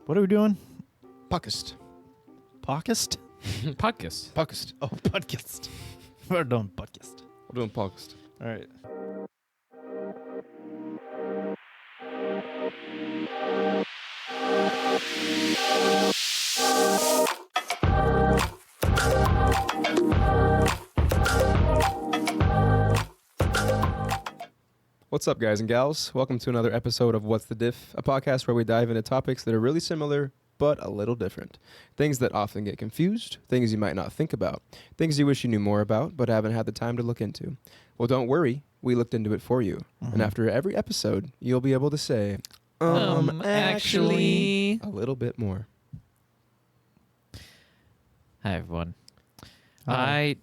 What are we doing? Podcast. Podcast? Podcast. Podcast. Oh, podcast. We're doing podcast. We're doing podcast. All right. What's up, guys and gals? Welcome to another episode of What's the Diff, a podcast where we dive into topics that are really similar but a little different. Things that often get confused, things you might not think about, things you wish you knew more about but haven't had the time to look into. Well, don't worry, we looked into it for you. And after every episode, you'll be able to say, Actually. a little bit more. Hi, everyone. Hi. I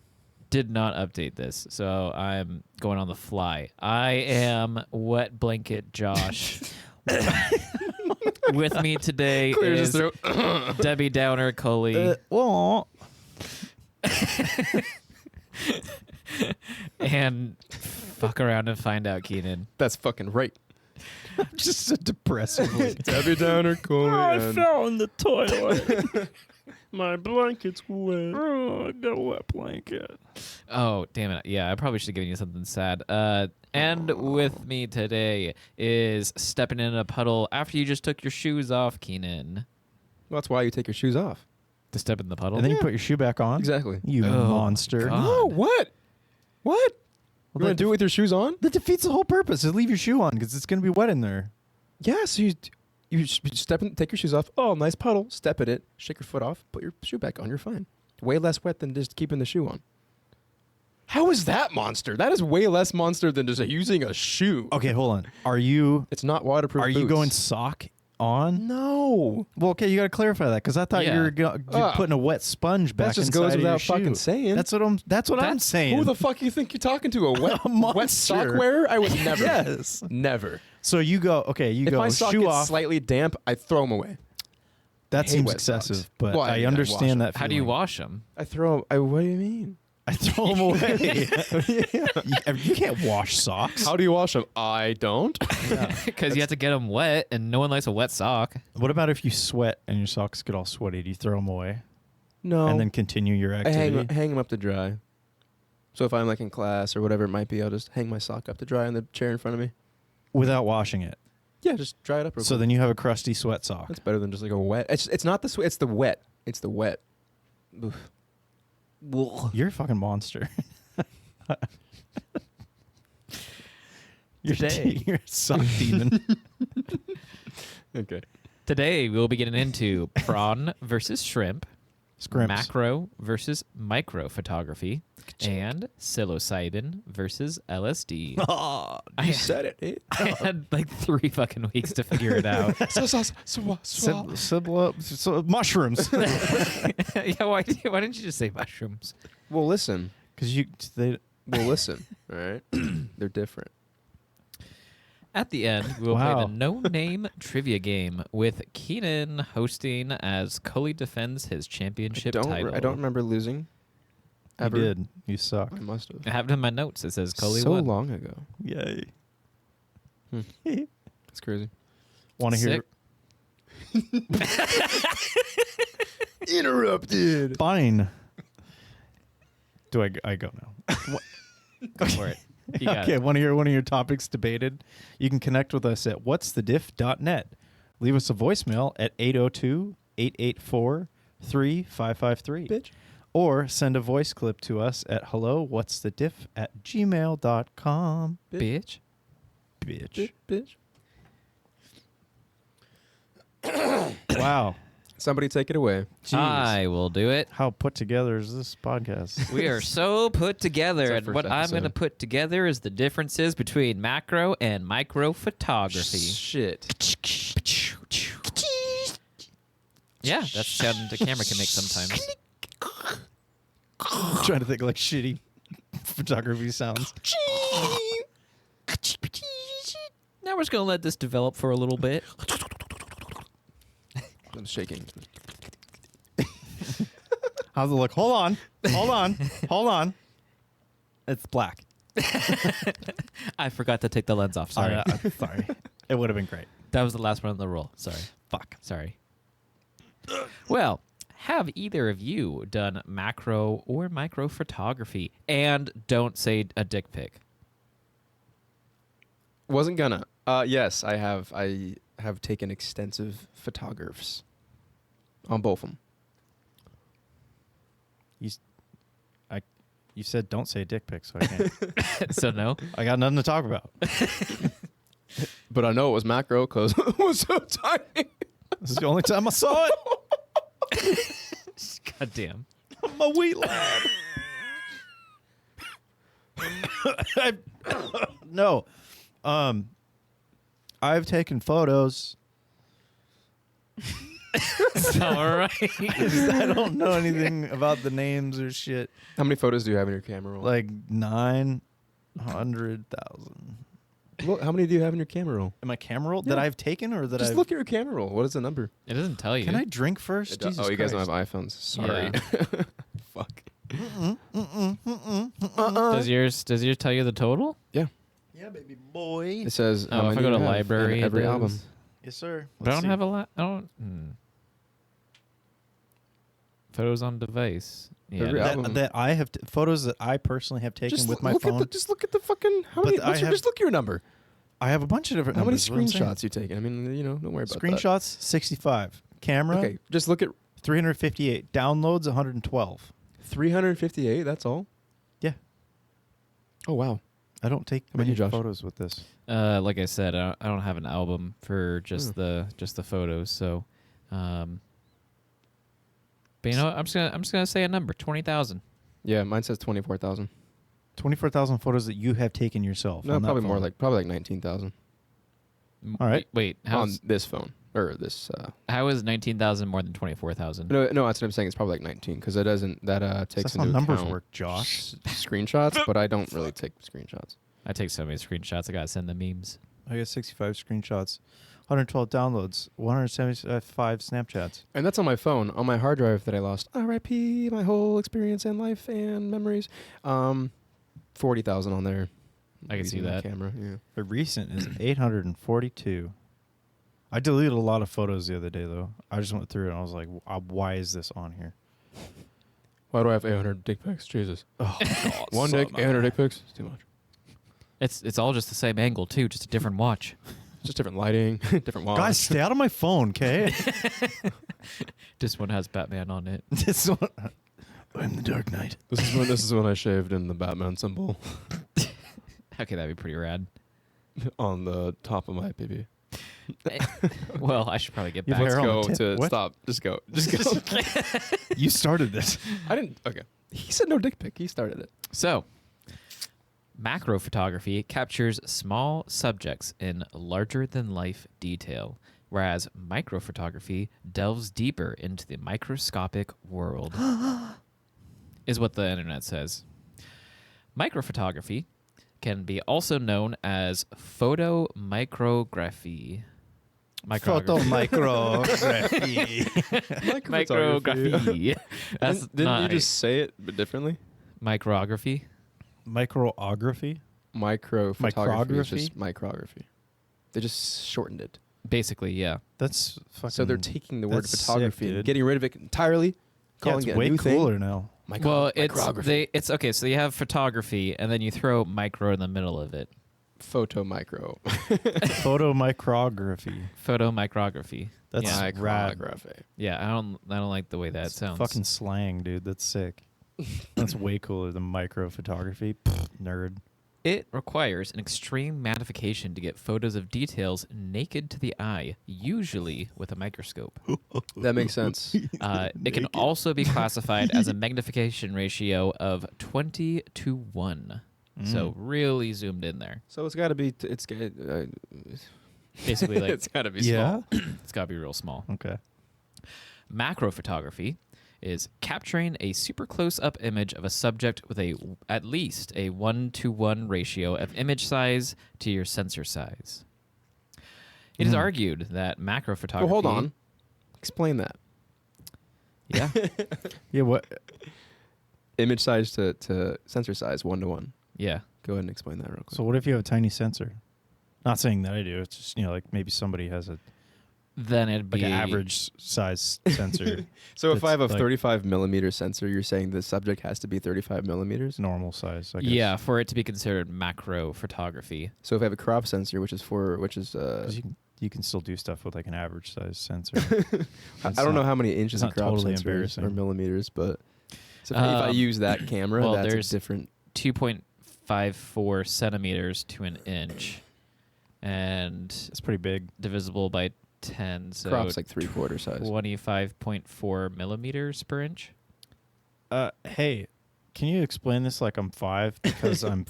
did not update this, so I'm going on the fly. I am Wet Blanket Josh. With me today Clears his is throat. Debbie Downer Coley and fuck around and find out, Keenan. That's fucking right. Just so depressively. Debbie Downer, Coley, and fell in the toilet. my blanket's wet. Oh, I got a wet blanket. Oh, damn it. Yeah, I probably should have given you something sad. And with me today is stepping in a puddle after you just took your shoes off, Keenan. Well, that's why you take your shoes off. To step in the puddle? And then you put your shoe back on? Exactly. You Oh, monster. God. No, what? What? Well, You want to do it with your shoes on? That defeats the whole purpose. Is leave your shoe on because it's going to be wet in there. Yeah, so you step in, take your shoes off. Oh, nice puddle. Step in it. Shake your foot off. Put your shoe back on. You're fine. Way less wet than just keeping the shoe on. How is that monster? That is way less monster than just using a shoe. Okay, hold on. Are you It's not waterproof. you boots. going sock on? No. Well, okay, you got to clarify that because I thought Yeah. you were putting a wet sponge back That just inside goes of your without shoe. fucking saying. That's what I'm That's- saying. Who the fuck you think you're talking to? A wet, A monster. wet sock wearer? I would never. Yes. Never. So you go, okay, you If go my sock shoe gets off. slightly damp, I throw them away. That hate seems wet excessive, socks. but Well, I I mean, I wash understand that How do you feeling. wash them? I throw. What do you mean? I throw them away. You can't wash socks. How do you wash them? I don't. Because you have to get them wet, and no one likes a wet sock. What about if you sweat and your socks get all sweaty? Do you throw them away No. and then continue your I activity? hang them up to dry. So if I'm like in class or whatever it might be, I'll just hang my sock up to dry on the chair in front of me. Without washing it. Yeah, just dry it up. Real So quick. then you have a crusty sweat sock. That's better than just like a wet. It's not the sweat. It's the wet. It's the wet. Oof. You're a fucking monster. Today. You're a sock demon. Okay. Today, we'll be getting into prawn versus shrimp, Scrimps. macro versus microphotography, and psilocybin versus LSD. Oh, I- you said it. Eh? I had like 3 fucking weeks to figure it out. Mushrooms. Yeah, why didn't you just say mushrooms? Well, listen. Because Well, listen. All right. They're different. At the end, we'll Wow. play the no-name trivia game with Keenan hosting as Coley defends his championship title. I don't remember losing. you Ever. did. You suck. I must have. I have it in my notes. It says Coley so won. long ago. Yay. That's crazy. Want to hear? Sick. Interrupted. Fine. Do I go now? Go for it. You got Okay, it. want to hear one of your topics debated? You can connect with us at whatsthediff.net. Leave us a voicemail at 802-884-3553. Bitch. Or send a voice clip to us at hellowhatsthediff@gmail.com. Bitch. Bitch. Bitch. Wow. Somebody take it away. Jeez. I will do it. How put together is this podcast? We are so put together, It's our and first what I'm episode. going to put together is the differences between macro and micro photography. Shit. Yeah, that's the sound the camera can make sometimes. I'm trying to think like shitty photography sounds. Now we're just going to let this develop for a little bit. I'm shaking. How's it look? Hold on. Hold on. It's black. I forgot to take the lens off. Sorry. Sorry. It would have been great. That was the last one on the roll. Sorry. Fuck. Sorry. Well, have either of you done macro or micro photography? And don't say a dick pic. Wasn't gonna. Yes, I have. I have taken extensive photographs on both of them. You said don't say dick pics, so I can't. So no? I got nothing to talk about. But I know it was macro because it was so tiny. This is the only time I saw it. God damn. I'm a wheat lad. No. I've taken photos. All right. I don't know anything about the names or shit. How many photos do you have in your camera roll? Like 900,000. Look, how many do you have in your camera roll? In my camera roll Yeah. that I've taken or that Just I've... look at your camera roll. What is the number? It doesn't tell you. Can I drink first? Jesus you guys don't Christ. have iPhones. Sorry. Fuck. Does yours tell you the total? Yeah. Yeah, baby boy. It says. Oh, how if I many go to you have library, in it every does. album. Yes, sir. But I don't have a lot. I don't. Photos on device. Yeah. Every album. That I have photos that I personally have taken with my phone. Just look at the fucking. How But many? I have- Just look at your number. I have a bunch of different How many numbers, is what I'm saying. screenshots you taking? I mean, don't worry about Screenshots 65. Camera that. Okay, just look at 358. Downloads 112. 358. That's all. Yeah. Oh wow. I don't take How about many you, Josh? photos with this. Like I said, I don't have an album for just the photos. So, but you know what? I'm just gonna say a number: 20,000. Yeah, mine says 24,000. 24,000 photos that you have taken yourself. No, on that probably more phone. like 19,000 All right. Wait. on this phone or this. How is 19,000 more than 24,000? No, that's what I'm saying. It's probably like 19 because it doesn't. That takes That's how into numbers account work, Josh. screenshots, but I don't really take screenshots. I take so many screenshots. I gotta send the memes. I got 65 screenshots, 112 downloads, 175 Snapchats. And that's on my phone. On my hard drive that I lost. R.I.P. My whole experience and life and memories. 40,000 on there. I can see Using my that. camera. Yeah. The recent is 842. I deleted a lot of photos the other day, though. I just went through it and I was like, why is this on here? Why do I have 800 dick pics? Jesus. Oh, God, One dick, 800 dick pics. It's too much. It's all just the same angle too, just a different watch. Just different lighting, different watch. Guys, stay out of my phone, okay? This one has Batman on it. This one. I'm the Dark Knight. This is when I shaved in the Batman symbol Okay, that'd be pretty rad. on the top of my baby. Well, I should probably get You back. have Let's hair on go the to tip. What? stop. Just go. Just go. You started this. I didn't. Okay. He said no dick pic. He started it. So, macro photography captures small subjects in larger than life detail, whereas micro photography delves deeper into the microscopic world. Is what the internet says. Microphotography can be also known as photomicrography. Photomicrography. Micrography. That's Didn't not you just say it but differently? micrography. Microography? Microphotography is just micrography. They just shortened it. Basically, yeah. That's fucking... So they're taking the word that's photography sick, and dude. getting rid of it entirely, Yeah, calling it's it a way new cooler thing. now. Well, Micrography. it's okay. So you have photography, and then you throw micro in the middle of it. Photomicro. Photomicrography. Photomicrography. That's yeah. rad. Micrography. Yeah, I don't like the way that It's sounds. fucking slang, dude. That's sick. That's way cooler than microphotography. Pfft, nerd. It requires an extreme magnification to get photos of details naked to the eye, usually with a microscope. That makes sense. It can also be classified as a magnification ratio of 20 to 1. So really zoomed in there. So it's got to be. Basically, like it's got to be Yeah? small. it's got to be real small. Okay. Macro photography is capturing a super close-up image of a subject with at least a 1-to-1 ratio of image size to your sensor size. It is argued that macro photography... Well, hold on. Explain that. Yeah. Yeah, what? Image size to sensor size, 1-to-1. Yeah. Go ahead and explain that real quick. So what if you have a tiny sensor? Not saying that I do. It's just, like maybe somebody has a then it'd like be an average size sensor. So if I have a That's like- 35 millimeter sensor, you're saying the subject has to be 35 millimeters? Normal size, I guess. Yeah, for it to be considered macro photography. So if I have a crop sensor, which is 'Cause you can still do stuff with like an average size sensor. I don't know how many inches it's of crop not totally sensors embarrassing. or millimeters, but so if I use that camera, well, that's a there's different. 2.54 centimeters to an inch, and It's pretty big. divisible by 10, so Crop's like 3/4 size. 25.4 millimeters per inch. Hey, can you explain this like I'm 5 because I'm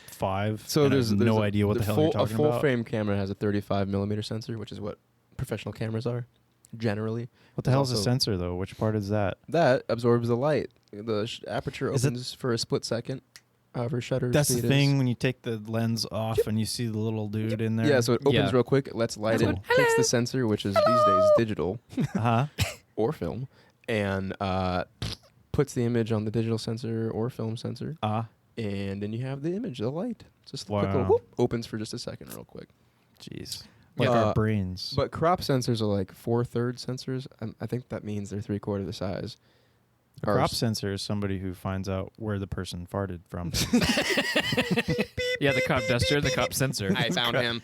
5? So and I there's have no a- idea what the hell you're a talking full about. frame camera has a 35 millimeter sensor, which is what professional cameras are generally. What the hell is a also- sensor though? Which part is that? That absorbs the light. The aperture Is it- opens for a split second. However, shutter That's the speed thing is. when you take the lens off and you see the little dude in there. Yeah, so it opens Yeah. real quick, it lets light in, Cool. hits the sensor, which is these days digital Uh-huh. or film, and puts the image on the digital sensor or film sensor, and then you have the image, the light. Just a quick little Wow. whoop, opens for just a second real quick. Jeez. Like Uh, our brains. But crop sensors are like 4/3 sensors. I think that means they're 3/4 the size. A Or crop s- sensor is somebody who finds out where the person farted from. Yeah, the crop duster and the crop sensor. I found him.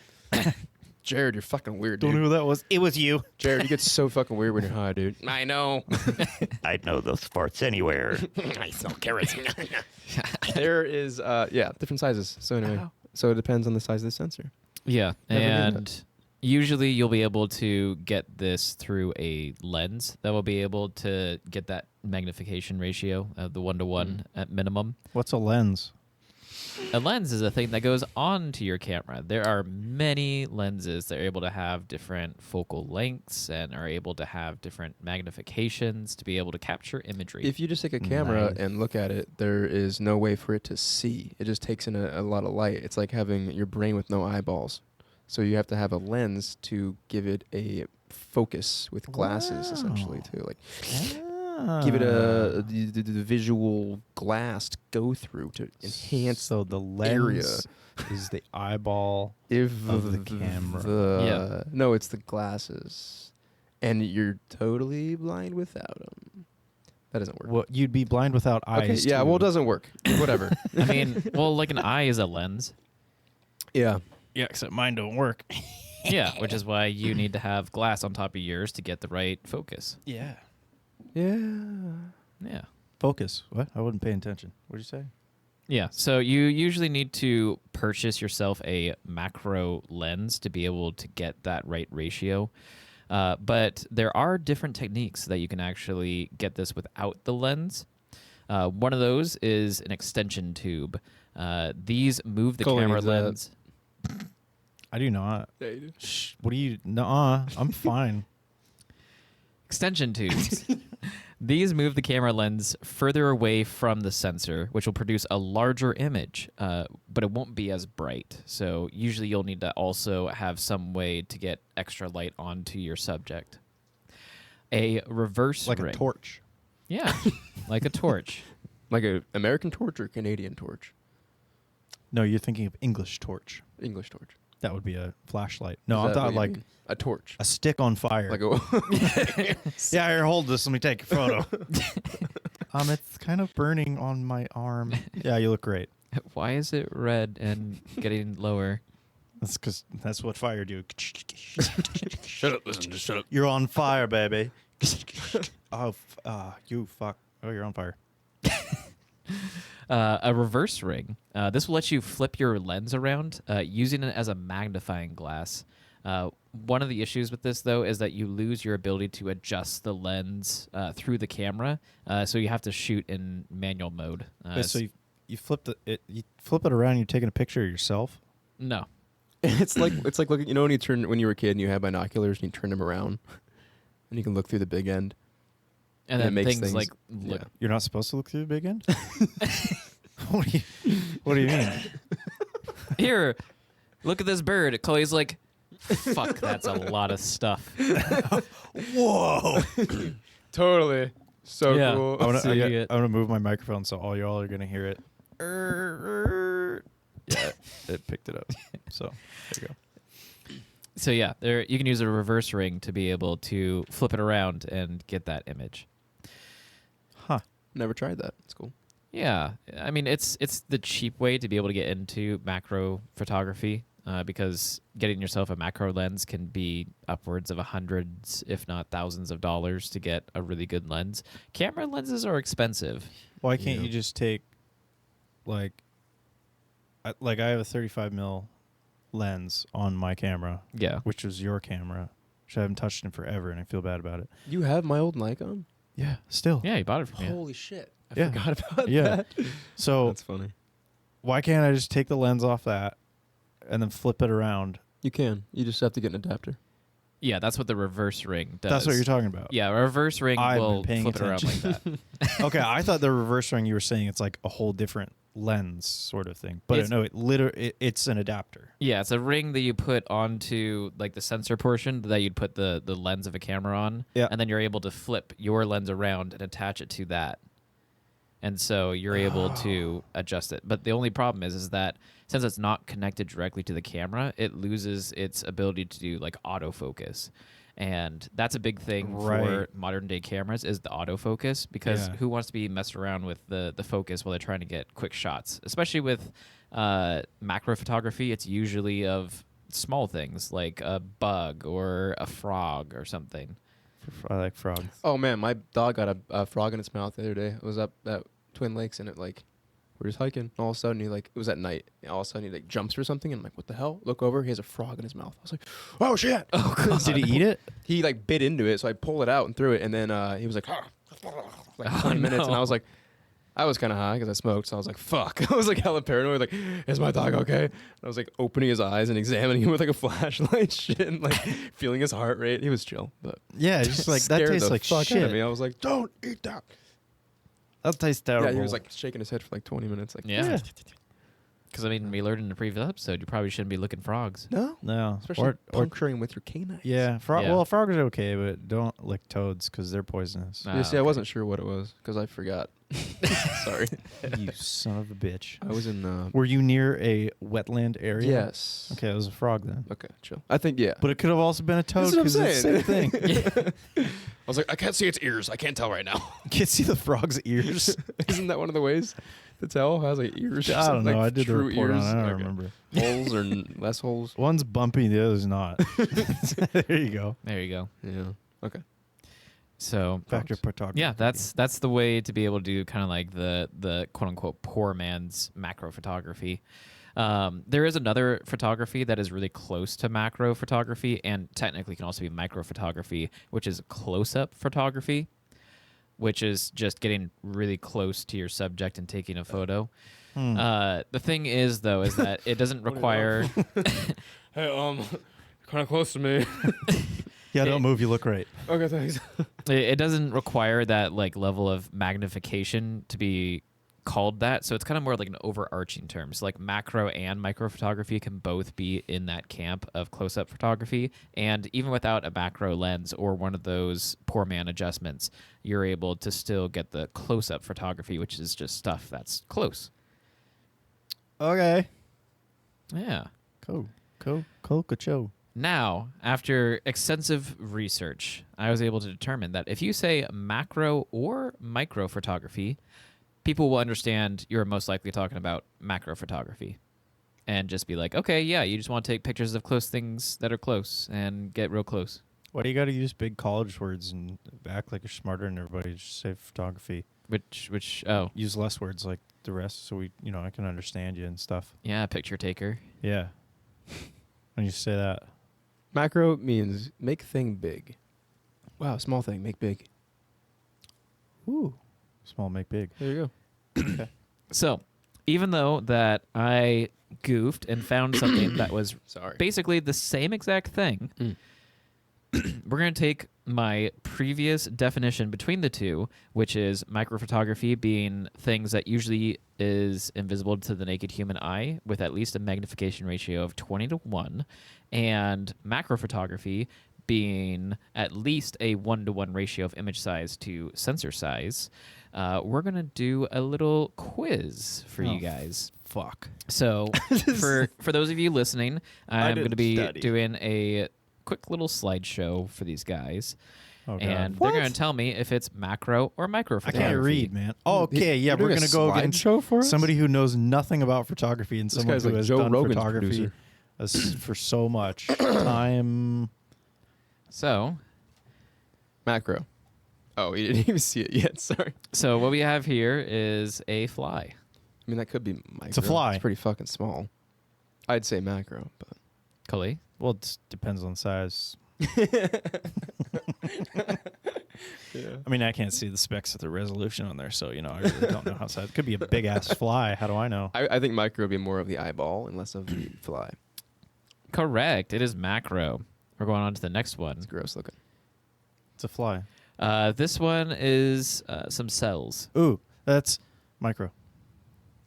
Jared, you're fucking weird, Don't know dude. who that was. It was you. Jared, you get so fucking weird when you're high, dude. I know. I'd know those farts anywhere. I smell carrots. There is, different sizes. So anyway, so it depends on the size of the sensor. Yeah, Never knew and usually you'll be able to get this through a lens that will be able to get that magnification ratio of the 1:1 at minimum. What's a lens? A lens is a thing that goes onto your camera. There are many lenses that are able to have different focal lengths and are able to have different magnifications to be able to capture imagery. If you just take a camera Nice. and look at it, there is no way for it to see. It just takes in a lot of light. It's like having your brain with no eyeballs. So you have to have a lens to give it a focus with glasses, essentially, too. Like give it the visual glass to go through to enhance So the lens area. is the eyeball. if of the camera. Yeah. No, it's the glasses, and you're totally blind without them. That doesn't work. Well, you'd be blind without Okay, eyes. yeah, too. well, it doesn't work. Whatever. I mean, well, like an eye is a lens. Yeah. Yeah, except mine don't work. Yeah, which is why you need to have glass on top of yours to get the right focus. Yeah. Yeah. Yeah. Focus. What? I wasn't paying attention. What'd you say? Yeah, so you usually need to purchase yourself a macro lens to be able to get that right ratio. But there are different techniques that you can actually get this without the lens. One of those is an extension tube. These move the Colin camera needs that. lens. I do not. Yeah, you do. Shh. What do you? Nuh-uh. I'm fine. Extension tubes. These move the camera lens further away from the sensor, which will produce a larger image, but it won't be as bright. So usually you'll need to also have some way to get extra light onto your subject. A reverse Like ring. a torch. Yeah, like a torch. Like a American torch or Canadian torch? No, you're thinking of English torch. English torch. That would be a flashlight. No, Is I that thought what you like mean? A torch. a stick on fire. Like a Yeah, here, hold this. Let me take a photo. It's kind of burning on my arm. Yeah, you look great. Why is it red and getting lower? That's because that's what fire do. Shut up, listen, just shut up. You're on fire, baby. You fuck. Oh, you're on fire. A reverse ring. This will let you flip your lens around using it as a magnifying glass. One of the issues with this, though, is that you lose your ability to adjust the lens through the camera, so you have to shoot in manual mode. Wait, so you flip you flip it around. You're taking a picture of yourself. No. It's like looking. You know when you were a kid and you had binoculars and you turn them around, and you can look through the big end. And it then makes things like look. yeah. You're not supposed to look through the big end. What do you mean? Here, look at this bird. Chloe's like, fuck, that's a lot of stuff. Whoa! Totally. So Yeah. cool. I see it. I'm gonna move my microphone so all y'all are gonna hear it. Yeah, it picked it up. So there you go. So yeah, there you can use a reverse ring to be able to flip it around and get that image. Huh. Never tried that. It's cool. Yeah, I mean it's the cheap way to be able to get into macro photography because getting yourself a macro lens can be upwards of hundreds, if not thousands of dollars to get a really good lens. Camera lenses are expensive. Why can't Yeah. you just take, like I have a 35 mil lens on my camera, Yeah. which was your camera, which I haven't touched in forever, and I feel bad about it. You have my old Nikon? Yeah, still. Yeah, you bought it from me. Holy shit. I Yeah. forgot about Yeah. that. So That's funny. why can't I just take the lens off that and then flip it around? You can. You just have to get an adapter. Yeah, that's what the reverse ring does. That's what you're talking about. Yeah, a reverse ring I've will been paying flip it around like attention. that. Okay, I thought the reverse ring you were saying it's like a whole different lens sort of thing, but It's- no, it's an adapter. Yeah, it's a ring that you put onto like the sensor portion that you'd put the lens of a camera on. Yeah. And then you're able to flip your lens around and attach it to that. And so you're able to adjust it. But the only problem is that since it's not connected directly to the camera, it loses its ability to do like autofocus. And that's a big thing for Right. modern day cameras is the autofocus because Yeah. who wants to be messed around with the focus while they're trying to get quick shots? Especially with macro photography, it's usually of small things like a bug or a frog or something. I like frogs. Oh, man. My dog got a frog in its mouth the other day. It was up at Twin Lakes, and we're just hiking. And all of a sudden, it was at night. And all of a sudden, he jumps for something, and I'm like, what the hell? Look over. He has a frog in his mouth. I was like, oh, shit. Oh, God. Did he eat it? He bit into it, so I pulled it out and threw it, and then he was like, like 20 minutes, and I was like, I was kind of high because I smoked, so I was like, fuck. I was like hella paranoid, like, is my dog okay? And I was like opening his eyes and examining him with like a flashlight shit and like feeling his heart rate. He was chill, but Yeah, just like that scared tastes the like fuck out of shit. me. I was like, don't eat that. That tastes terrible. Yeah, he was like shaking his head for like 20 minutes. Like, Yeah. Because, I mean, we learned in the previous episode, you probably shouldn't be looking frogs. no, no, especially or puncturing with your canine. yeah, Yeah. Well, frogs are okay, but don't lick toads because they're poisonous. Ah, You see, I okay. wasn't sure what it was because I forgot. Sorry, You son of a bitch. I was in. Were you near a wetland area? Yes. Okay, it was a frog then. Okay, chill. I think yeah. But it could have also been a toad That's what I'm because it's the same saying. thing. I was like, I can't see its ears. I can't tell right now. You can't see the frog's ears. Isn't that one of the ways to tell? Has like ears? or I don't something, know. like I did the true report on it. I don't Okay. remember. Holes or less holes? One's bumpy, the other's not. There you go. There you go. Yeah. Okay. So, Factor photography. yeah, that's the way to be able to do kind of like the quote unquote poor man's macro photography. There is another photography that is really close to macro photography and technically can also be micro photography, which is close-up photography, which is just getting really close to your subject and taking a photo. The thing is, though, is that it doesn't require. Hey, kind of close to me. Yeah, don't move. You look great. Okay, thanks. It doesn't require that like level of magnification to be called that. So it's kind of more like an overarching term. So like macro and micro photography can both be in that camp of close-up photography. And even without a macro lens or one of those poor man adjustments, you're able to still get the close-up photography, which is just stuff that's close. Okay. Yeah. Cool. Now, after extensive research, I was able to determine that if you say macro or micro photography, people will understand you're most likely talking about macro photography and just be like, okay, yeah, you just want to take pictures of close things that are close and get real close. Why do you got to use big college words and act like you're smarter than everybody? Just say photography. Oh, Use less words like the rest so I can understand you and stuff. yeah, picture taker. Yeah. When you say that. Macro means make thing big. Wow, small thing, make big. Ooh. Small make big. There you go. So, even though that I goofed and found something that was Sorry. basically the same exact thing, we're going to take my previous definition between the two, which is microphotography being things that usually is invisible to the naked human eye with at least a magnification ratio of 20:1, and macrophotography being at least a 1:1 ratio of image size to sensor size. We're going to do a little quiz for you guys. fuck. So for those of you listening, I'm going to didn't be study. doing a quick little slideshow for these guys. Oh, God. And they're going to tell me if it's macro or micro I photography. can't read, man. Oh, okay, yeah, You're we're doing going a to go against slideshow for us? somebody who knows nothing about photography and This someone guy's who like has Joe done Rogan's photography producer. for so much time. So Macro. Oh, you didn't even see it yet. Sorry. what we have here is a fly. I mean, that could be micro. It's a fly. It's pretty fucking small. I'd say macro, but Cully. Well, it depends on size. I mean, I can't see the specs of the resolution on there, so, I really don't know how size. It could be a big-ass fly. How do I know? I think micro would be more of the eyeball and less of the fly. Correct. It is macro. We're going on to the next one. It's gross looking. It's a fly. This one is some cells. Ooh, that's micro.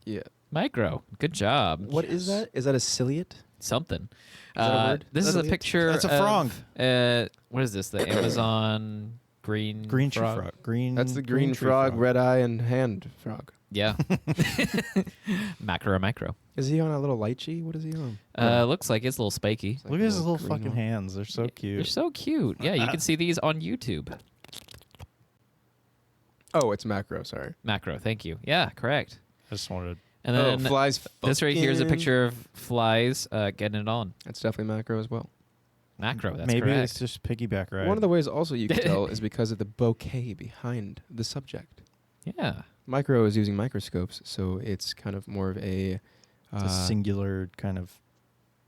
Yeah. Micro. Good job. What is that? Is that a ciliate? Something. that a word? This is a Ciliate? picture. That's a of, frog. What is this? The Amazon green Green frog? frog. Green. That's the green tree frog, red eye, and hand frog. Yeah. Macro or micro. Is he on a little lychee? What is he on? Looks like it's a little spiky. It's like Look a at his little green fucking one. hands. They're so They're cute. so cute. Yeah, you can see these on YouTube. Oh, it's macro. Sorry. Macro. Thank you. Yeah, correct. I just wanted. And then flies. this right here is a fucking- picture of flies getting it on. That's definitely macro as well. Macro. That's Maybe correct. it's just piggyback ride. One of the ways also you can tell is because of the bouquet behind the subject. Yeah. Micro is using microscopes, so it's kind of more of a. It's a singular kind of.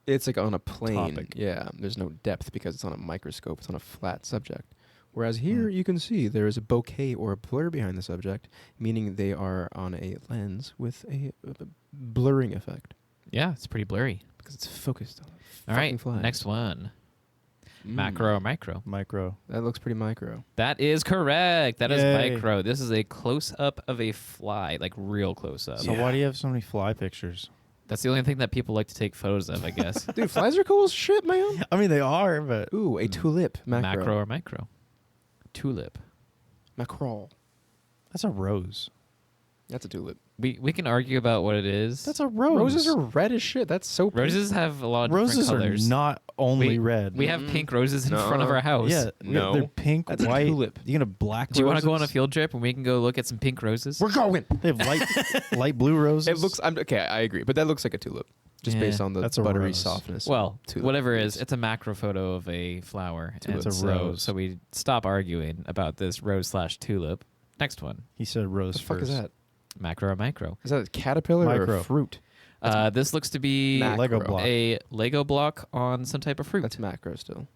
It's like on a plane. topic. Yeah, there's no depth because it's on a microscope. It's on a flat subject. Whereas here Mm. you can see there is a bouquet or a blur behind the subject, meaning they are on a lens with a blurring effect Yeah, it's pretty blurry. because it's focused on a All fucking right, fly. next one. Mm. Macro or micro? Micro. That looks pretty micro. That is correct. That is Yay. micro. This is a close-up of a fly, like real close-up. So why do you have so many fly pictures? That's the only thing that people like to take photos of, I guess. Dude, flies are cool as shit, man. I mean, they are, but Ooh, a tulip. Macro or micro? Tulip. Mackerel. that's a rose. That's a tulip. We can argue about what it is. That's a rose. Roses are red as shit. That's so pretty. Roses have a lot of Roses different are colors. not only We- red. We have Mm-mm. pink roses in No. front of our house. yeah, No. they're pink, That's a white. tulip. You gonna black? Do you want to go on a roses? field trip and we can go look at some pink roses? We're going. They have light blue roses. It looks. Okay, I agree, but that looks like a tulip, just Yeah. based on the That's a buttery rose. softness. Well, Tulip whatever it is, is. it's a macro photo of a flower. And It's a so, rose. So we stop arguing about this rose/tulip. Next one, He said rose What the fuck first. is that? macro or micro. Is that a caterpillar or Micro. a fruit? This looks to be Macro. Lego block. a Lego block on some type of fruit. That's macro still.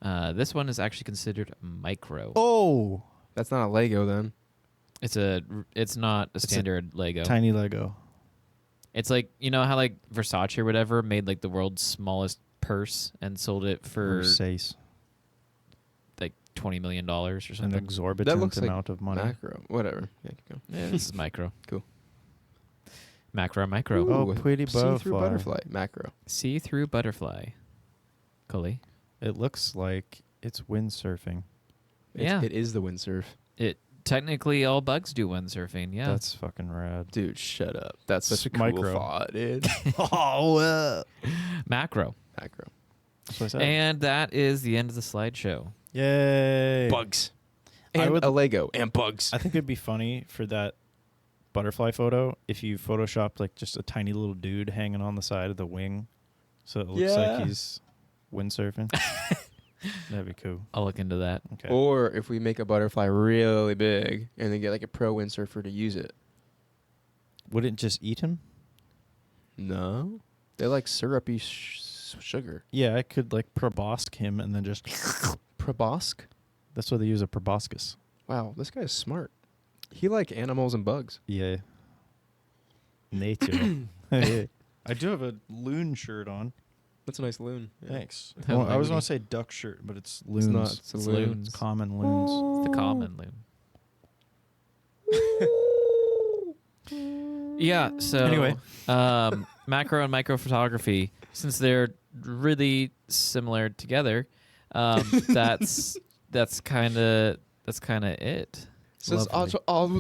This one is actually considered micro. Oh, That's not a Lego then. It's not a It's a standard Lego. tiny Lego. It's like, you know how like Versace or whatever made like the world's smallest purse and sold it for Versace. like $20 million or An something. exorbitant looks like amount of money. Macro. Whatever. Yeah, keep going. Yeah, this is micro. Cool. Macro or micro. Ooh, Oh, pretty see-through butterfly. butterfly. Macro. See-through butterfly. Cully. It looks like it's windsurfing. Yeah. It is the windsurf. It technically all bugs do windsurfing. Yeah. That's fucking rad. Dude, shut up. That's such a cool Micro. thought, dude. Oh, macro. Macro. that's what I said. And that is the end of the slideshow. Yay! Bugs. I And would- a Lego. And bugs. I think it'd be funny for that butterfly photo if you photoshopped like just a tiny little dude hanging on the side of the wing, so it looks Yeah. like he's windsurfing. That'd be cool. I'll look into that. Okay. Or if we make a butterfly really big and then get like a pro windsurfer to use it. Wouldn't it just eat him? No. They like syrupy sugar. Yeah, I could like probosc him and then just. Probosc? That's what they use a proboscis. Wow, this guy's smart. He like animals and bugs. Yeah. Nature. I do have a loon shirt on. That's a nice loon. Yeah. Thanks. Oh, Well, I was loony. going to say duck shirt, but it's loons. It's not. It's a It's loon. loons. Common loons. It's the common loon. Yeah, so Anyway. macro and micro photography, since they're really similar together, that's kind of it. Says Lovely.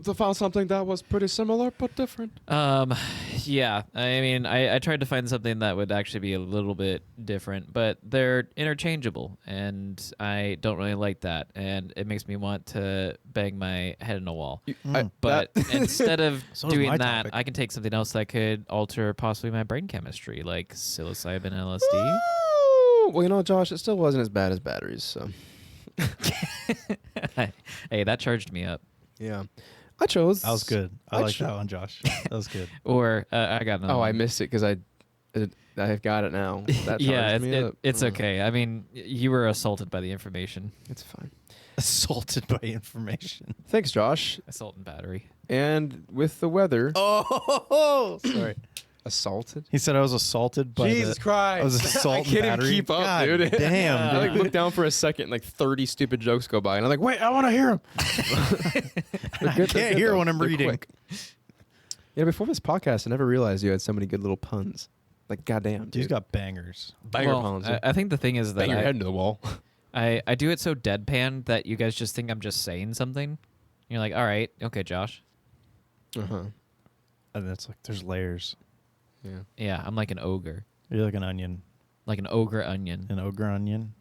I found something that was pretty similar but different. Yeah. I mean, I tried to find something that would actually be a little bit different, but they're interchangeable, and I don't really like that, and it makes me want to bang my head in a wall. But instead of So is doing my that, topic. I can take something else that could alter possibly my brain chemistry, like psilocybin and LSD. Well, you know, Josh, it still wasn't as bad as batteries, so. Hey, that charged me up. Yeah. I chose. That was good. I I like cho- that one, Josh. That was good. Or I got another Oh, I one. missed it because I've got it now. That Yeah, charged me up. it's Oh, okay. I mean, you were assaulted by the information. It's fine. Assaulted by information. Thanks, Josh. Assault and battery. And with the weather, Oh, sorry. assaulted. He said I was assaulted by Jesus the, Christ! I was assault I and can't even battery. keep up, God dude. Damn, I like dude. look down for a second, like 30 stupid jokes go by, and I'm like, wait, I want to hear them. I can't hear when I'm reading. Yeah, before this podcast, I never realized you had so many good little puns. Like, goddamn, dude. Dude's got bangers. banger Well, puns. I think the thing is that Bang your head into the wall. I do it so deadpan that you guys just think I'm just saying something. You're like, all right, okay, Josh. Uh-huh. And it's like there's layers. Yeah. Yeah, I'm like an ogre. You're like an onion. Like an ogre onion. An ogre onion.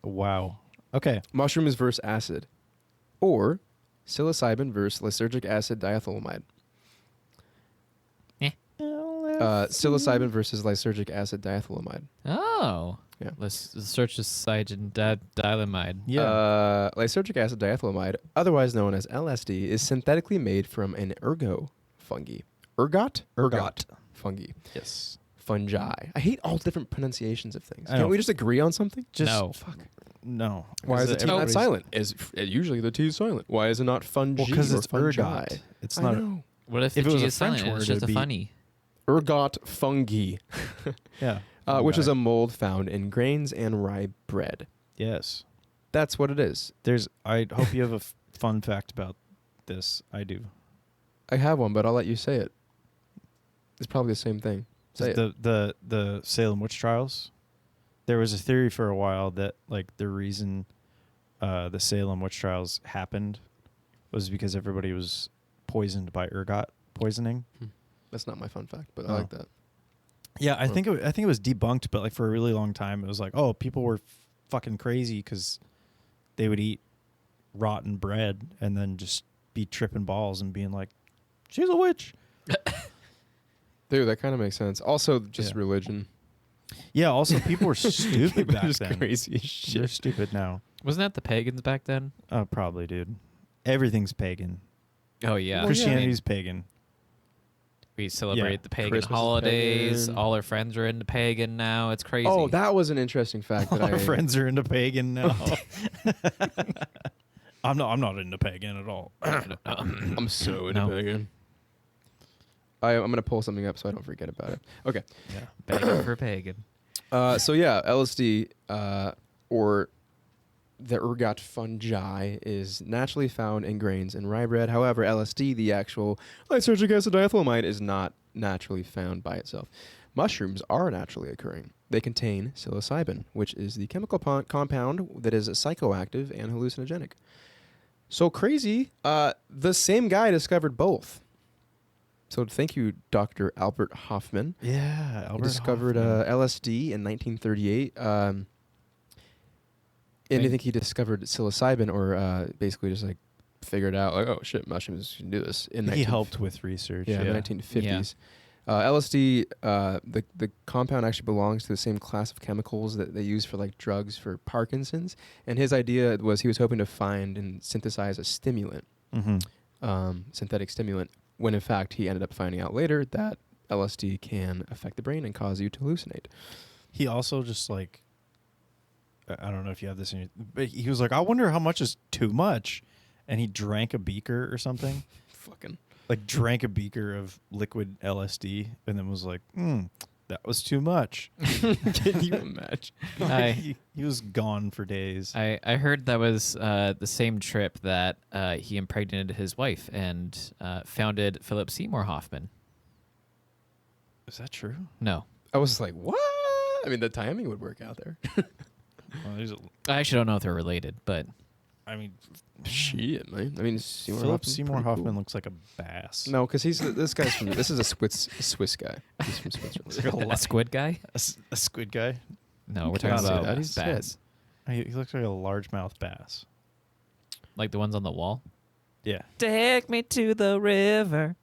Wow. Okay. Mushrooms versus acid. Or psilocybin versus lysergic acid diethylamide. Psilocybin versus lysergic acid diethylamide. Oh. Yeah. Let's search the site and diethylamide. Yeah. Lysergic acid diethylamide, otherwise known as LSD, is synthetically made from an ergot fungi. Ergot? Ergot. Fungi. Yes. Fungi. I hate all different pronunciations of things. I Can't know. we just agree on something? Just No. Fuck. No. Why is the T not everybody's- silent? Usually the T is silent. Why is it not fungi Well, because or it's fungi? ergot. It's I not. know. What if If the it was G a is silent French and it's word, just a it'd be- funny? Ergot fungi, Yeah. which is Fungi. a mold found in grains and rye bread. Yes. That's what it is. There's. I hope you have a fun fact about this. I do. I have one, but I'll let you say it. It's probably the same thing. Say it. The Salem witch trials. There was a theory for a while that like the reason the Salem witch trials happened was because everybody was poisoned by ergot poisoning. That's not my fun fact, but I Oh. like that. Yeah, I think it was debunked, but like for a really long time, it was like, oh, people were fucking crazy because they would eat rotten bread and then just be tripping balls and being like, she's a witch. Dude, that kind of makes sense. Also, just Yeah. religion. Yeah. Also, people were stupid People are back just then. crazy as They're shit. stupid now. Wasn't that the pagans back then? Oh, probably, dude. Everything's pagan. Oh, yeah. Well, Christianity's pagan. We celebrate Yeah. the pagan Christmas is holidays. pagan. All our friends are into pagan now. It's crazy. Oh, that was an interesting fact that Our I friends are into pagan now. I'm not into pagan at all. I'm so into No. pagan. I'm gonna pull something up so I don't forget about it. Okay. Yeah. pagan for pagan. So yeah, LSD or the ergot fungi is naturally found in grains and rye bread. However, LSD, the actual lysergic acid diethylamide, is not naturally found by itself. Mushrooms are naturally occurring. They contain psilocybin, which is the chemical compound that is psychoactive and hallucinogenic. So crazy, the same guy discovered both. So thank you, Dr. Albert Hoffman. Yeah. He Albert discovered Hoffman. LSD in 1938. And I think he discovered psilocybin, or basically just like figured out like, oh shit, mushrooms can do this. He helped with research. in the 1950s. LSD, the compound actually belongs to the same class of chemicals that they use for like drugs for Parkinson's. And his idea was he was hoping to find and synthesize a stimulant, synthetic stimulant, when in fact he ended up finding out later that LSD can affect the brain and cause you to hallucinate. He also just like, I don't know if you have this in your, but he was like, I wonder how much is too much. And he drank a beaker or something. Fucking. Like drank a beaker of liquid LSD and then was like, that was too much. Can you imagine? He was gone for days. I heard that was the same trip that he impregnated his wife and founded Philip Seymour Hoffman. Is that true? No. I was like, what? I mean, the timing would work out there. Well, I actually don't know if they're related, but I mean, Shit, man. I mean, Philip Seymour Hoffman looks like a bass. No, because this guy's from. This is a Swiss guy. He's from Switzerland. A squid guy? A squid guy. No, we're can't talking say about that. He's bass. He looks like a largemouth bass. Like the ones on the wall? Yeah. Take me to the river.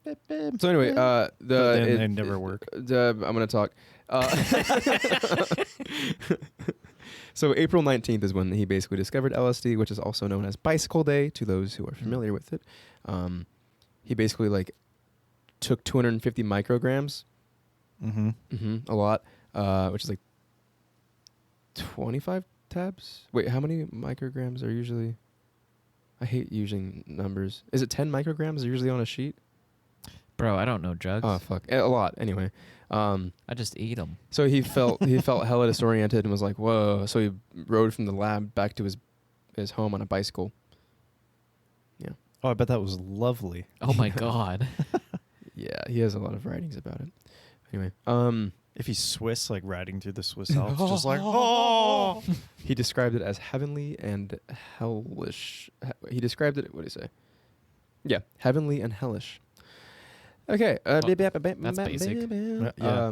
So anyway, they never work. I'm gonna talk. So April 19th is when he basically discovered LSD, which is also known as Bicycle Day to those who are familiar with it. He basically like took 250 micrograms, a lot, which is like 25 tabs. Wait, how many micrograms are usually? I hate using numbers. Is it 10 micrograms are usually on a sheet? Bro, I don't know drugs. Oh fuck, a lot. Anyway, I just eat them. so he felt hella disoriented and was like, "Whoa!" So he rode from the lab back to his home on a bicycle. Yeah. Oh, I bet that was lovely. Oh my god. Yeah, he has a lot of writings about it. Anyway, If he's Swiss, like riding through the Swiss Alps, just like, oh. he described it as heavenly and hellish. He described it. What did he say? Yeah, heavenly and hellish. Okay. That's basic. Yeah.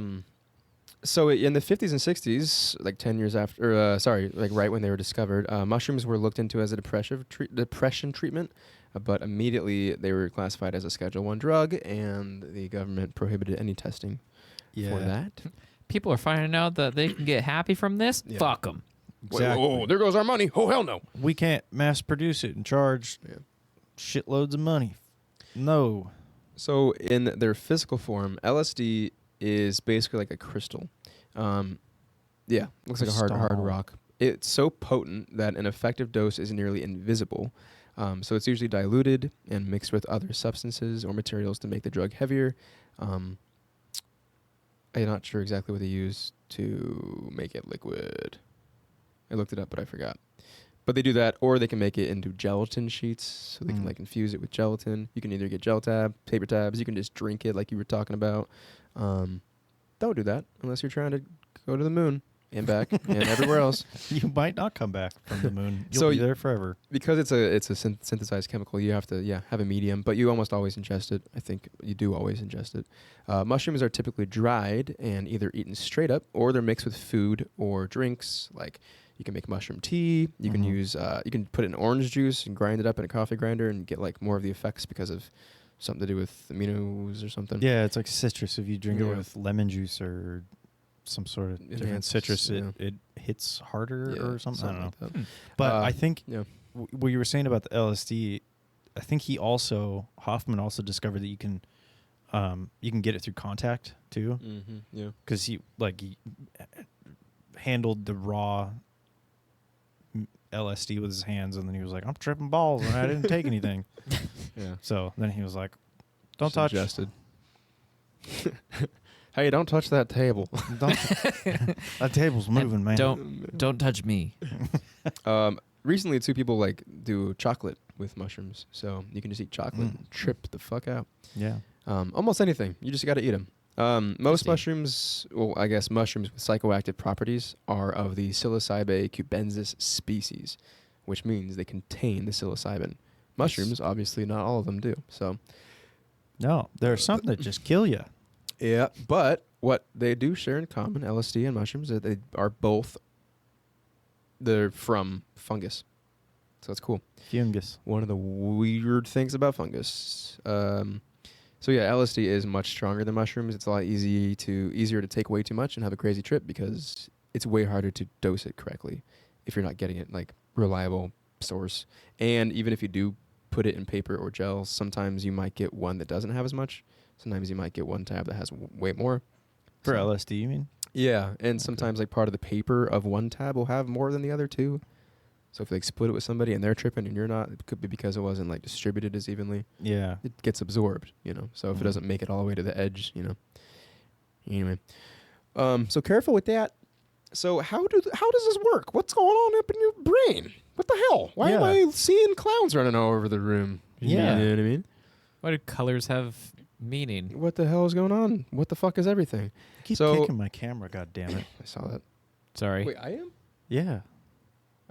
So in the 50s and 60s, like 10 years after, like right when they were discovered, mushrooms were looked into as a depression treatment, but immediately they were classified as a Schedule I drug, and the government prohibited any testing for that. People are finding out that they can get happy from this. Yeah. Fuck them. Exactly. Whoa, there goes our money. Oh, hell no. We can't mass produce it and charge shitloads of money. No. So in their physical form, LSD is basically like a crystal. Yeah, looks like a hard rock. It's so potent that an effective dose is nearly invisible. So it's usually diluted and mixed with other substances or materials to make the drug heavier. I'm not sure exactly what they use to make it liquid. I looked it up, but I forgot. But they do that, or they can make it into gelatin sheets, so they can like infuse it with gelatin. You can either get gel tab, paper tabs. You can just drink it, like you were talking about. Don't do that unless you're trying to go to the moon and back and everywhere else. You might not come back from the moon. You'll So be there forever. Because it's a synthesized chemical, you have to have a medium, but you almost always ingest it. I think you do always ingest it. Mushrooms are typically dried and either eaten straight up, or they're mixed with food or drinks. Like you can make mushroom tea. You can use you can put it in orange juice and grind it up in a coffee grinder and get like more of the effects because of something to do with aminos or something. Yeah, it's like citrus. If you drink it Yeah. with lemon juice or some sort of different Enhanced, citrus, yeah. it hits harder or something. I don't know. like that. But I think Yeah. what you were saying about the LSD, I think Hoffman also discovered that you can get it through contact too, Yeah. because he handled the raw LSD with his hands, and then he was like, "I'm tripping balls, and I didn't take anything." Yeah. So then he was like, "Don't Just touch." ingested. Hey, don't touch that table. That table's moving, man. Don't touch me. Recently, two people like do chocolate with mushrooms, so you can just eat chocolate and trip the fuck out. Yeah. Almost anything. You just got to eat them. Most Interesting. mushrooms, well, I guess mushrooms with psychoactive properties are of the Psilocybin cubensis species, which means they contain the psilocybin. Mushrooms, obviously, not all of them do. So, No, there are some that just kill you. yeah, but what they do share in common, LSD and mushrooms, is they are both they're from fungus. So that's cool. Fungus. One of the weird things about fungus. So yeah, LSD is much stronger than mushrooms. It's a lot easier to take way too much and have a crazy trip because it's way harder to dose it correctly if you're not getting it like reliable source. And even if you do put it in paper or gels, sometimes you might get one that doesn't have as much. Sometimes you might get one tab that has way more. For So- LSD, you mean? Yeah, and sometimes like part of the paper of one tab will have more than the other two. So if you like split it with somebody and they're tripping and you're not, it could be because it wasn't like distributed as evenly. Yeah. It gets absorbed, So if it doesn't make it all the way to the edge, Anyway, so careful with that. So how does this work? What's going on up in your brain? What the hell? Why am Yeah. I seeing clowns running all over the room? Yeah. You know what I mean? Why do colors have meaning? What the hell is going on? What the fuck is everything? Keep So- kicking my camera, god damn it. I saw that. Sorry. Wait, I am? Yeah.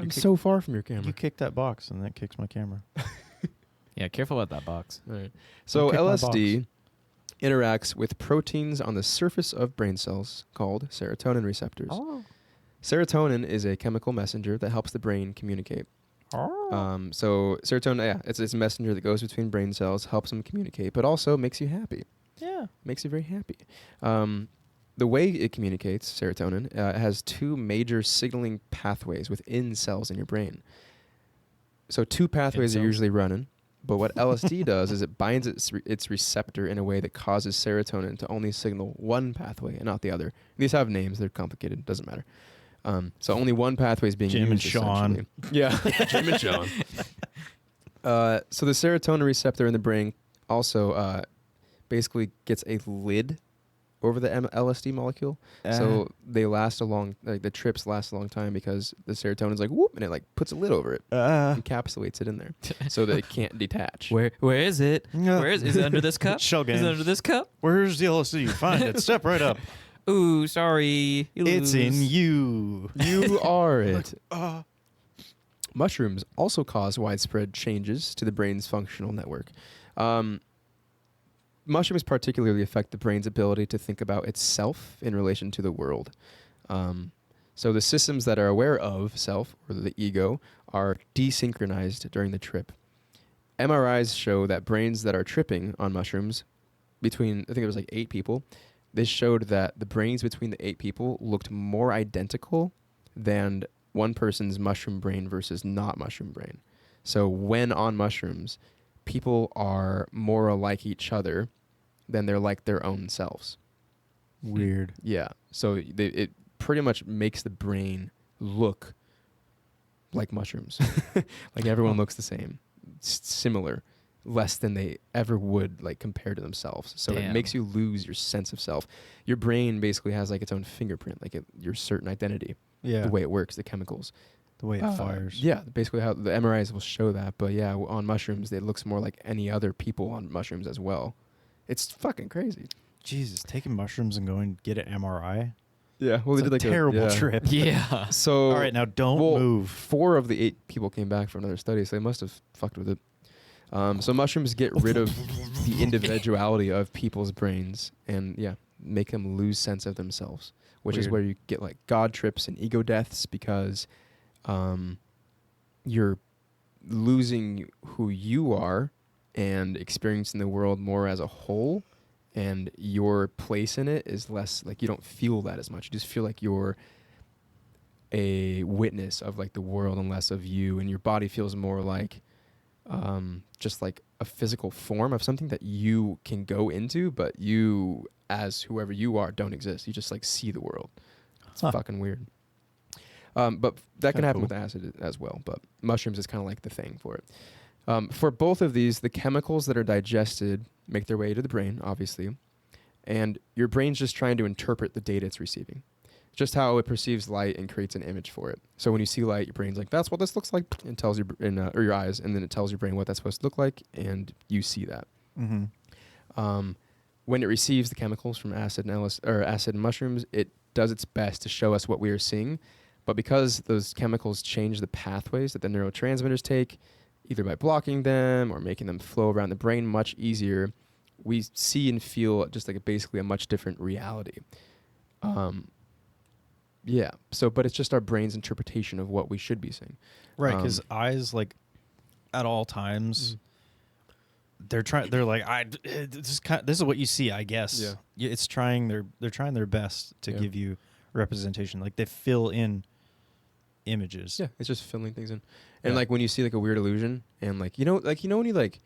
I'm so far from your camera. You kick that box, and that kicks my camera. Yeah, careful about that box. All right. So kick my LSD interacts with proteins on the surface of brain cells called serotonin receptors. Oh. Serotonin is a chemical messenger that helps the brain communicate. So serotonin, yeah, it's a messenger that goes between brain cells, helps them communicate, but also makes you happy. Yeah. Makes you very happy. The way it communicates, serotonin, it has two major signaling pathways within cells in your brain. So two pathways are cells. usually running, but what LSD does is it binds its receptor in a way that causes serotonin to only signal one pathway and not the other. These have names; they're complicated. Doesn't matter. So only one pathway is being Jim and used. Sean. essentially. Yeah, Jim and Sean. So the serotonin receptor in the brain also basically gets a lid over the LSD molecule. So they last the trips last a long time because the serotonin's like whoop, and it like puts a lid over it, encapsulates it in there, so that it can't detach. Where is it? Where is it under this cup? Shell game. Is it under this cup? Where's the LSD? Find it. Step right up. Ooh, sorry. You It's in lose. you. You are it. Mushrooms also cause widespread changes to the brain's functional network. Mushrooms particularly affect the brain's ability to think about itself in relation to the world. So the systems that are aware of self, or the ego, are desynchronized during the trip. MRIs show that brains that are tripping on mushrooms, between, I think there was like 8 people, they showed that the brains between the 8 people looked more identical than one person's mushroom brain versus not mushroom brain. So when on mushrooms, people are more alike each other than they're like their own selves. Weird. Yeah. So it pretty much makes the brain look like mushrooms. Like everyone looks the same, similar, less than they ever would like compared to themselves. So it Damn. makes you lose your sense of self. Your brain basically has like its own fingerprint, like your certain identity, Yeah. the way it works, the chemicals. The way it fires. Yeah, basically how the MRIs will show that. But yeah, on mushrooms, it looks more like any other people on mushrooms as well. It's fucking crazy. Jesus, taking mushrooms and going get an MRI. Yeah, well, It's a terrible trip. Yeah. So All right, now don't move. 4 of the 8 people came back for another study, so they must have fucked with it. So mushrooms get rid of the individuality of people's brains and make them lose sense of themselves, which is Weird. where you get like God trips and ego deaths because you're losing who you are and experiencing the world more as a whole, and your place in it is less, like you don't feel that as much. You just feel like you're a witness of like the world and less of you, and your body feels more like just like a physical form of something that you can go into, but you as whoever you are don't exist. You just like see the world. It's fucking weird. But that can happen with acid as well, but mushrooms is kind of like the thing for it. For both of these, the chemicals that are digested make their way to the brain, obviously, and your brain's just trying to interpret the data it's receiving. Just how it perceives light and creates an image for it. So when you see light, your brain's like, that's what this looks like, and tells you, or your eyes, and then it tells your brain what that's supposed to look like, and you see that. Mm-hmm. When it receives the chemicals from acid and mushrooms, it does its best to show us what we are seeing. But because those chemicals change the pathways that the neurotransmitters take, either by blocking them or making them flow around the brain much easier, we see and feel just like basically a much different reality. Yeah. So, but it's just our brain's interpretation of what we should be seeing. Right, because eyes, like, at all times, they're like, this is what you see, I guess. Yeah. It's trying they're trying their best to give you representation. Like, they fill in images. Yeah, it's just filling things in. And Yeah. like when you see like a weird illusion, and like when you like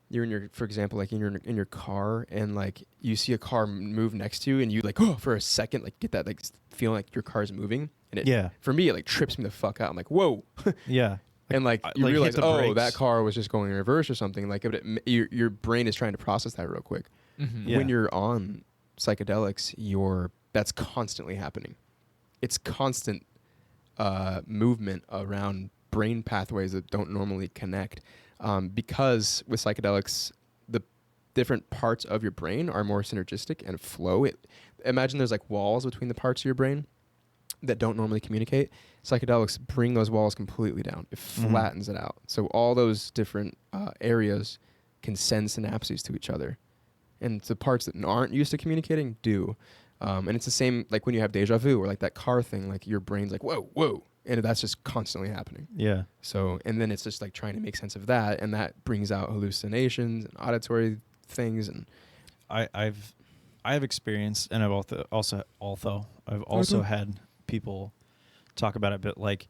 you're in your, for example, like in your car, and like you see a car move next to you, and you like for a second like get that like feeling like your car's moving, and it for me it like trips me the fuck out. I'm like, whoa. Yeah. And like you like, realize, hit the oh, brakes. that car was just going in reverse or something. Like, but your brain is trying to process that real quick. Mm-hmm. Yeah. When you're on psychedelics, that's constantly happening. It's constant movement around brain pathways that don't normally connect, because with psychedelics, the different parts of your brain are more synergistic and flow. Imagine there's like walls between the parts of your brain. that don't normally communicate, psychedelics bring those walls completely down. It flattens it out. So all those different areas can send synapses to each other. And the parts that aren't used to communicating do. And it's the same like when you have deja vu or like that car thing, like your brain's like, whoa, whoa. And that's just constantly happening. Yeah. So, and then it's just like trying to make sense of that. And that brings out hallucinations and auditory things. And I've experienced, and I've I've also had people talk about it, but like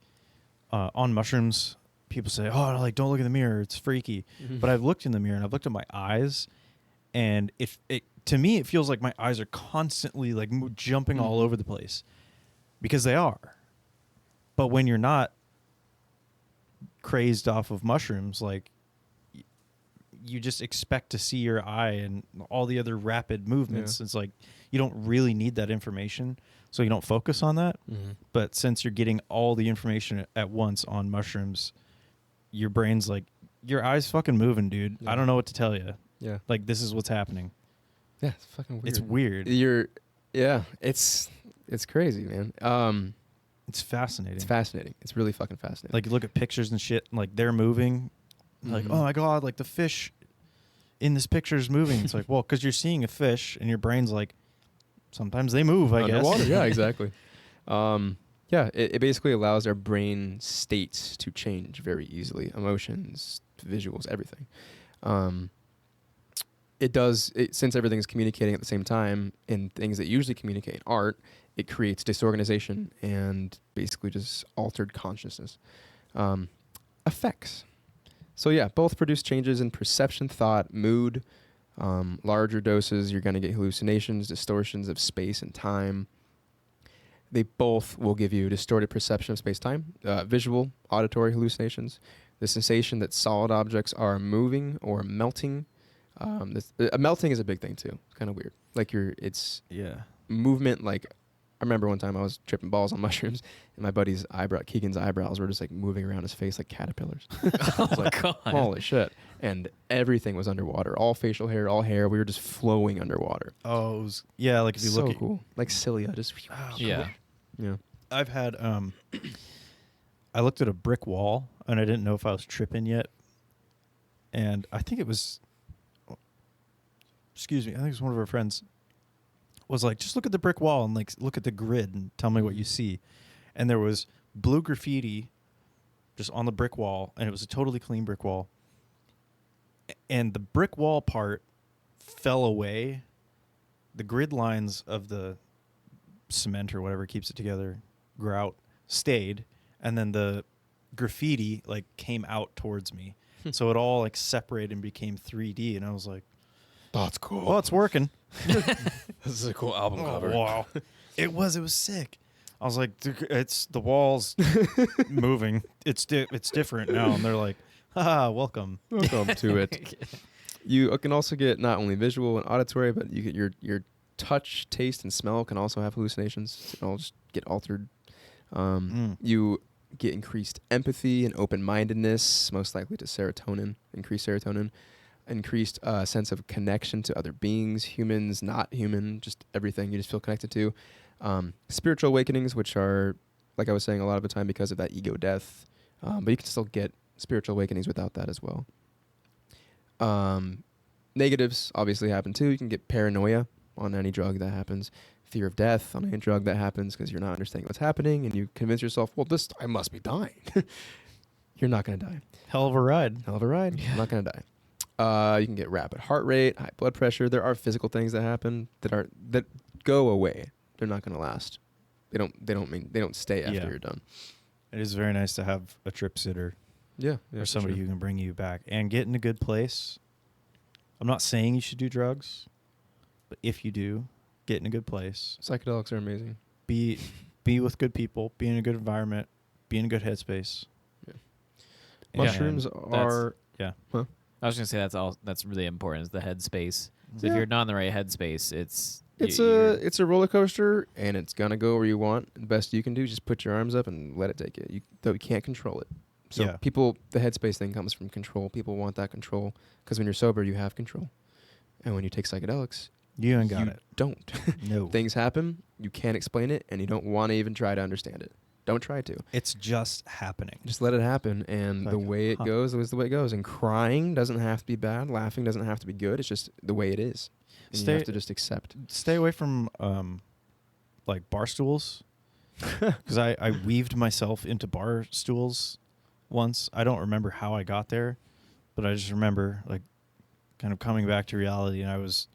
on mushrooms, people say, "Oh, like don't look in the mirror, it's freaky." But I've looked in the mirror and I've looked at my eyes, and it to me it feels like my eyes are constantly like jumping all over the place, because they are. But when you're not crazed off of mushrooms, like you just expect to see your eye and all the other rapid movements. It's like you don't really need that information, so you don't focus on that. But since you're getting all the information at once on mushrooms, your brain's like, your eye's fucking moving, dude. I don't know what to tell you. Yeah. Like, this is what's happening. Yeah, it's fucking weird. It's weird. It's crazy, man. It's fascinating. It's fascinating. It's really fucking fascinating. Like, you look at pictures and shit, and like they're moving. Like, oh my God, like the fish in this picture is moving. It's like, well, because you're seeing a fish, and your brain's like, sometimes they move, I underwater, guess. Yeah, exactly. It basically allows our brain states to change very easily. Emotions, visuals, everything. Since everything's communicating at the same time in things that usually communicate in art, it creates disorganization and basically just altered consciousness. Effects. So yeah, both produce changes in perception, thought, mood. Larger doses, you're going to get hallucinations, distortions of space and time. They both will give you distorted perception of space-time, visual, auditory hallucinations, the sensation that solid objects are moving or melting. Melting is a big thing too. It's kind of weird. Like it's movement. Like I remember one time I was tripping balls on mushrooms, and my buddy's Keegan's eyebrows were just like moving around his face like caterpillars. I was like, God. holy shit! And everything was underwater. All facial hair, all hair. We were just flowing underwater. Oh, like if you look at cool, like cilia, just Yeah. yeah. I've had I looked at a brick wall and I didn't know if I was tripping yet, and I think it was I think it was one of our friends was like, just look at the brick wall and like look at the grid and tell me what you see. And there was blue graffiti just on the brick wall, and it was a totally clean brick wall, and the brick wall part fell away. The grid lines of the cement or whatever keeps it together, grout, stayed, and then the graffiti like came out towards me. So it all like separated and became 3D, and I was like, that's cool. well, it's working. This is a cool album cover. Wow. It was sick. I was like, it's the walls moving. It's different now. And they're like, haha, welcome to it. You can also get not only visual and auditory, but you get your touch, taste, and smell can also have hallucinations. It all just get altered. You get increased empathy and open-mindedness, most likely to increased serotonin, increased sense of connection to other beings, humans, not human, just everything you just feel connected to. Spiritual awakenings, which are, like I was saying, a lot of the time because of that ego death. But you can still get spiritual awakenings without that as well. Negatives obviously happen too. You can get paranoia on any drug that happens. Fear of death on any drug that happens because you're not understanding what's happening, and you convince yourself, well, I must be dying. You're not going to die. Hell of a ride. Yeah. I'm not going to die. You can get rapid heart rate, high blood pressure. There are physical things that happen that go away. They're not going to last. They don't stay after you're done. It is very nice to have a trip sitter. Yeah, or somebody who can bring you back and get in a good place. I'm not saying you should do drugs, but if you do, get in a good place. Psychedelics are amazing. Be with good people. Be in a good environment. Be in a good headspace. Yeah. Mushrooms are. Yeah. Huh? I was gonna say that's really important is the headspace. So if you're not in the right headspace, it's a roller coaster, and it's gonna go where you want. The best you can do is just put your arms up and let it take you. You can't control it. So the headspace thing comes from control. People want that control because when you're sober, you have control, and when you take psychedelics, You ain't got you it. don't. No. Things happen, you can't explain it, and you don't want to even try to understand it. Don't try to. It's just happening. Just let it happen, and the Like, way it huh. goes is the way it goes. And crying doesn't have to be bad. Laughing doesn't have to be good. It's just the way it is. And you have to just accept. Stay away from like bar stools, because I weaved myself into bar stools once. I don't remember how I got there, but I just remember like kind of coming back to reality, and I was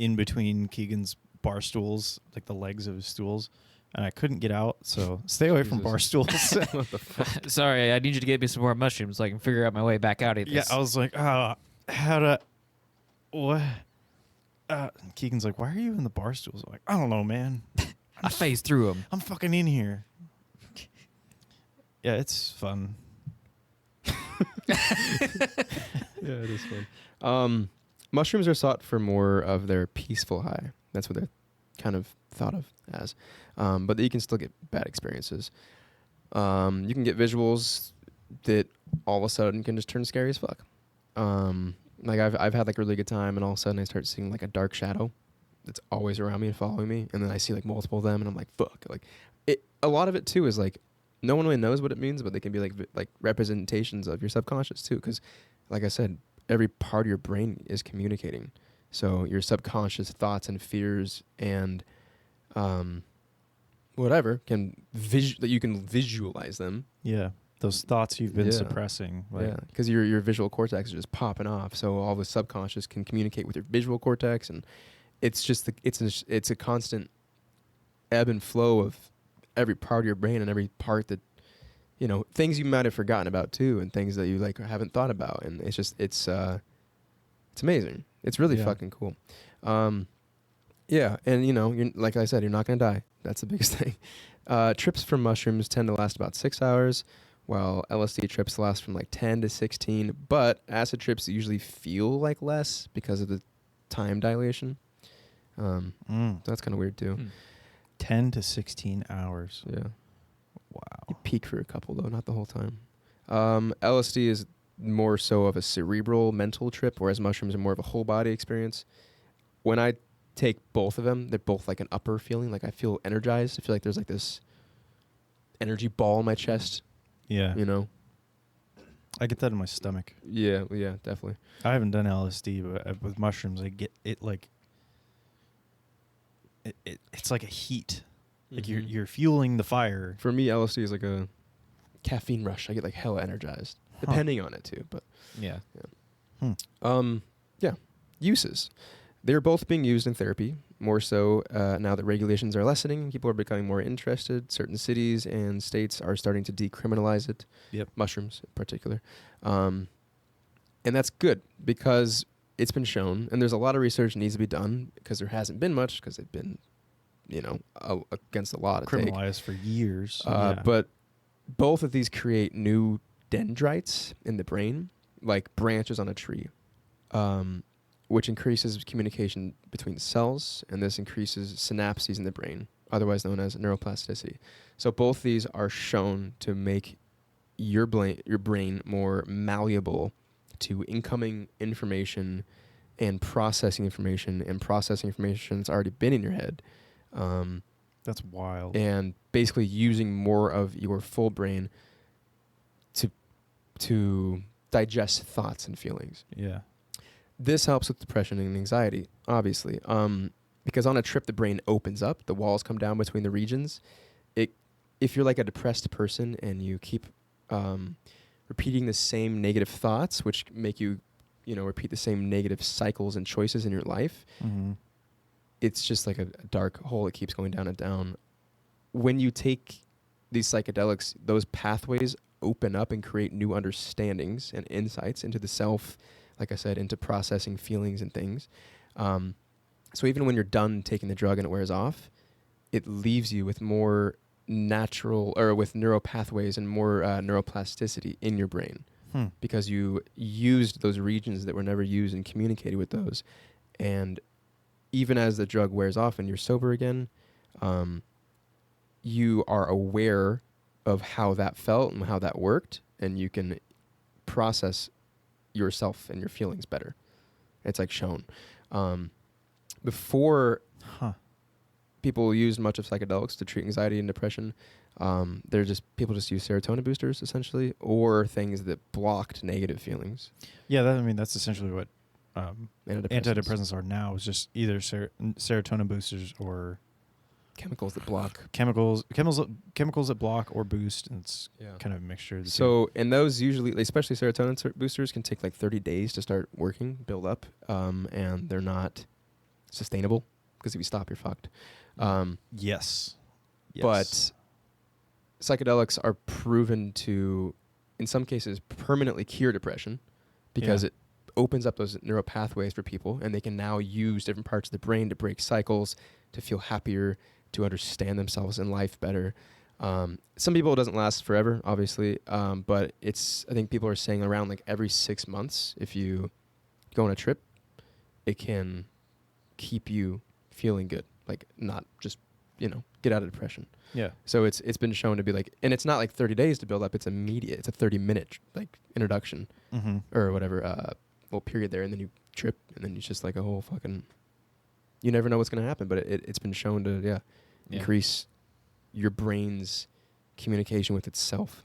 in between Keegan's bar stools, like the legs of his stools, and I couldn't get out. So stay away from bar stools. What the fuck? Sorry, I need you to get me some more mushrooms so I can figure out my way back out of this. Yeah, I was like, how to, what? Keegan's like, why are you in the bar stools? I'm like, I don't know, man. I phased through them. I'm fucking in here. Yeah, it's fun. Yeah, it is fun. Mushrooms are sought for more of their peaceful high. That's what they're kind of thought of as. But you can still get bad experiences. You can get visuals that all of a sudden can just turn scary as fuck. Like I've had like a really good time, and all of a sudden I start seeing like a dark shadow that's always around me and following me, and then I see like multiple of them, and I'm like, fuck. Like a lot of it too is like no one really knows what it means, but they can be like representations of your subconscious too, because like I said, every part of your brain is communicating. So your subconscious thoughts and fears and whatever that you can visualize them. Yeah, those thoughts you've been Yeah. suppressing. Like, Yeah, because your visual cortex is just popping off. So all the subconscious can communicate with your visual cortex, and it's just it's a constant ebb and flow of every part of your brain and every part that things you might have forgotten about too, and things that you like haven't thought about, and it's just it's amazing. It's really Yeah. fucking cool. Yeah, and you're, like I said, you're not gonna die. That's the biggest thing. Trips from mushrooms tend to last about 6 hours, while LSD trips last from like 10 to 16. But acid trips usually feel like less because of the time dilation. So that's kind of weird too. 10 to 16 hours. Yeah. Wow. You peak for a couple though, not the whole time. LSD is more so of a cerebral mental trip, whereas mushrooms are more of a whole body experience. When I take both of them, they're both like an upper feeling. Like I feel energized. I feel like there's like this energy ball in my chest. Yeah. I get that in my stomach. Yeah, definitely. I haven't done LSD, but with mushrooms, I get it like it's like a heat. Like you're fueling the fire. For me, LSD is like a caffeine rush. I get like hella energized, depending on it too. But Yeah. yeah. Uses. They're both being used in therapy, more so now that regulations are lessening. People are becoming more interested. Certain cities and states are starting to decriminalize it. Yep. Mushrooms in particular. And that's good because it's been shown, and there's a lot of research needs to be done because there hasn't been much because they've been, against the law to take. Criminalized for years. But both of these create new dendrites in the brain, like branches on a tree, which increases communication between cells, and this increases synapses in the brain, otherwise known as neuroplasticity. So both these are shown to make your brain more malleable to incoming information and processing information, and processing information that's already been in your head. That's wild. And basically using more of your full brain to digest thoughts and feelings. Yeah. This helps with depression and anxiety, obviously, because on a trip the brain opens up, the walls come down between the regions. If you're like a depressed person and you keep repeating the same negative thoughts, which make you, repeat the same negative cycles and choices in your life, it's just like a dark hole that keeps going down and down. When you take these psychedelics, those pathways open up and create new understandings and insights into the self, like I said, into processing feelings and things. So even when you're done taking the drug and it wears off, it leaves you with more natural, or with neural pathways and more neuroplasticity in your brain, because you used those regions that were never used and communicated with those. And even as the drug wears off and you're sober again, you are aware of how that felt and how that worked, and you can process yourself and your feelings better. It's like shown. before Huh. people used much of psychedelics to treat anxiety and depression, people just use serotonin boosters essentially, or things that blocked negative feelings. Yeah, that's essentially what Antidepressants. antidepressants are now. Is just either serotonin boosters or Chemicals that block. chemicals that block or boost, and it's Yeah. kind of a mixture of the two. So, and those usually, especially serotonin boosters, can take like 30 days to start working, build up, and they're not sustainable because if you stop, you're fucked. Yes. But psychedelics are proven to, in some cases, permanently cure depression because it opens up those neural pathways for people, and they can now use different parts of the brain to break cycles, to feel happier, to understand themselves in life better. Some people it doesn't last forever, obviously, but I think people are saying around like every 6 months, if you go on a trip, it can keep you feeling good, like not just, get out of depression. Yeah. So it's been shown to be like, and it's not like 30 days to build up, it's immediate. It's a 30-minute like introduction or whatever, little period there, and then you trip, and then it's just like a whole fucking, you never know what's going to happen, but it's been shown to, increase your brain's communication with itself.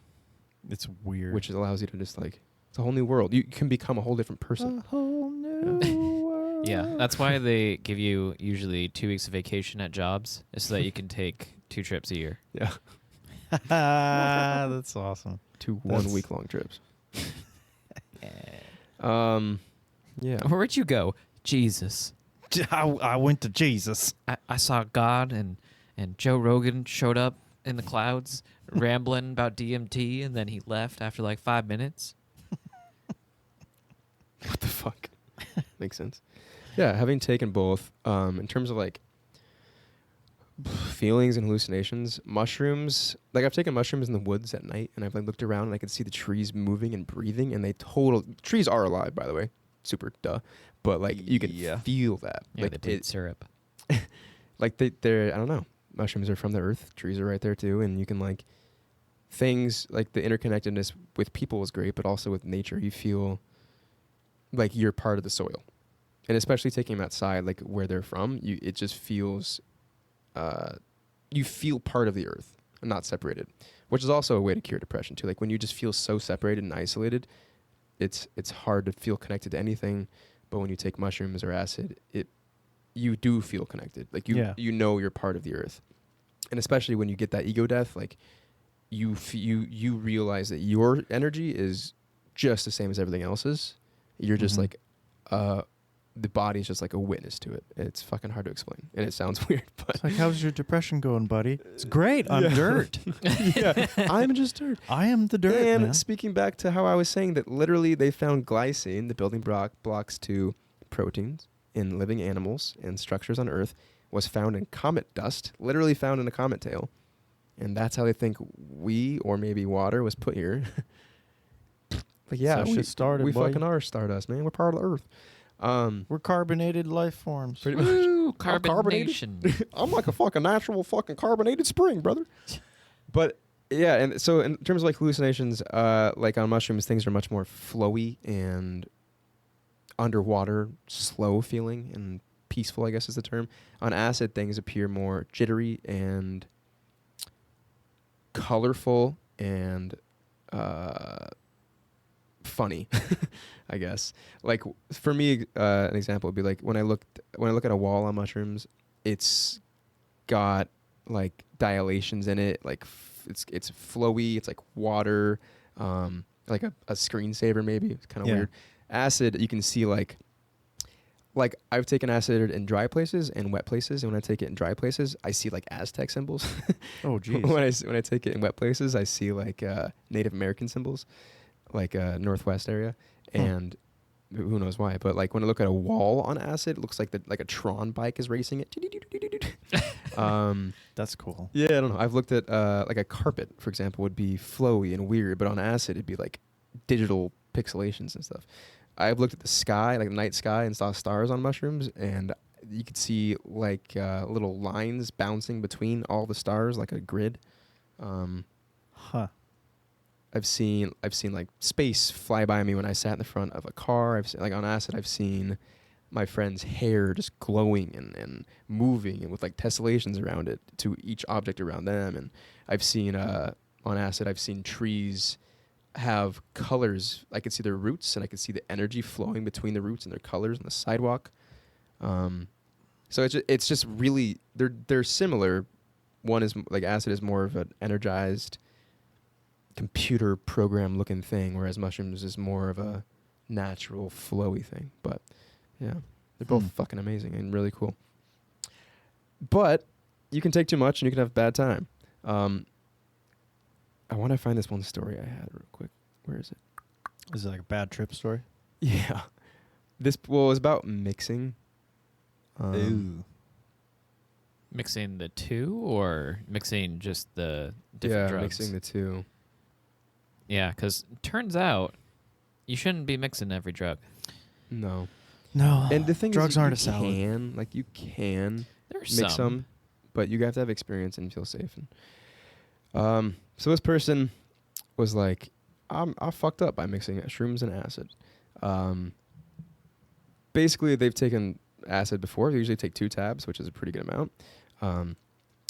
It's weird. Which allows you to just like, it's a whole new world. You can become a whole different person. A whole new world. Yeah, that's why they give you usually 2 weeks of vacation at jobs, is so that you can take 2 trips a year. Yeah. That's awesome. 2 1-week-long trips. Yeah. Where'd you go? Jesus. I went to Jesus. I saw God and Joe Rogan showed up in the clouds rambling about DMT, and then he left after like 5 minutes. What the fuck? Makes sense. Yeah, having taken both, in terms of like feelings and hallucinations, mushrooms, like I've taken mushrooms in the woods at night, and I've like looked around and I could see the trees moving and breathing, and trees are alive, by the way. Super duh. But like you can feel that. Yeah, like they did syrup. Like they're, I don't know. Mushrooms are from the earth. Trees are right there too, and you can like things like the interconnectedness with people is great, but also with nature, you feel like you're part of the soil, and especially taking them outside, like where they're from, it just feels, you feel part of the earth, and not separated, which is also a way to cure depression too. Like when you just feel so separated and isolated, it's hard to feel connected to anything. But when you take mushrooms or acid, you do feel connected. Like you know you're part of the earth. And especially when you get that ego death, like you realize that your energy is just the same as everything else's. You're just like, the body's just like a witness to it. It's fucking hard to explain, and it sounds weird, but It's like, how's your depression going, buddy? It's great. I'm dirt. yeah, I'm just dirt. I am the dirt, And man. speaking back to how I was saying that literally they found glycine, the building blocks to proteins in living animals and structures on Earth, was found in comet dust, literally found in a comet tail. And that's how they think we, or maybe water, was put here. Like, yeah, So shit started, we boy. fucking are stardust, man. We're part of the Earth. We're carbonated life forms. Pretty much. Woo, I'm carbonated. carbonation. I'm like a fucking natural fucking carbonated spring, brother. But yeah, and so in terms of like hallucinations, like on mushrooms, things are much more flowy and underwater, slow feeling and peaceful, I guess is the term. On acid, things appear more jittery and colorful and funny, I guess. Like for me, an example would be like when I look at a wall on mushrooms, it's got like dilations in it, like it's flowy, it's like water, like a screensaver maybe. It's kind of weird. Acid, you can see like I've taken acid in dry places and wet places, and when I take it in dry places, I see like Aztec symbols. Oh, geez. When I take it in wet places, I see like Native American symbols, like Northwest area, and who knows why. But like when I look at a wall on acid, it looks like a Tron bike is racing it. That's cool. Yeah, I don't know. I've looked at like a carpet, for example, would be flowy and weird, but on acid it'd be like digital pixelations and stuff. I've looked at the sky, like the night sky, and saw stars on mushrooms, and you could see like little lines bouncing between all the stars, like a grid. Huh. I've seen like space fly by me when I sat in the front of a car. I've seen, like on acid, I've seen my friend's hair just glowing and moving and with like tessellations around it to each object around them. And I've seen on acid, I've seen trees have colors. I could see their roots and I could see the energy flowing between the roots and their colors on the sidewalk. So it's just really they're similar. One is like acid is more of an energized computer program looking thing, whereas mushrooms is more of a natural flowy thing. But yeah, they're both fucking amazing and really cool. But you can take too much and you can have a bad time. I want to find this one story I had real quick. Where is it? Is it like a bad trip story? Yeah. This it was about mixing. Mixing the two or mixing just the different drugs? Mixing the two. Yeah, because turns out you shouldn't be mixing every drug. No. No. And the thing drugs is, aren't a you salad. can There's mix some. them, but you have to have experience and feel safe. And so this person was like, I fucked up by mixing shrooms and acid. Basically, they've taken acid before. They usually take 2 tabs, which is a pretty good amount.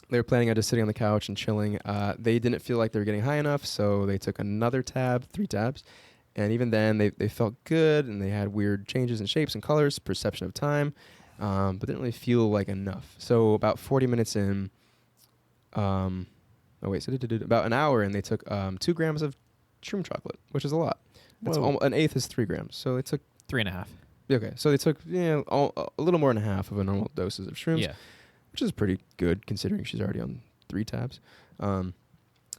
They were planning on just sitting on the couch and chilling. They didn't feel like they were getting high enough, so they took another tab, 3 tabs. And even then, they felt good, and they had weird changes in shapes and colors, perception of time, but didn't really feel like enough. So about 40 minutes in, about an hour, and they took 2 grams of shroom chocolate, which is a lot. That's an eighth is 3 grams. So they took 3.5. Okay, so they took a little more than half of a normal doses of shrooms, Yeah. which is pretty good considering she's already on 3 tabs.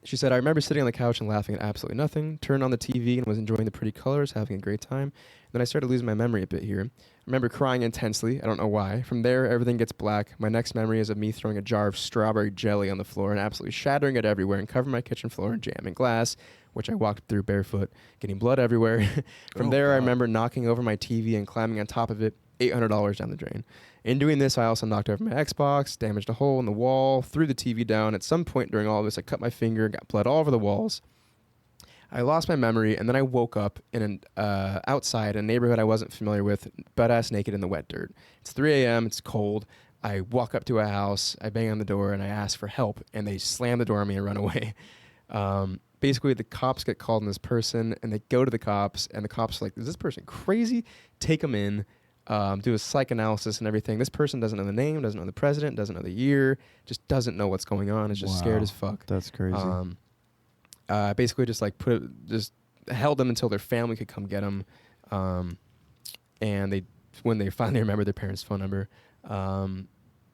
She said, I remember sitting on the couch and laughing at absolutely nothing, turned on the TV and was enjoying the pretty colors, having a great time. Then I started losing my memory a bit here. I remember crying intensely. I don't know why. From there, everything gets black. My next memory is of me throwing a jar of strawberry jelly on the floor and absolutely shattering it everywhere and covering my kitchen floor in jam and glass, which I walked through barefoot, getting blood everywhere. From there, I remember knocking over my TV and climbing on top of it, $800 down the drain. In doing this, I also knocked over my Xbox, damaged a hole in the wall, threw the TV down. At some point during all of this, I cut my finger, got blood all over the walls. I lost my memory, and then I woke up in outside a neighborhood I wasn't familiar with, butt-ass naked in the wet dirt. It's 3 a.m., it's cold. I walk up to a house, I bang on the door, and I ask for help, and they slam the door on me and run away. Basically, the cops get called on this person, and they go to the cops, and the cops are like, is this person crazy? Take them in. Do a psychoanalysis and everything. This person doesn't know the name, doesn't know the president, doesn't know the year, just doesn't know what's going on. Is just scared as fuck. That's crazy. Basically, just like just held them until their family could come get them. And when they finally remember their parents' phone number,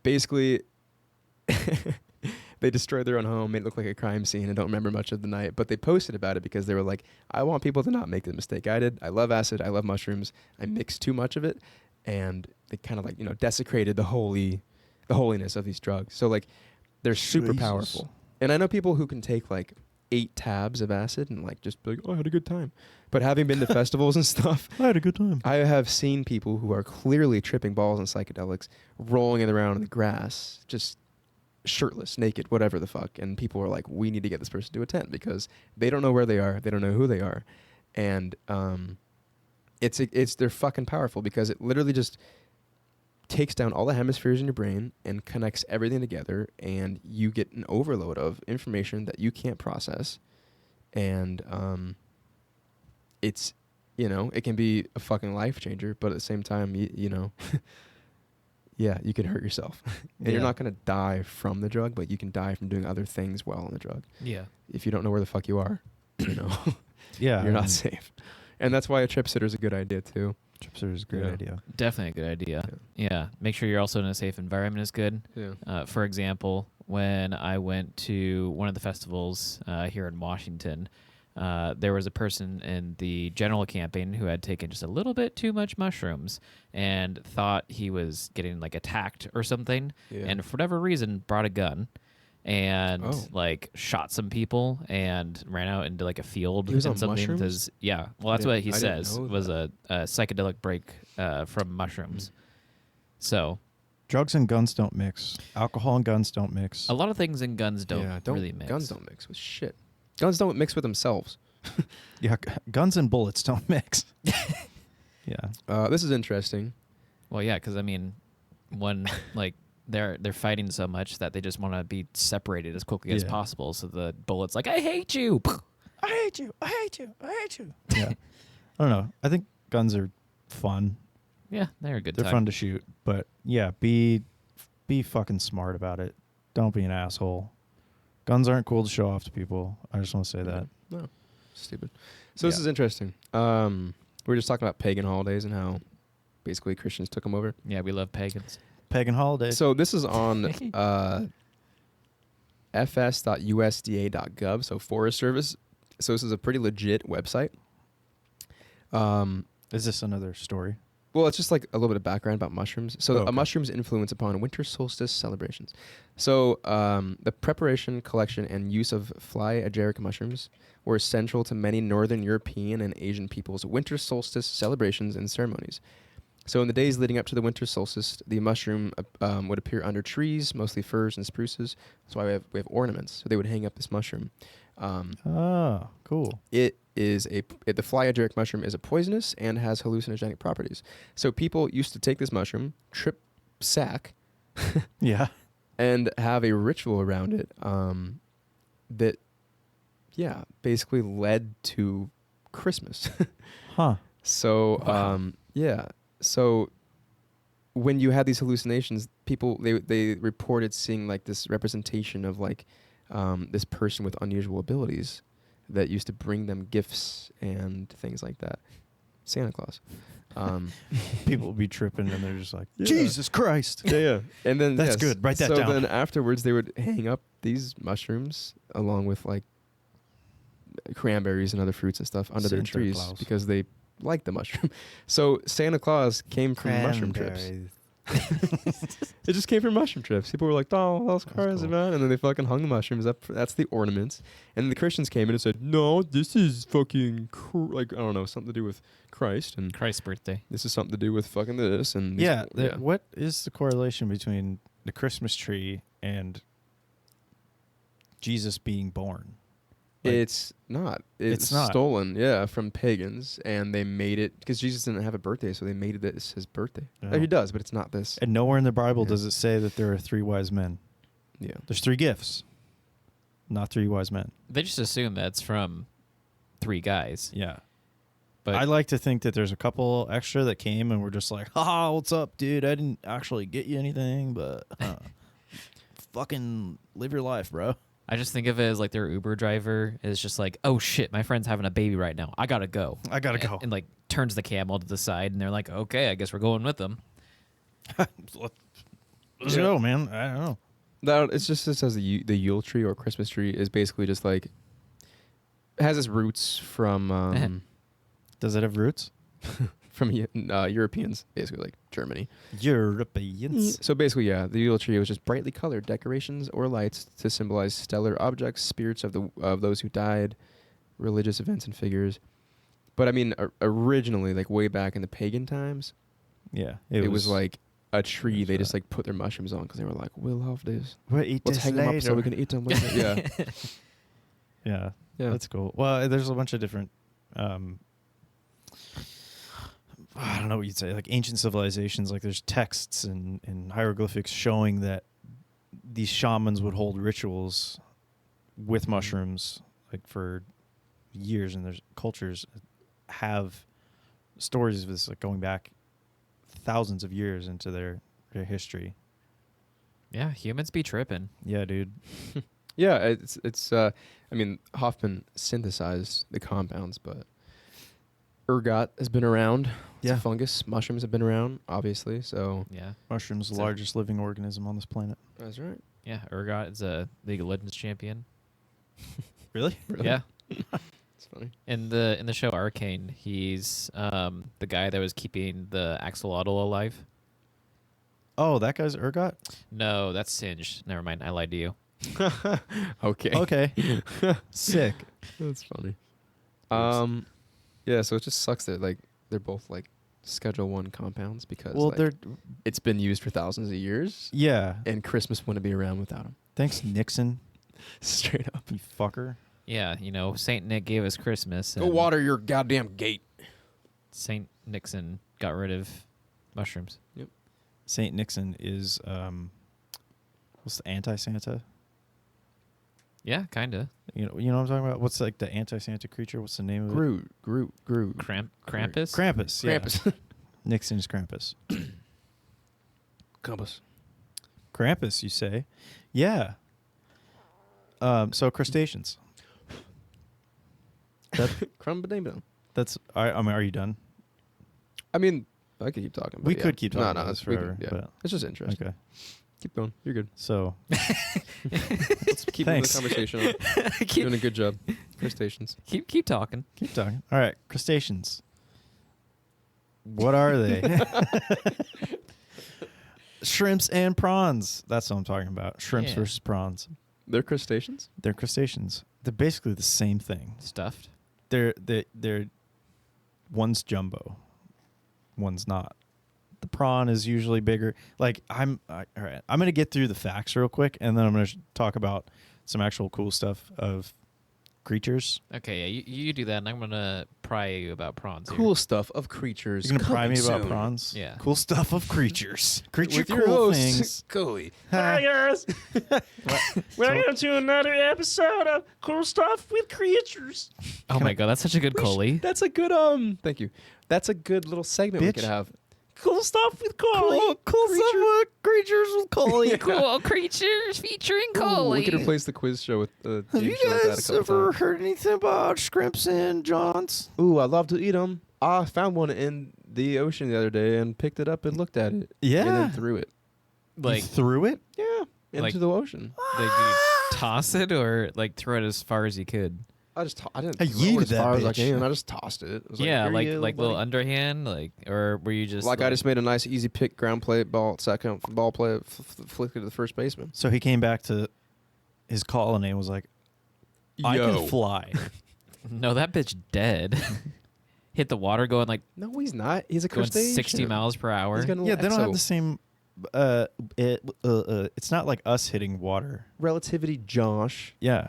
basically they destroyed their own home, made it look like a crime scene, and don't remember much of the night. But they posted about it because they were like, I want people to not make the mistake I did. I love acid. I love mushrooms. I mixed too much of it. And they kind of like, desecrated the holiness of these drugs. So like they're super powerful. And I know people who can take like 8 tabs of acid and like just be like, oh, I had a good time. But having been to festivals and stuff, I had a good time. I have seen people who are clearly tripping balls on psychedelics, rolling it around in the grass, just shirtless, naked, whatever the fuck. And people are like, we need to get this person to a tent because they don't know where they are. They don't know who they are. And they're fucking powerful because it literally just takes down all the hemispheres in your brain and connects everything together, and you get an overload of information that you can't process. And it's, it can be a fucking life changer, but at the same time, yeah, you can hurt yourself. And you're not going to die from the drug, but you can die from doing other things while on the drug. Yeah. If you don't know where the fuck you are, Yeah, you're not safe. And that's why a trip sitter is a good idea too. Trip sitter is a great idea. Definitely a good idea. Yeah. Make sure you're also in a safe environment is good. Yeah. For example, when I went to one of the festivals here in Washington, there was a person in the general camping who had taken just a little bit too much mushrooms and thought he was getting like attacked or something. Yeah. And for whatever reason brought a gun and like shot some people and ran out into like a field. He was and on something mushrooms? Yeah. Well, that's what he I didn't says know was that. a psychedelic break from mushrooms. So Drugs and guns don't mix. Alcohol and guns don't mix. a lot of things in guns don't really mix. Guns don't mix with shit. Guns don't mix with themselves. Yeah, guns and bullets don't mix. Yeah. This is interesting. Well, yeah, because I mean, when like they're fighting so much that they just want to be separated as quickly as Yeah. possible. So the bullet's like, I hate you. I hate you. I hate you. I hate you. Yeah. I don't know. I think guns are fun. Yeah, they're a good They're time. fun to shoot, but yeah, be fucking smart about it. Don't be an asshole. Guns aren't cool to show off to people. I just want to say that. No, stupid. So this Yeah. is interesting. We were just talking about pagan holidays and how basically Christians took them over. Yeah, we love pagans. Pagan holidays. So this is on fs.usda.gov, so Forest Service. So this is a pretty legit website. Is this another story? Well, it's just like a little bit of background about mushrooms. So Okay. a mushroom's influence upon winter solstice celebrations. So the preparation, collection, and use of fly agaric mushrooms were central to many Northern European and Asian people's winter solstice celebrations and ceremonies. So in the days leading up to the winter solstice, the mushroom would appear under trees, mostly firs and spruces. That's why we have ornaments. So they would hang up this mushroom. Oh, cool. The fly agaric mushroom is a poisonous and has hallucinogenic properties. So people used to take this mushroom, trip sack, Yeah. and have a ritual around it that, yeah, basically led to Christmas. Huh. So, Wow. yeah. So when you had these hallucinations, people, they reported seeing like this representation of like this person with unusual abilities that used to bring them gifts and things like that. Santa Claus. People will be tripping and they're just like, Yeah. Jesus Christ. Yeah. And then That's yes, good. Write that so down. then afterwards they would hang up these mushrooms along with like cranberries and other fruits and stuff under their Santa trees Claus. because they like the mushroom. So Santa Claus came from mushroom trips. Cranberries. It just came from mushroom trips. People were like, "Oh, that's crazy, cool. man!" And then they fucking hung the mushrooms up. That's the ornaments. And the Christians came in and said, "No, this is fucking like I don't know, something to do with Christ, and Christ's birthday. this is something to do with fucking this." And these- Yeah. What is the correlation between the Christmas tree and Jesus being born? Like, It's not. It's not. stolen, yeah, from pagans, and they made it because Jesus didn't have a birthday, so they made this his birthday. Oh. He does, but it's not this. And nowhere in the Bible Yeah. does it say that there are 3 wise men. Yeah. There's 3 gifts, not 3 wise men. They just assume that's from 3 guys. Yeah. But I like to think that there's a couple extra that came and were just like, "Ha, what's up, dude? I didn't actually get you anything, but fucking live your life, bro." I just think of it as like their Uber driver is just like, oh shit, my friend's having a baby right now. I gotta go. I gotta go. And like turns the camel to the side, and they're like, okay, I guess we're going with them. Let's go, man. I don't know. That it's just it says the Yule tree or Christmas tree is basically just like it has its roots from Does it have roots? Europeans, basically like Germany. Europeans. So basically, yeah, the Yule tree was just brightly colored decorations or lights to symbolize stellar objects, spirits of those who died, religious events and figures. But I mean, originally, like way back in the pagan times, Yeah. it was like a tree. was They just that? like put their mushrooms on because they were like, "We'll have this. we'll eat Let's this hang them up so we later." can eat them later." Yeah, Yeah. yeah. That's cool. Well, there's a bunch of different I don't know what you'd say, like ancient civilizations, like there's texts and hieroglyphics showing that these shamans would hold rituals with mushrooms like for years, and there's cultures have stories of this like going back thousands of years into their history. Yeah, humans be tripping. Yeah, dude. Yeah, it's. I mean, Hoffman synthesized the compounds, but ergot has been around. It's a Yeah. fungus. Mushrooms have been around, obviously. So Yeah. Mushrooms, the So- largest living organism on this planet. that's right. Yeah, Urgot is a League of Legends champion. Really? Really? Yeah. It's funny. In the show Arcane, he's the guy that was keeping the axolotl alive. Oh, that guy's ergot? No, that's Singed. Never mind, I lied to you. Okay. Okay. Sick. That's funny. Yeah. So it just sucks that like they're both like Schedule 1 compounds because Well, like, it's been used for thousands of years, yeah. and Christmas wouldn't be around without them. Thanks, Nixon, Straight up. you fucker. Yeah, Saint Nick gave us Christmas. Go and water your goddamn gate. Saint Nixon got rid of Mushrooms. Saint Nixon is what's the anti-Santa? Yeah, kind of. You know what I'm talking about? What's like the anti-Santa creature? What's the name of it? Groot. Krampus? Krampus. Yeah. Krampus. Nixon's Krampus. Compass. Krampus, you say? Yeah. So crustaceans. Crumb-a-ding-dong. That's. I mean, are you done? I mean, I could keep talking. We but could keep talking No, about this we forever. can- yeah. But, It's just interesting. okay. Keep going. You're good. So Let's keep moving the Thanks. conversation on. Doing a good job. Crustaceans. Keep talking. keep talking. All right, crustaceans. What are they? Shrimps and prawns. That's what I'm talking about. Shrimps Yeah. versus prawns. They're crustaceans? They're crustaceans. They're basically the same thing. Stuffed. They're one's jumbo, one's not. The prawn is usually bigger. Like all right. I'm gonna get through the facts real quick, and then I'm gonna talk about some actual cool stuff of creatures. Okay, yeah, you do that, and I'm gonna pry you about prawns. here. Cool stuff of creatures. You're gonna pry me coming about soon. prawns? Yeah. Cool stuff of creatures. Creature With your cool host, things. Cooley. Hi guys. Welcome to another episode of Cool Stuff with Creatures. Oh my god, that's such a good Coley. That's a good thank you. That's a good little segment we Bitch. could have. Cool Stuff with Coley. Cool stuff of creatures with Coley. Cool creatures featuring Ooh, Coley. we could replace the quiz show with Have game you show like that a guys couple ever times. heard anything about shrimps and johns? Ooh, I love to eat them. I found one in the ocean the other day and picked it up and looked at it. Yeah. And then threw it. like, you threw it? Yeah. Into Like- the ocean. like do you toss it or like throw it as far as you could? I didn't I throw yeeted it as far that as I bitch. can. I just tossed it. It was Yeah, "Here like you, like little buddy." underhand, like, or were you just Like I just made a nice easy pick ground play ball second ball play flicked it to the first baseman. So he came back to his colony and was like, I can fly. No, that bitch dead. Hit the water going like No, he's not. He's a going crustacean. 60 miles per hour. He's got a Yeah, little they don't have exo. the same. It's not like us hitting water. relativity, Josh. Yeah.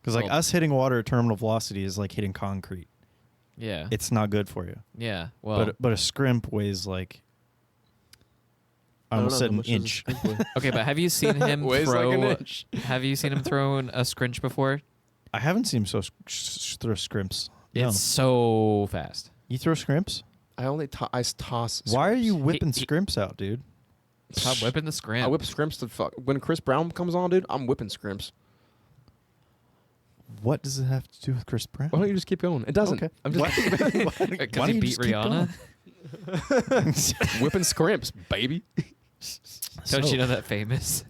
Because like Well- us hitting water at terminal velocity is like hitting concrete. Yeah. It's not good for you. Yeah. Well, But a scrimp weighs like. I almost said an inch. okay, but have you seen him Weighs throw like an inch. Have you seen him throw a scrinch before? I haven't seen him throw scrimps. No. It's so fast. You throw scrimps? I only toss. Why are you scrimps. whipping he- scrimps out, dude? Stop whipping the scrimp. I whip scrimps to fuck. When Chris Brown comes on, dude, I'm whipping scrimps. What does it have to do with Chris Brown? Why don't you just keep going? It doesn't. Okay. I'm just Because he beat Rihanna. whipping scrimps, baby. Don't you know that famous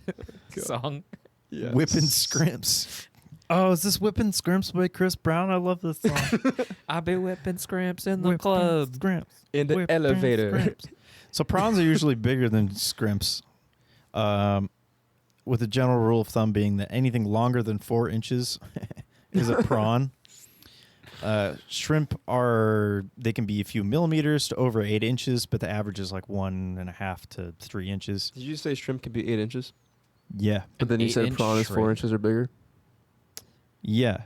song? Yeah. Whipping scrimps. Oh, is this Whipping Scrimps by Chris Brown? I love this song. I be whipping scrimps in the Whipping club. Scrimps. In the Whipping elevator. scrimps. So prawns are usually bigger than scrimps, with a general rule of thumb being that anything longer than 4 inches is a prawn. Shrimp they can be a few millimeters to over 8 inches, but the average is like 1.5 to 3 inches. Did you say shrimp can be 8 inches? Yeah. But then you said 8-inch prawn is 4 shrimp. inches or bigger? Yeah.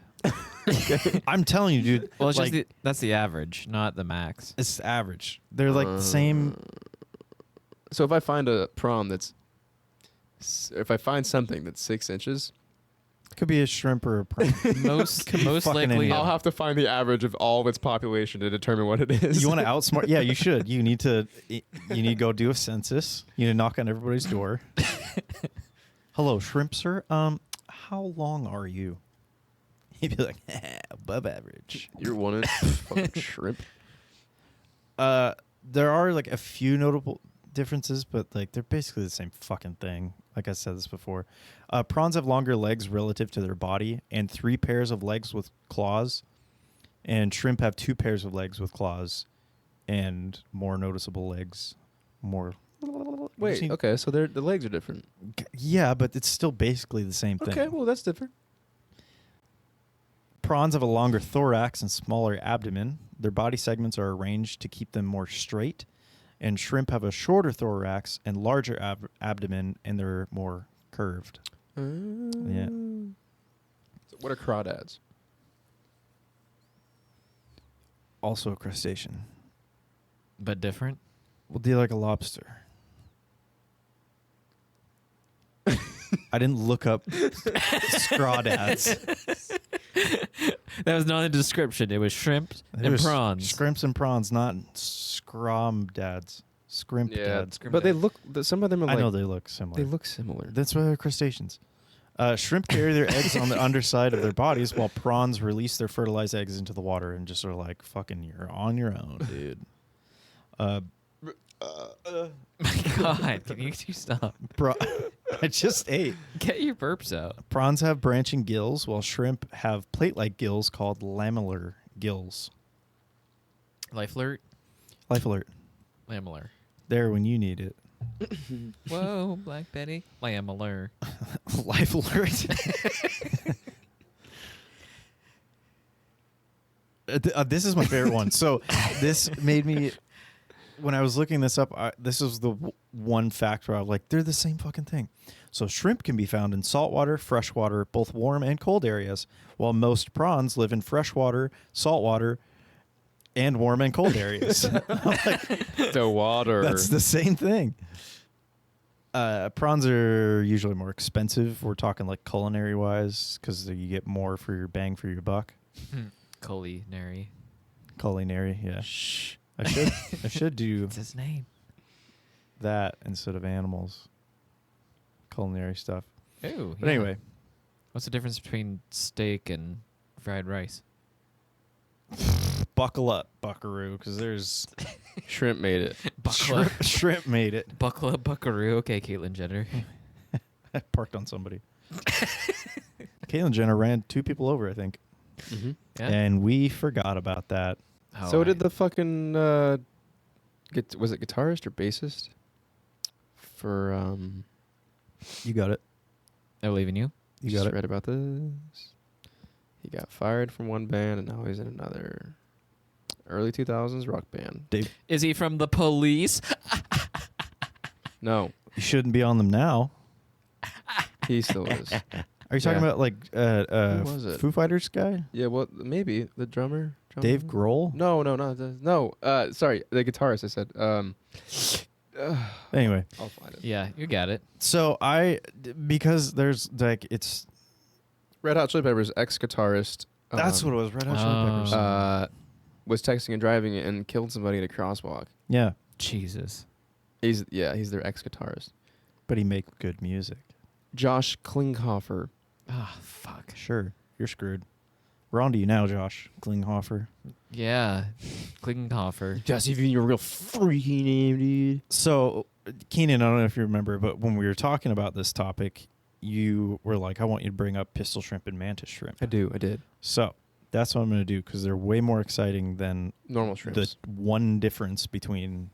I'm telling you, dude. Well, it's like, just that's the average, not the max. it's average. They're like the same. So if I find a prawn if I find something that's 6 inches, Could be a shrimp or a prawn. Most Could be most fucking likely, anything. I'll have to find the average of all of its population to determine what it is. You want to outsmart? Yeah, you should. You need to go do a census. You need to knock on everybody's door. Hello, shrimp, sir. How long are you? He'd be like, above average. You're one inch fucking shrimp. There are like a few notable differences, but like they're basically the same fucking thing. Like I said this before. Prawns have longer legs relative to their body and 3 pairs of legs with claws. And shrimp have 2 pairs of legs with claws and more noticeable legs. Wait, okay, so the legs are different. Yeah, but it's still basically the same thing. Okay, well that's different. Prawns have a longer thorax and smaller abdomen. Their body segments are arranged to keep them more straight. And shrimp have a shorter thorax and larger abdomen, and they're more curved. Yeah. So what are crawdads? Also a crustacean. But different? Well, do you like a lobster? I didn't look up scrawdads. That was not in the description. It was shrimp It and was prawns. Shrimps and prawns, not scromdads. Scrimp dads. But they look. Some of them are I like. know they look similar. They look similar. That's why they're crustaceans. Shrimp carry their eggs on the underside of their bodies, while prawns release their fertilized eggs into the water and just are like, "Fucking, you're on your own, dude." My God, can you two stop? I just ate. Get your burps out. Prawns have branching gills, while shrimp have plate-like gills called lamellar gills. Life alert? Life alert. Lamellar. There when you need it. Whoa, Black Betty. Lamellar. Life alert. This is my favorite one. So this made me, when I was looking this up, this was the one fact where I was like, they're the same fucking thing. So shrimp can be found in saltwater, freshwater, both warm and cold areas, while most prawns live in freshwater, saltwater, and warm and cold areas. I'm like, The water. that's the same thing. Prawns are usually more expensive. We're talking like culinary wise, because you get more for your bang for your buck. Culinary. Culinary, yeah. Shh. I should do What's his name? that instead of animals. Culinary stuff. Ooh. But anyway, What's the difference between steak and fried rice? buckle up, buckaroo, because there's Shrimp made it. Buckle up. shrimp made it. Buckle up, buckaroo. Okay, Caitlyn Jenner. I parked on somebody. Caitlyn Jenner ran 2 people over, I think. Mm-hmm. Yeah. And we forgot about that. Oh, So did the fucking was it guitarist or bassist for You got it. I believe in you. You just got it. read about this. He got fired from one band and now he's in another early 2000s rock band. Dave, Is he from the police? No, you shouldn't be on them now. he still is. Are you talking Yeah. about like Who was it? Foo Fighters guy? Yeah, well, maybe the drummer. Dave Grohl? No, sorry, the guitarist. I said. Anyway, I'll find it. Yeah, you got it. so because there's like it's Red Hot Chili Peppers ex-guitarist. that's what it was. Red Hot Chili Peppers. Was texting and driving and killed somebody at a crosswalk. Yeah, Jesus. He's their ex-guitarist. but he makes good music. Josh Klinghoffer. Ah, fuck. Sure, you're screwed. We're on to you now, Josh Klinghoffer. Yeah. Klinghoffer. Just even your real freaky name, dude. So, Keenan, I don't know if you remember, but when we were talking about this topic, you were like, I want you to bring up pistol shrimp and mantis shrimp. I did. So, that's what I'm going to do because they're way more exciting than Normal shrimps. the one difference between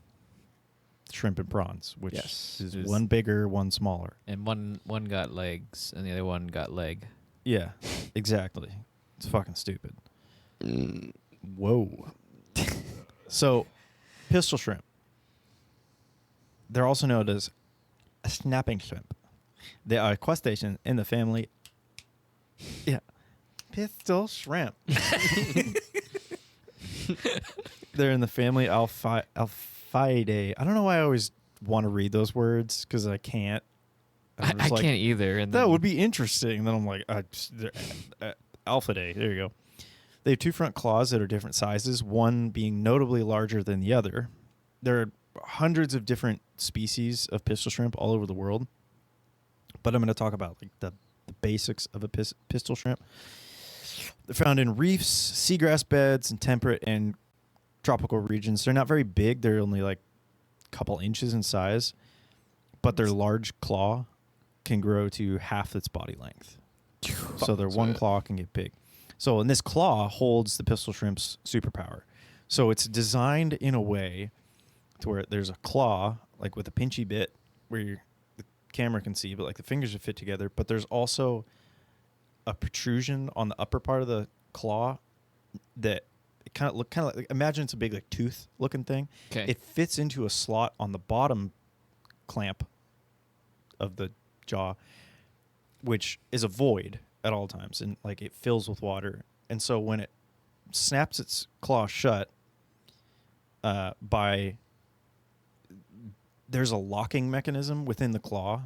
shrimp and prawns, which Yes. is Is- one bigger, one smaller. And one got legs and the other one got leg. Yeah, exactly. It's fucking stupid. Whoa. So, pistol shrimp. They're also known as a snapping shrimp. They are a crustacean in the family. Yeah. Pistol shrimp. They're in the family Alphidae. I don't know why I always want to read those words because I can't. I I'm just like, can't either. And that then- would be interesting. And then I'm like, Alphidae. There you go. They have 2 front claws that are different sizes, one being notably larger than the other. There are hundreds of different species of pistol shrimp all over the world, but I'm going to talk about like the basics of a pistol shrimp. They're found in reefs, seagrass beds, and temperate and tropical regions. They're not very big. They're only like a couple inches in size, but their large claw can grow to half its body length. So their one claw can get big. So, and this claw holds the pistol shrimp's superpower. So it's designed in a way to where there's a claw, like with a pinchy bit, where the camera can see, but like the fingers are fit together. But there's also a protrusion on the upper part of the claw that it kind of like imagine it's a big like tooth looking thing. Okay. It fits into a slot on the bottom clamp of the jaw, which is a void at all times, and like it fills with water. And so when it snaps its claw shut, there's a locking mechanism within the claw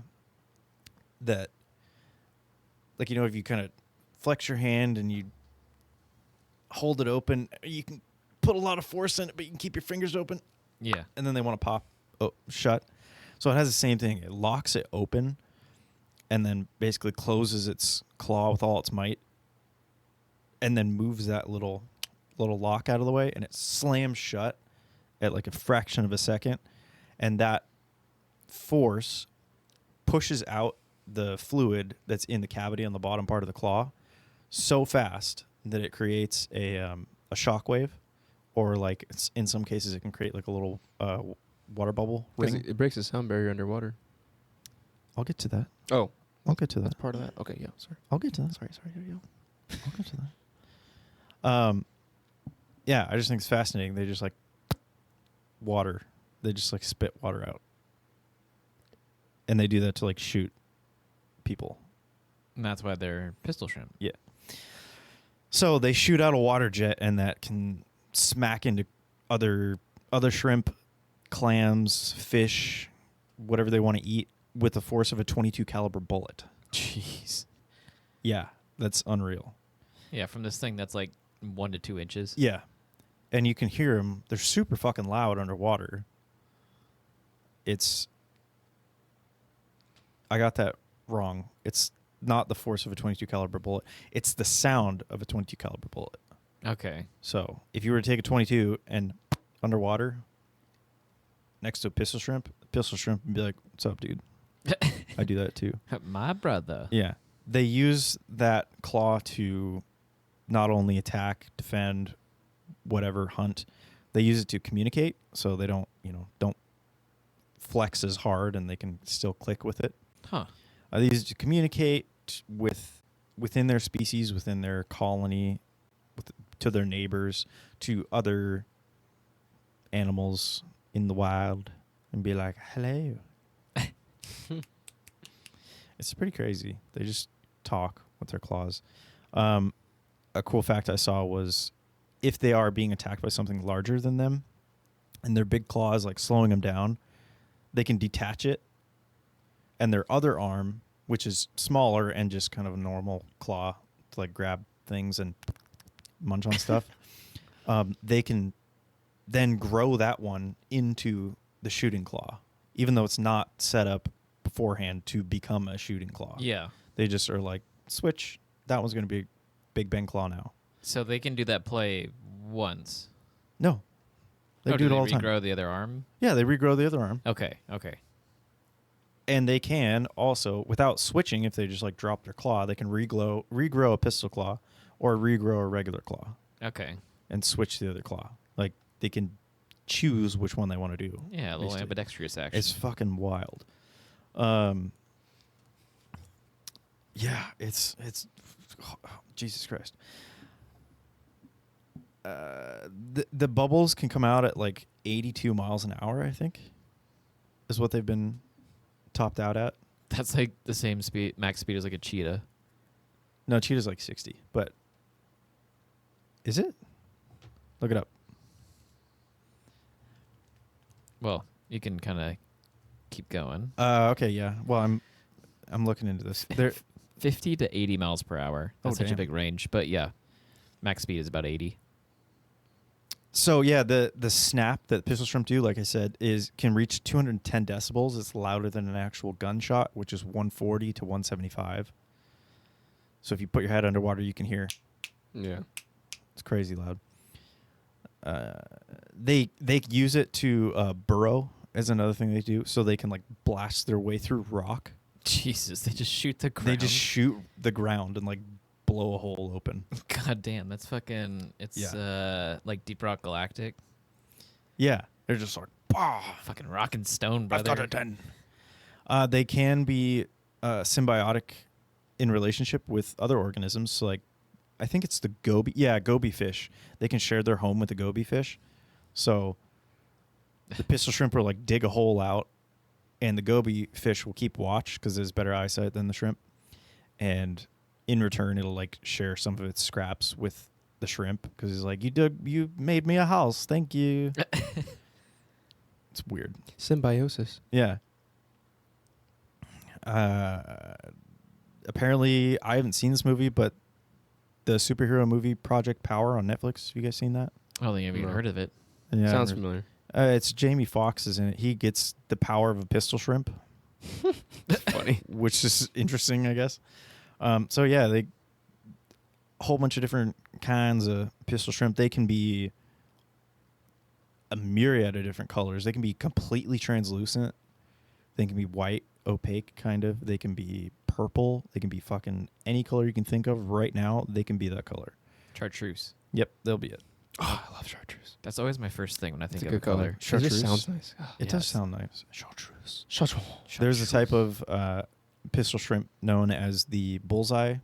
that, like, if you kind of flex your hand and you hold it open, you can put a lot of force in it, but you can keep your fingers open. Yeah. And then they want to pop shut. So it has the same thing. It locks it open and then basically closes its claw with all its might and then moves that little lock out of the way, and it slams shut at like a fraction of a second. And that force pushes out the fluid that's in the cavity on the bottom part of the claw so fast that it creates a shock wave, or like in some cases it can create like a little water bubble 'Cause ring. it breaks the sound barrier underwater. I'll get to that. Oh, I'll get to that's that. part of that. Okay, yeah, sorry. I'll get to that. Sorry, here you go. I'll get to that. Yeah, I just think it's fascinating. They just like water. They just like spit water out. And they do that to like shoot people. And that's why they're pistol shrimp. Yeah. So they shoot out a water jet, and that can smack into other shrimp, clams, fish, whatever they want to eat with the force of a .22 caliber bullet. Jeez. Yeah, that's unreal. Yeah, from this thing that's like 1 to 2 inches. Yeah. And you can hear them. They're super fucking loud underwater. I got that wrong. It's not the force of a .22 caliber bullet. It's the sound of a .22 caliber bullet. Okay. So if you were to take a .22 and underwater next to a pistol shrimp would be like, "What's up, dude?" I do that too. My brother. Yeah. They use that claw to not only attack, defend, whatever, hunt. They use it to communicate, so they don't flex as hard, and they can still click with it. Huh. They use it to communicate within their species, within their colony, to their neighbors, to other animals in the wild, and be like, "Hello." It's pretty crazy. They just talk with their claws. A cool fact I saw was if they are being attacked by something larger than them and their big claws like slowing them down, they can detach it, and their other arm, which is smaller and just kind of a normal claw to like grab things and munch on stuff, they can then grow that one into the shooting claw, even though it's not set up beforehand to become a shooting claw. Yeah. They just are like, switch, that one's going to be a Big Ben claw now. So they can do that play once. No. They do it all the time. Regrow the other arm? Yeah, they regrow the other arm. Okay. And they can also, without switching, if they just like drop their claw, they can regrow a pistol claw or regrow a regular claw Okay. and switch the other claw. Like they can choose which one they want to do. Yeah, a little basically. ambidextrous action. It's fucking wild. Yeah, it's Jesus Christ. The bubbles can come out at like 82 miles an hour, I think, is what they've been topped out at. That's like the same speed, max speed as like a cheetah. No, cheetah's like 60, but is it? Look it up. Well, you can kind of keep going. Okay, yeah. Well, I'm looking into this. There 50 to 80 miles per hour. That's such a damn. big range, but yeah, max speed is about 80. So yeah, the snap that pistol shrimp do, like I said, can reach 210 decibels. It's louder than an actual gunshot, which is 140 to 175. So if you put your head underwater, you can hear. Yeah. It's crazy loud. They use it to burrow as another thing they do, so they can like blast their way through rock. Jesus, they just shoot the ground. They just shoot the ground and like blow a hole open. God damn, that's fucking. It's like Deep Rock Galactic. Yeah, they're just like, bah, Fucking rock and stone, brother. I've got a 10. They can be symbiotic in relationship with other organisms. So like, I think it's the goby. Yeah, goby fish. They can share their home with the goby fish. So the pistol shrimp will like dig a hole out, and the goby fish will keep watch because it has better eyesight than the shrimp. And in return, it'll like share some of its scraps with the shrimp because he's like, you made me a house, thank you. It's weird. Symbiosis. Yeah. Apparently, I haven't seen this movie, but the superhero movie Project Power on Netflix. Have you guys seen that? I don't think I've even No. heard of it. Yeah, Sounds familiar. It's Jamie Foxx is in it. He gets the power of a pistol shrimp, Funny. which is interesting, I guess. So yeah, they a whole bunch of different kinds of pistol shrimp. They can be a myriad of different colors. They can be completely translucent. They can be white, opaque, kind of. They can be purple. They can be fucking any color you can think of right now. They can be that color. Chartreuse. Yep, they'll be it. Oh, I love chartreuse. That's always my first thing when I It's think a of good a color. color. It Chartreuse. just sounds nice. It Yeah, does it's- sound nice. Chartreuse. Chartreuse. There's a type of pistol shrimp known as the bullseye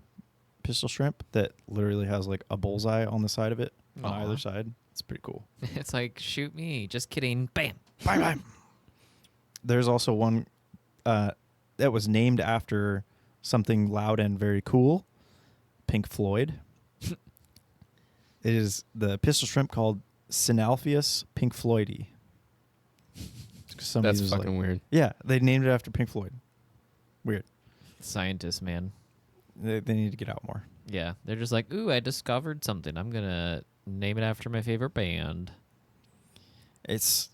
pistol shrimp that literally has like a bullseye on the side of it on Aw. either side. It's pretty cool. It's like, shoot me. Just kidding. Bam. Bye bye. There's also one that was named after something loud and very cool, Pink Floyd. It is the pistol shrimp called Synalpheus Pink Floydi. That's fucking weird. Yeah, they named it after Pink Floyd. Weird. Scientists, man. They need to get out more. Yeah. They're just like, ooh, I discovered something. I'm going to name it after my favorite band. It's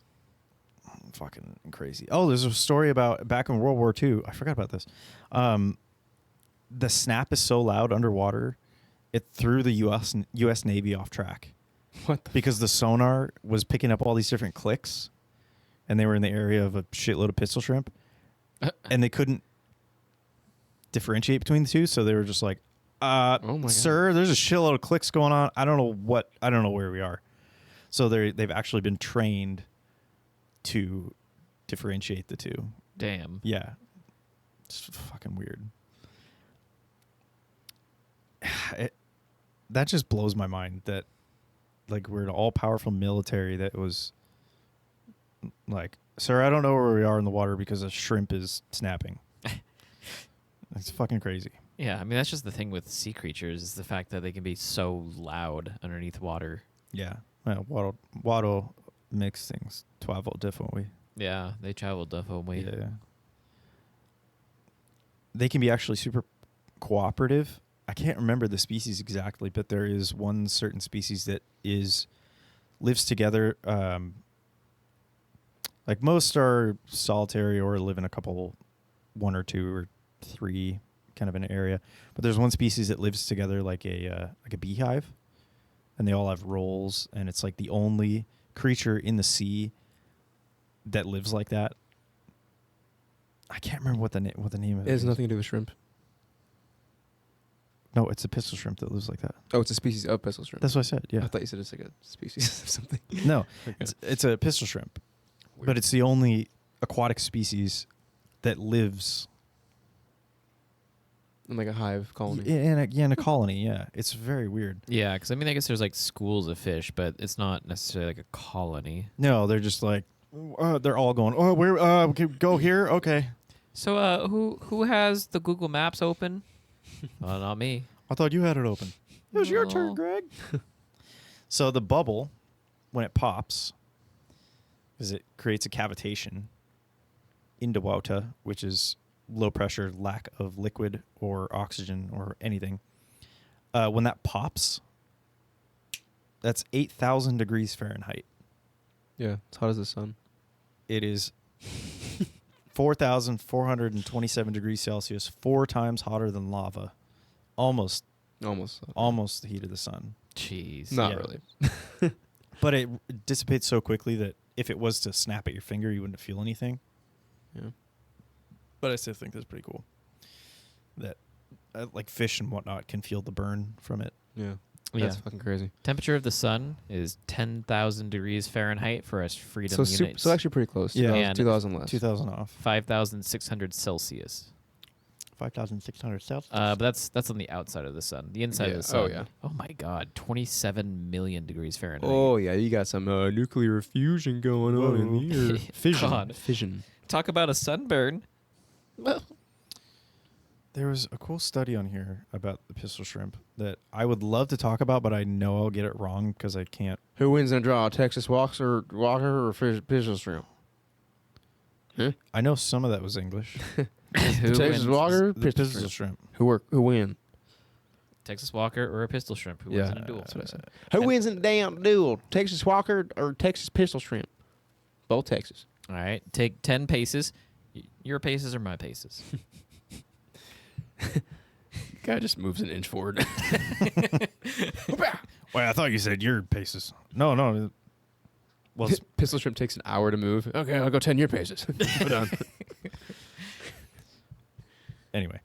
fucking crazy. Oh, there's a story about back in World War II. I forgot about this. The snap is so loud underwater, it threw the U.S. Navy off track. What the Because the sonar was picking up all these different clicks, and they were in the area of a shitload of pistol shrimp, and they couldn't differentiate between the two, so they were just like, Oh my God. sir, there's a shitload of clicks going on. I don't know where we are. So they've actually been trained to differentiate the two. Damn. Yeah. It's fucking weird. That just blows my mind that like we're an all-powerful military that was like, sir, I don't know where we are in the water because a shrimp is snapping. It's fucking crazy. Yeah, I mean, that's just the thing with sea creatures is the fact that they can be so loud underneath water. Yeah. Waddle makes things travel differently. Yeah, they travel differently. Yeah. They can be actually super cooperative. I can't remember the species exactly, but there is one certain species that lives together. Like most are solitary or live in a couple, one or two or three, kind of an area. But there's one species that lives together like a beehive, and they all have roles, and it's like the only creature in the sea that lives like that. I can't remember what the name of it It has is. nothing to do with shrimp. No, it's a pistol shrimp that lives like that. Oh, it's a species of pistol shrimp. That's what I said. I Yeah. thought you said it's like a species of something. No, Okay. it's a pistol shrimp, but it's the only aquatic species that lives In like a hive colony. in a colony. Yeah, it's very weird. Yeah, because I mean, I guess there's like schools of fish, but it's not necessarily like a colony. No, they're just like they're all going. Oh, we're okay, go here. Okay. So, who has the Google Maps open? Not me. I thought you had it open. It was your turn, No. Greg. So the bubble, when it pops, is it creates a cavitation into water, which is low pressure, lack of liquid or oxygen or anything. When that pops, that's 8,000 degrees Fahrenheit. Yeah, it's hot as the sun. It is 4,427 degrees Celsius, 4 times hotter than lava. Almost the heat of the sun. Jeez. Not yeah. really. But it dissipates so quickly that if it was to snap at your finger, you wouldn't feel anything. Yeah. But I still think that's pretty cool. That like fish and whatnot can feel the burn from it. Yeah. Yeah. That's fucking crazy. Temperature of the sun is 10,000 degrees Fahrenheit for us freedom units. So actually pretty close. Yeah. 2000, And 2000 less. 2,000 off. 5,600 Celsius. 5,600 Celsius. But that's on the outside of the sun. The inside of Yeah. the sun. Oh, yeah. Oh my God, 27 million degrees Fahrenheit. Oh yeah, you got some nuclear fusion going on in Whoa. here. Fission. God. Fission. Talk about a sunburn. There was a cool study on here about the pistol shrimp that I would love to talk about, but I know I'll get it wrong because I can't. Who wins in a draw, Texas Walker or pistol shrimp? I know some of that was English. Who Texas wins? Walker, The pistol shrimp. shrimp. Who win? Texas Walker or a pistol shrimp? Who wins in a duel? That's what I said. Who wins in the damn duel? Texas Walker or Texas pistol shrimp? Both Texas. All right, take 10 paces. Your paces or my paces? Guy just moves an inch forward. Wait, I thought you said your paces. No. Well, Pistol shrimp takes an hour to move. Okay, I'll go 10 your paces. We're done. anyway,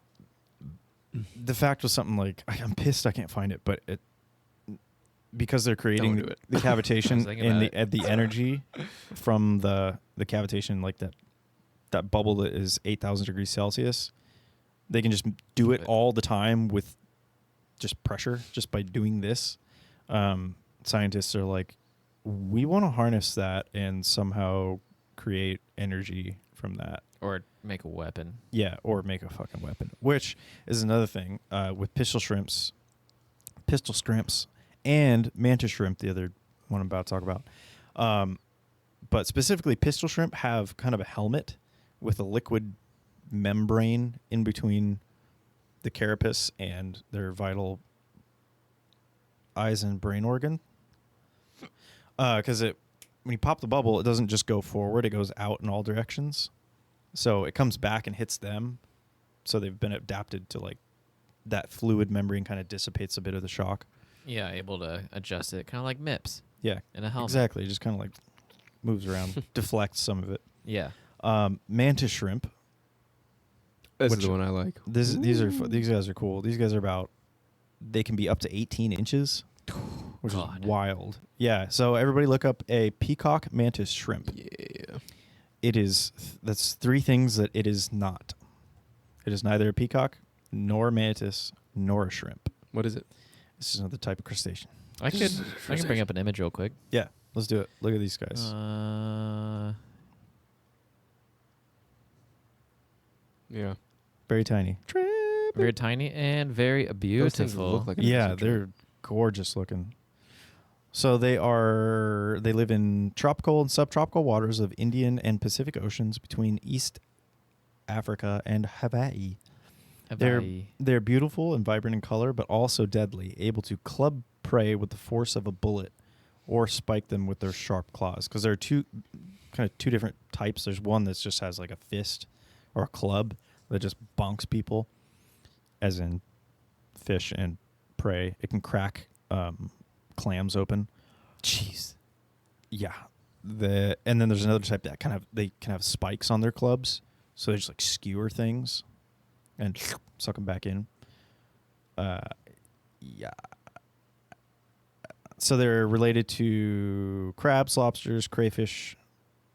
the fact was something like I'm pissed I can't find it, but it because they're creating Don't do it. the cavitation thinking and about the energy from the cavitation, like that bubble that is 8,000 degrees Celsius. They can just do it all the time with just pressure, just by doing this. Scientists are like, we want to harness that and somehow create energy from that. Or make a weapon. Yeah, or make a fucking weapon, which is another thing with pistol shrimps, and mantis shrimp, the other one I'm about to talk about. But specifically, pistol shrimp have kind of a helmet with a liquid membrane in between the carapace and their vital eyes and brain organ. Because when you pop the bubble, it doesn't just go forward; it goes out in all directions. So it comes back and hits them. So they've been adapted to like that fluid membrane kind of dissipates a bit of the shock. Yeah, able to adjust it, kind of like MIPS Yeah, in a helmet. exactly. Just kind of like moves around, deflects some of it. Yeah. Mantis shrimp. This Which- is the one I like. These guys are cool. These guys are they can be up to 18 inches, which God. is wild. Yeah. So everybody look up a peacock mantis shrimp. Yeah. It is that's three things that it is not. It is neither a peacock, nor a mantis, nor a shrimp. What is it? This is another type of crustacean. I can bring up an image real quick. Yeah, let's do it. Look at these guys. Yeah. Very tiny. Very tiny and very Those things beautiful. look like an Yeah, episode they're gorgeous looking. So they live in tropical and subtropical waters of Indian and Pacific Oceans between East Africa and Hawaii. They're beautiful and vibrant in color, but also deadly, able to club prey with the force of a bullet or spike them with their sharp claws. Because there are two different types. There's one that just has like a fist or a club that just bonks people, as in fish and prey. It can crack clams open. Jeez. Yeah. And then there's another type that they can have spikes on their clubs, so they just like skewer things and suck them back in. Yeah. So they're related to crabs, lobsters, crayfish,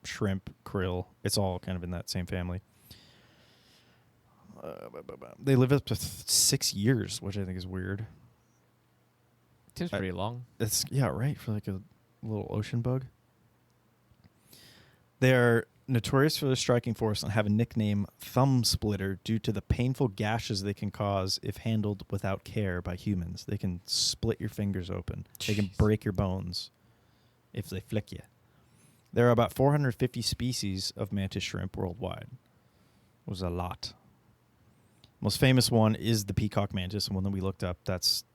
shrimp, krill. It's all kind of in that same family. They live up to 6 years, which I think is weird. Seems pretty long. That's right, for like a little ocean bug. They are notorious for their striking force and have a nickname thumb splitter due to the painful gashes they can cause if handled without care by humans. They can split your fingers open. They can Jeez. break your bones if they flick you. There are about 450 species of mantis shrimp worldwide. It was a lot. Most famous one is the peacock mantis, the one that we looked up. That's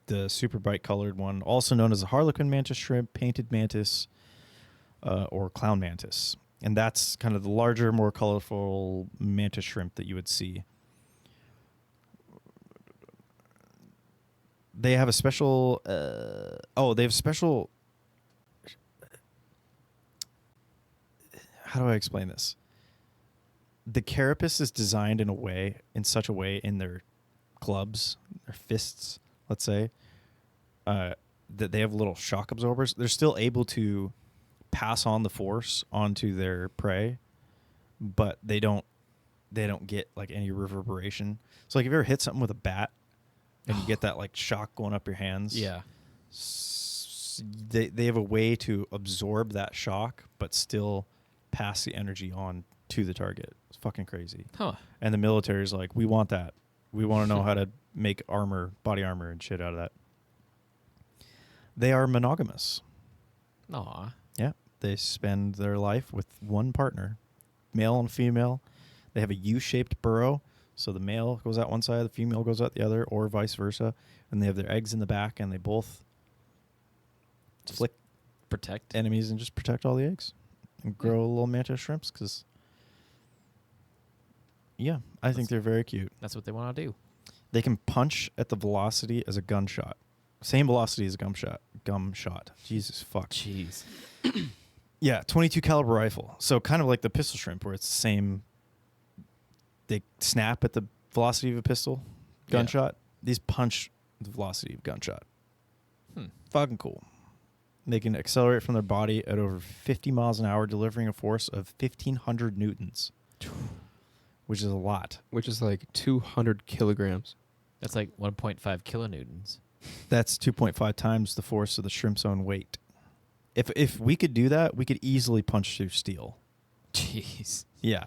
the super bright colored one, also known as the harlequin mantis shrimp, painted mantis, or clown mantis. And that's kind of the larger, more colorful mantis shrimp that you would see. They have a special... How do I explain this? The carapace is designed in such a way in their clubs, their fists, let's say, that they have little shock absorbers. They're still able to pass on the force onto their prey, but they don't get like any reverberation. So like if you ever hit something with a bat and you get that like shock going up your hands, Yeah. they have a way to absorb that shock but still pass the energy on to the target. It's fucking crazy. Huh. And the military's like, we want that. We want to know how to make armor, body armor, and shit out of that. They are monogamous. Aw. Yeah. They spend their life with one partner, male and female. They have a U-shaped burrow. So the male goes out one side, the female goes out the other, or vice versa. And they have their eggs in the back, and they both flick Protect. enemies and just protect all the eggs. And grow little mantis shrimps, because, yeah, I think they're very cute. That's what they want to do. They can punch at the velocity as a gunshot. Same velocity as a gum shot. Jesus fuck. Jeez. Yeah, 22 caliber rifle. So kind of like the pistol shrimp, where it's the same. They snap at the velocity of a pistol gunshot. These punch the velocity of gunshot. Fucking cool. They can accelerate from their body at over 50 miles an hour, delivering a force of 1,500 newtons, which is a lot. Which is like 200 kilograms. That's like 1.5 kilonewtons. That's 2.5 times the force of the shrimp's own weight. If we could do that, we could easily punch through steel. Jeez. Yeah.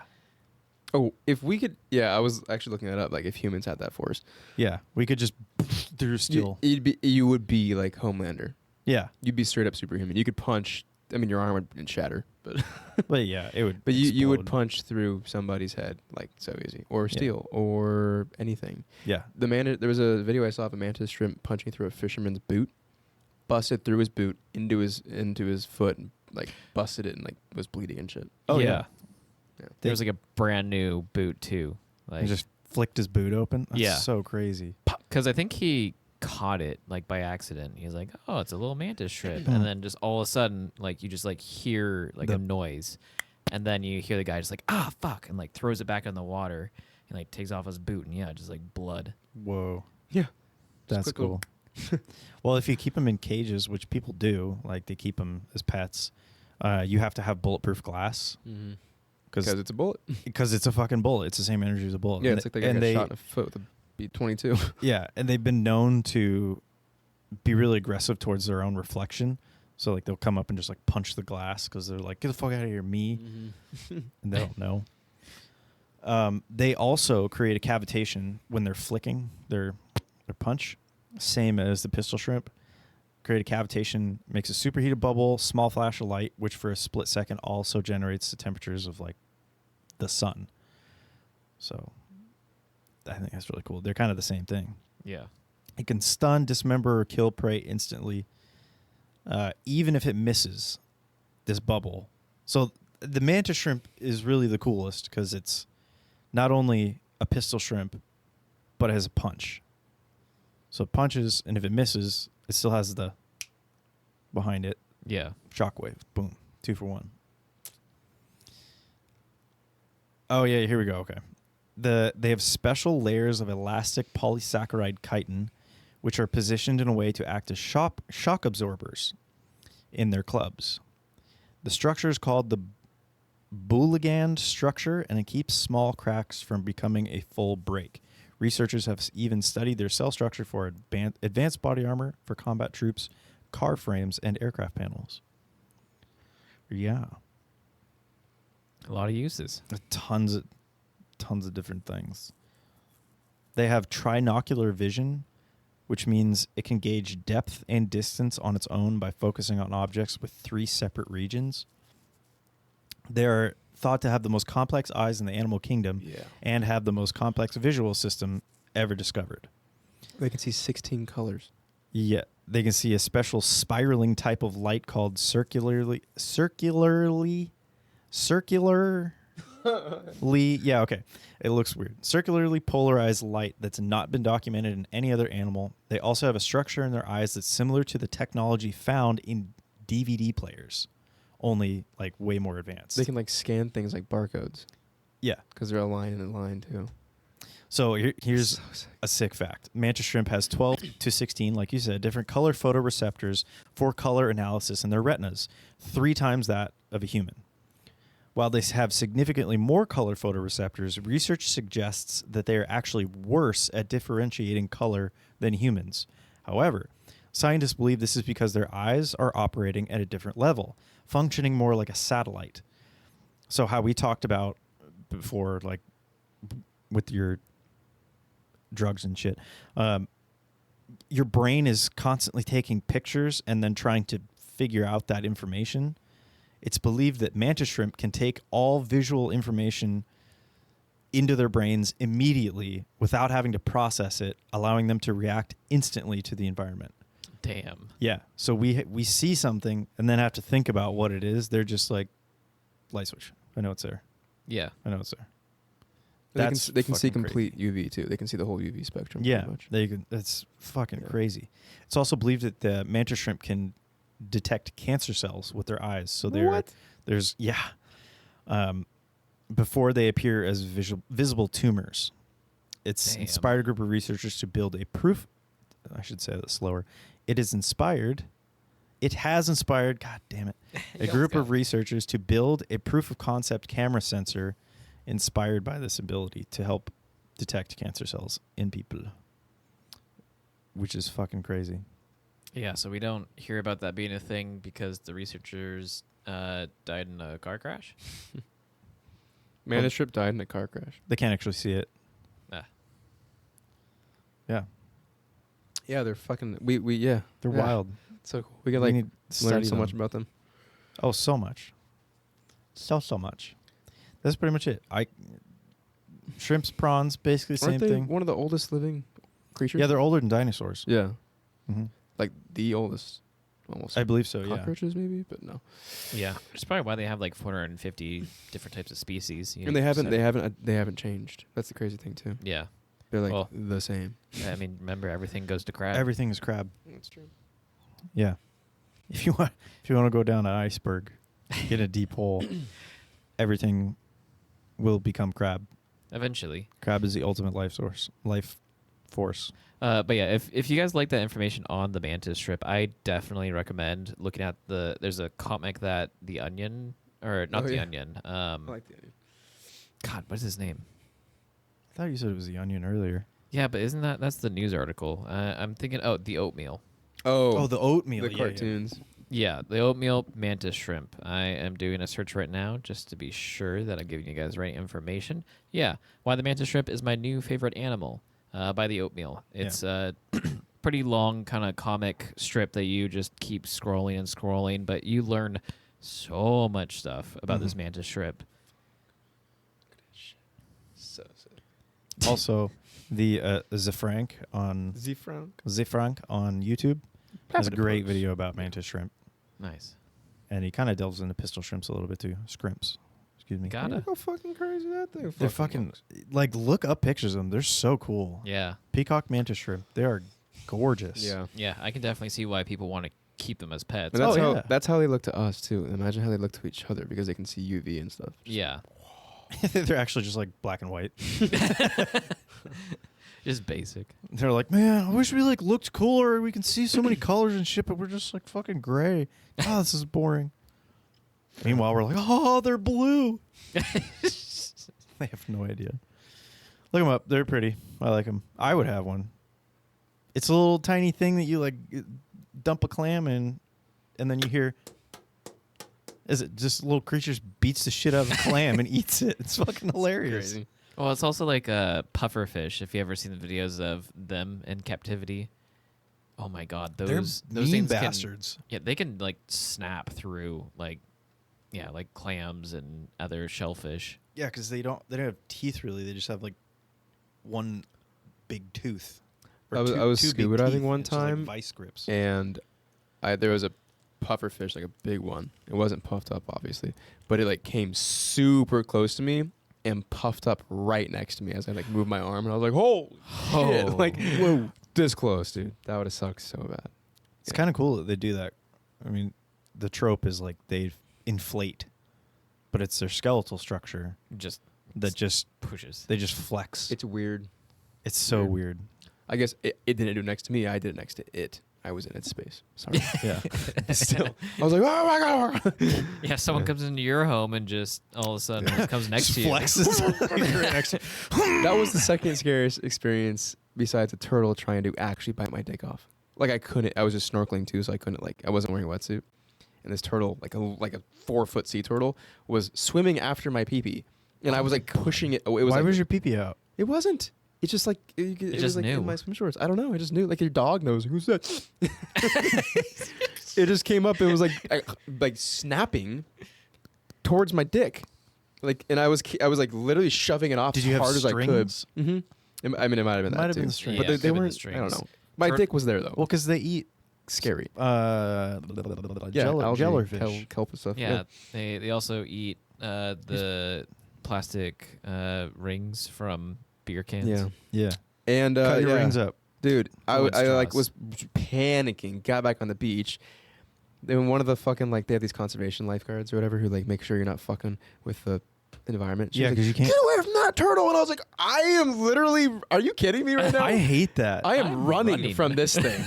Oh, if we could, yeah, I was actually looking that up. Like, if humans had that force, Yeah. We could just through steel. you would be like Homelander. Yeah. You'd be straight up superhuman. You could punch. I mean, your arm would shatter, but But yeah, it would. but you would explode. punch through somebody's head like so easy, or steel, or anything. Yeah. There was a video I saw of a mantis shrimp punching through a fisherman's boot, busted through his boot into his foot, and like busted it and like was bleeding and shit. Oh yeah. Yeah. There was like a brand new boot too. Like, He just flicked his boot open. That's Yeah. so crazy. because I think he caught it like by accident. He's like, "Oh, it's a little mantis shrimp," Mhm. and then just all of a sudden, like you just like hear like The- a noise, and then you hear the guy just like, "Ah, fuck," and like throws it back in the water, and like takes off his boot, and yeah, just like blood. Whoa. Yeah. That's quick little- cool. Well, if you keep them in cages, which people do, like they keep them as pets, you have to have bulletproof glass Mm-hmm. Because it's a bullet. because it's a fucking bullet. It's the same energy as a bullet. Yeah, And it's like they- they and got they shot in the foot with a B-22. yeah, and they've been known to be really aggressive towards their own reflection. So like they'll come up and just like punch the glass because they're like, "Get the fuck out of here, me!" And they don't know. They also create a cavitation when they're flicking their punch, same as the pistol shrimp. Create a cavitation, makes a superheated bubble, small flash of light, which for a split second also generates the temperatures of like the sun. So I think that's really cool. They're kind of the same thing. Yeah. It can stun, dismember, or kill prey instantly, even if it misses this bubble. So the mantis shrimp is really the coolest because it's not only a pistol shrimp, but it has a punch. So it punches, and if it misses, it still has the behind it Yeah. shockwave. Boom. 2 for 1. Oh yeah, here we go. Okay. They have special layers of elastic polysaccharide chitin, which are positioned in a way to act as shock absorbers in their clubs. The structure is called the Bouligand structure, and it keeps small cracks from becoming a full break. Researchers have even studied their cell structure for advanced body armor for combat troops, car frames, and aircraft panels. Yeah. A lot of uses. Tons of different things. They have trinocular vision, which means it can gauge depth and distance on its own by focusing on objects with 3 separate regions. They're thought to have the most complex eyes in the animal kingdom Yeah. and have the most complex visual system ever discovered. They can see 16 colors. Yeah, they can see a special spiraling type of light called circularly, yeah, okay. It looks weird. Circularly polarized light that's not been documented in any other animal. They also have a structure in their eyes that's similar to the technology found in DVD players, only like way more advanced. They can like scan things like barcodes Yeah. because they're aligned in a line too. So here's So sick. a sick fact. Mantis shrimp has 12 to 16, like you said, different color photoreceptors for color analysis in their retinas, 3 times that of a human. While they have significantly more color photoreceptors, research suggests that they are actually worse at differentiating color than humans. However, scientists believe this is because their eyes are operating at a different level, functioning more like a satellite. So how we talked about before, like with your drugs and shit. Your brain is constantly taking pictures and then trying to figure out that information. It's believed that mantis shrimp can take all visual information into their brains immediately without having to process it, allowing them to react instantly to the environment. Damn. Yeah. So we see something and then have to think about what it is. They're just like, light switch. I know it's there. Yeah. I know it's there. They can see fucking complete UV too. They can see the whole UV spectrum. Yeah, pretty much. they can. It's fucking Yeah. crazy. It's also believed that the mantis shrimp can detect cancer cells with their eyes. So there's before they appear as visible tumors. It's Damn. inspired a group of researchers to build a proof. I should say that slower. It has inspired. God damn it! A group of researchers to build a proof of concept camera sensor inspired by this ability to help detect cancer cells in people, which is fucking crazy. Yeah, so we don't hear about that being a thing because the researchers died in a car crash. Mantis shrimp died in a car crash. They can't actually see it. Ah. Yeah, Yeah, they're fucking. We yeah. they're Yeah. wild. So cool. We can like need to learn study so much them. about them. Oh, so much. So much. That's pretty much it. Shrimps, prawns, basically the same Aren't they thing. one of the oldest living creatures? Yeah, they're older than dinosaurs. Yeah, Hmm. like the oldest. Almost. I believe so. Yeah. Cockroaches maybe, but no. Yeah, that's probably why they have like 450 different types of species. You And know, they haven't changed. That's the crazy thing too. Yeah, They're like Well- the same. I mean, remember everything goes to crab. Everything is crab. That's true. Yeah. If you want to go down an iceberg, get a deep hole, everything will become crab. Eventually. Crab is the ultimate life force. But yeah, if you guys like that information on the mantis shrimp, I definitely recommend looking at there's a comic that The Onion, or not Oh, The yeah. Onion. I like the idea. God, what's his name? I thought you said it was the Onion earlier. Yeah, but that's the news article. I'm thinking, The Oatmeal. Oh, the oatmeal. the cartoons. Yeah, the oatmeal mantis shrimp. I am doing a search right now just to be sure that I'm giving you guys the right information. Yeah, why the mantis shrimp is my new favorite animal by the oatmeal. It's a pretty long kind of comic strip that you just keep scrolling and scrolling, but you learn so much stuff about this mantis shrimp. So sick. Also, the Zefrank on YouTube has a great video about mantis shrimp, Nice. and he kind of delves into pistol shrimps a little bit too. Scrimps, excuse me. Gotta. Look how fucking crazy that thing. They're fucking looks. like, look up pictures of them. They're so cool. Yeah. Peacock mantis shrimp. They are gorgeous. Yeah. Yeah, I can definitely see why people want to keep them as pets. And Oh, that's how they look to us too. Imagine how they look to each other because they can see UV and stuff. Yeah. They're actually just like black and white. Just basic. They're like, man, I wish we like looked cooler. We can see so many colors and shit, but we're just like fucking gray. Oh, this is boring. Meanwhile, we're like, oh, they're blue. They have no idea. Look them up. They're pretty. I like them. I would have one. It's a little tiny thing that you like dump a clam in, and then you hear, is it just little creatures beats the shit out of a clam and eats it? It's fucking hilarious. Crazy. Well, it's also like a puffer fish. If you ever seen the videos of them in captivity, oh my god, those They're mean things bastards. they can like snap through like clams and other shellfish. Yeah, because they don't have teeth really. They just have like one big tooth. Or I was two big scuba diving teeth. one It's just like time, vice grips. and there was a puffer fish, like a big one. It wasn't puffed up, obviously, but it like came super close to me and puffed up right next to me as I like moved my arm, and I was like, "Holy shit!" Oh. Like, whoa, this close, dude. That would have sucked so bad. It's kind of cool that they do that. I mean, the trope is like they inflate, but it's their skeletal structure Just that just pushes. they just flex. It's weird. It's so weird. I guess it didn't do it next to me. I did it next to it. I was in its space. Sorry. Yeah. Still, I was like, "Oh my god!" Yeah, someone comes into your home and just all of a sudden just comes next to you. Flexes. That was the second scariest experience besides a turtle trying to actually bite my dick off. Like I couldn't. I was just snorkeling too, so I couldn't. Like I wasn't wearing a wetsuit, and this turtle, like a 4-foot sea turtle, was swimming after my pee-pee, and I was like pushing it. It was Why like, was your pee-pee out? It wasn't. It's just like it just was like knew. in my swim shorts. I don't know. I just knew. Like your dog knows. Who's that? It just came up. It was like snapping towards my dick, like, and I was like literally shoving it off Did as you have hard as I could. strings? Mm-hmm. I mean, it might have been Might that have too. been the strings. But Yeah, they could've been the weren't. I don't strings. know. My Tur- dick was there though. Well, because they eat Scary. jellyfish. Jellyfish, kelp and stuff. Yeah, they also eat the plastic rings from beer cans. Yeah. Yeah. And Cut your yeah. rings up. Dude, I Wood like straws. was panicking. Got back on the beach. Then one of the fucking like they have these conservation lifeguards or whatever who like make sure you're not fucking with the environment. She Yeah, was like, 'cause you can't- get away from that turtle. And I was like, I am literally. Are you kidding me right now? I hate that. I am I'm running running. from this thing.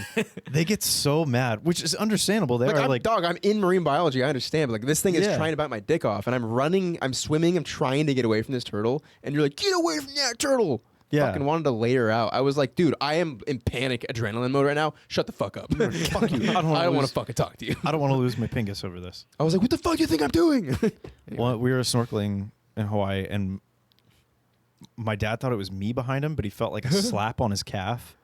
They get so mad, which is understandable. They Like, are I'm, like, dog, I'm in marine biology. I understand. But like this thing is Yeah. trying to bite my dick off, and I'm running. I'm swimming. I'm trying to get away from this turtle, and you're like, get away from that turtle. Yeah. Fucking wanted to lay her out. I was like, dude, I am in panic adrenaline mode right now. Shut the fuck up. fuck you. I don't I don't want lose- to fucking talk to you. I don't want to lose my pingus over this. I was like, what the fuck do you think I'm doing? Well, we were snorkeling in Hawaii, and my dad thought it was me behind him, but he felt like a slap on his calf.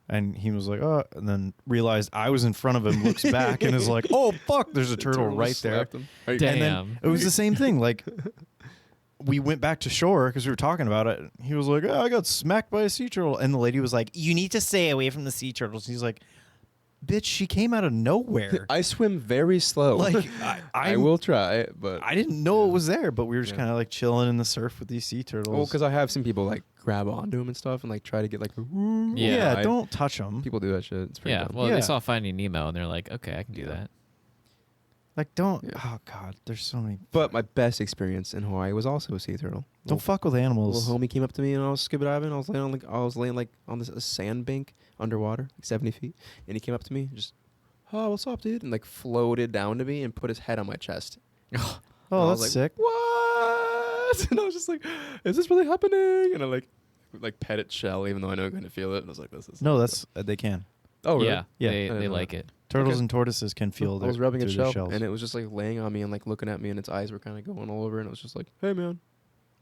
And he was like, oh, and then realized I was in front of him, looks back, and is like, oh, fuck, there's a turtle right there. Are you- Damn. And then it was the same thing. Like, we went back to shore because we were talking about it. He was like, oh, I got smacked by a sea turtle. And the lady was like, you need to stay away from the sea turtles. He's like, bitch, she came out of nowhere. I swim very slow. Like, I will try, but I didn't know it was there, but we were just Yeah. kind of like chilling in the surf with these sea turtles. well, because I have seen people like grab onto them and stuff and like try to get like, Yeah, I- don't touch them. people do that shit. It's pretty Yeah, dumb. well, Yeah. they saw Finding Nemo and they're like, okay, I can do Yeah. that. Like, don't. Yeah. Oh God, there's so many. But my best experience in Hawaii was also a sea turtle. Don't fuck with Little animals. homie came up to me and I was scuba diving. I was laying like on this sand bank underwater, like 70 feet, and he came up to me, just, oh, what's up, dude, and like floated down to me and put his head on my chest. Oh, I was that's like, sick. What? And I was just like, is this really happening? And I like pet its shell, even though I know I'm going to feel it. And I was like, this is No, that's they can. oh really? Yeah, Yeah. I they didn't know like that. it. Turtles Okay. and tortoises can feel. I was rubbing its through their shell, shells. and it was just like laying on me and like looking at me, and its eyes were kind of going all over, and it was just like, hey man.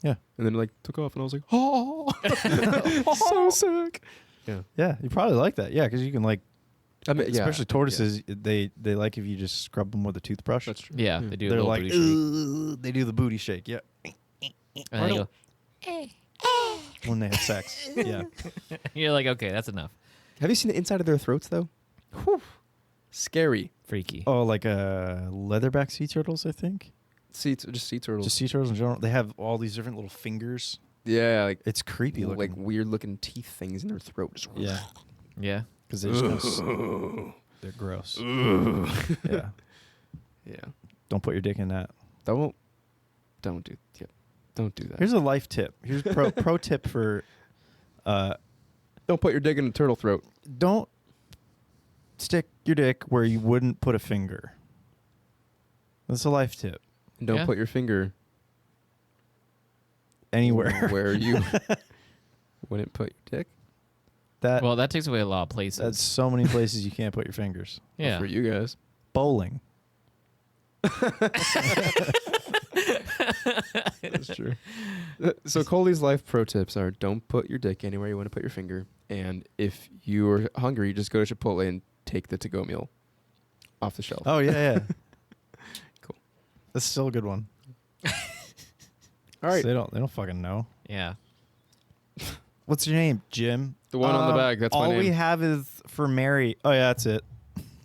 Yeah. And then it like took off, and I was like, oh, so sick. Yeah. Yeah, you probably like that. Yeah, because you can like, I mean, yeah, especially tortoises. They like if you just scrub them with a toothbrush. That's true. Yeah, they do a They're little like, booty shake. "Ugh," they do the booty shake. Yeah, And then you when they have sex. Yeah. go- you're like, okay, that's enough. Have you seen the inside of their throats though? Whew. Scary. Freaky. Oh, like leatherback sea turtles, I think. Just sea turtles. Just sea turtles in general. They have all these different little fingers. yeah, like It's creepy looking. like weird looking teeth things in their throat. Just yeah, Yeah. because they just they're gross. Yeah, yeah. don't put your dick in that. Don't do. Yeah. Don't do that. Here's a life tip. Here's pro tip for Don't put your dick in a turtle throat. don't stick your dick where you wouldn't put a finger. That's a life tip. And don't Yeah. put your finger Anywhere. where you wouldn't put your dick. that Well, that takes away a lot of places. that's so many places you can't put your fingers. yeah. For you guys. Bowling. That's true. So Coley's life pro tips are: don't put your dick anywhere you want to put your finger, and if you are hungry, just go to Chipotle and take the to-go meal off the shelf. Oh yeah, yeah. Cool. That's still a good one. All right. They don't fucking know. Yeah. What's your name, Jim? The one on the bag, that's my all we name. have is for Mary. Oh yeah, that's it.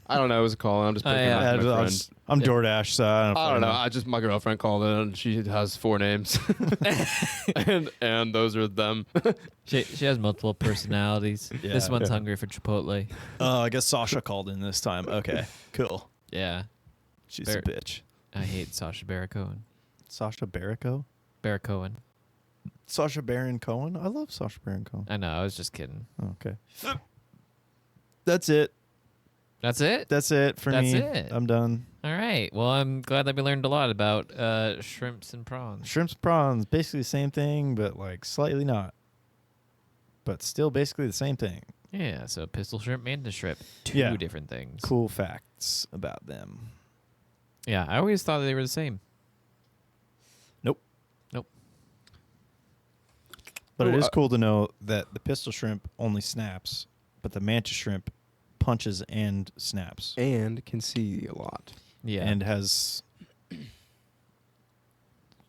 I don't know. It was a call. I'm just picking yeah. up my friend. I'm Yeah. DoorDash, so I I don't know. fucking My girlfriend called in and she has 4 names, and those are them. She has multiple personalities. Yeah. This one's Yeah. hungry for Chipotle. I guess Sasha called in this time. Okay, cool. Yeah. She's Fair. a bitch. I hate Sacha Baron Cohen. Sasha Baron Baron Cohen. Sasha Baron Cohen. I love Sasha Baron Cohen. I know. I was just kidding. Oh, okay. That's it. That's it? That's it for That's me. it. I'm done. All right. Well, I'm glad that we learned a lot about shrimps and prawns. Shrimps, prawns, basically the same thing, but like slightly not. But still basically the same thing. Yeah. So pistol shrimp, mantis shrimp. Two Yeah. different things. Cool facts about them. Yeah. I always thought they were the same. But it Ooh, is cool to know that the pistol shrimp only snaps, but the mantis shrimp punches and snaps. And can see a lot. Yeah. And has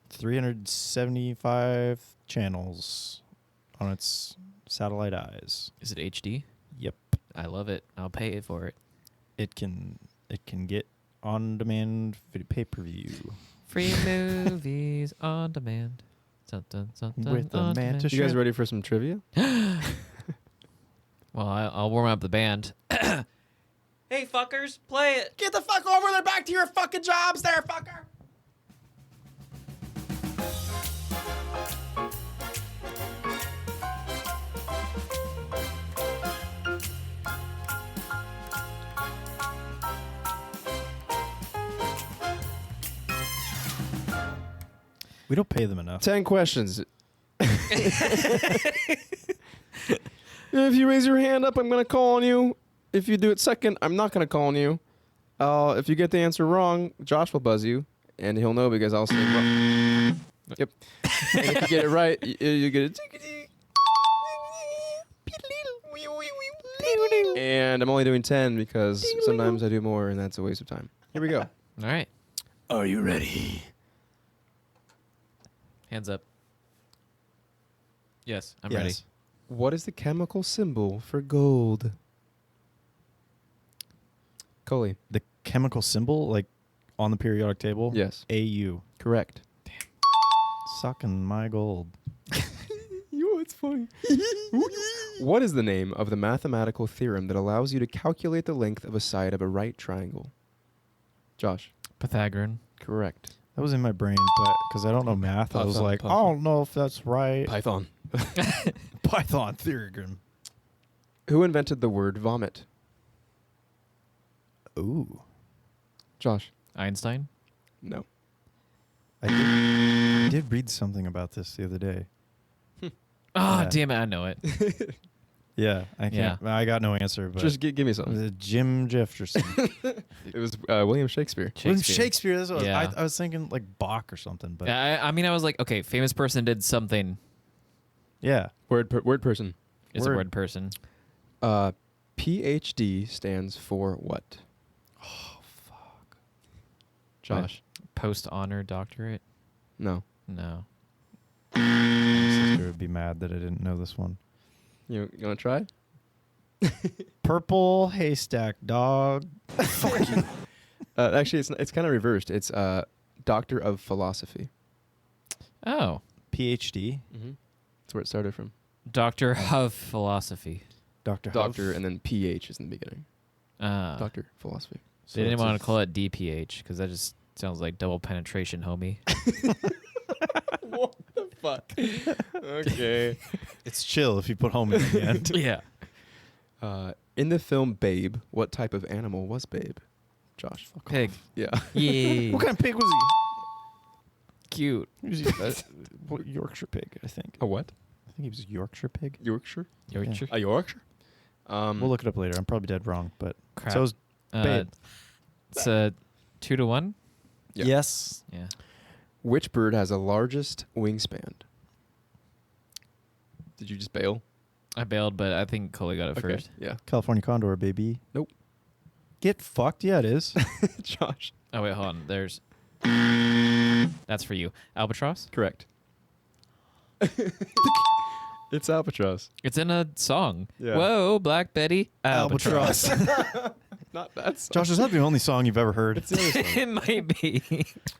375 channels on its satellite eyes. Is it HD? Yep. I love it. I'll pay for it. It can get on-demand pay-per-view Free movies on demand. Dun, dun, dun, dun, with the on mantis You guys shrimp. ready for some trivia? demand. Well, I'll warm up the band. Hey, fuckers, play it. Get the fuck over there, back to your fucking jobs there, fucker! We don't pay them enough. 10 questions. If you raise your hand up, I'm going to call on you. If you do it second, I'm not going to call on you. If you get the answer wrong, Josh will buzz you, and he'll know because I'll say wrong. Yep. And if you get it right, you get it. And I'm only doing 10 because sometimes I do more, and that's a waste of time. Here we go. All right. Are you ready? Hands up. Yes, I'm Yes. ready. What is the chemical symbol for gold? Coley. The chemical symbol, like on the periodic table? Yes. AU. Correct. Sucking my gold. You know, it's funny. What is the name of the mathematical theorem that allows you to calculate the length of a side of a right triangle? Josh. Pythagorean. Correct. That was in my brain, but because I don't know math, I was Python, like, Python. I don't know if that's right. Python. Python theorem. Who invented the word vomit? Ooh. Josh. Einstein. No. I did read something about this the other day. Oh, Yeah. damn it. I know it. Yeah, I can't. I got no answer, but Just give me was something. it Jim Jefferson? It was William Shakespeare. William Shakespeare. That's what Yeah. I was thinking, like Bach or something. But I mean, I was like, okay, famous person did something. yeah, Word person. Is a word person. PhD stands for what? Oh fuck. Josh. Post honor doctorate. No. No. My sister would be mad that I didn't know this one. You want to try? Purple haystack dog. Actually, it's kind of reversed. It's Doctor of Philosophy. Oh, PhD. Mm-hmm. That's where it started from. Doctor of Philosophy. Doctor. Doctor, and then PH is in the beginning. Doctor Philosophy. They didn't want to call it DPH because that just sounds like double penetration, homie. What the fuck? Okay. It's chill if you put home in the end. Yeah. In the film Babe, what type of animal was Babe? Josh. Pig. Yeah. Yeah. What kind of pig was he? Cute. He was what, Yorkshire pig, I think. A what? I think he was a Yorkshire pig. Yorkshire? Yorkshire. A Yorkshire? We'll look it up later. I'm probably dead wrong, but Crap. so is Babe. It's 2-1. Yeah. Yes. Yeah. Which bird has the largest wingspan? Did you just bail? I bailed, but I think Coley got it first. Yeah. California condor, baby. Nope. Get fucked. Yeah, it is. Josh. Oh, wait, hold on. There's. That's for you. Albatross? Correct. It's albatross. It's in a song. Yeah. Whoa, Black Betty. Albatross. Not that song. Josh, is that the only song you've ever heard? It's the other song. It might be.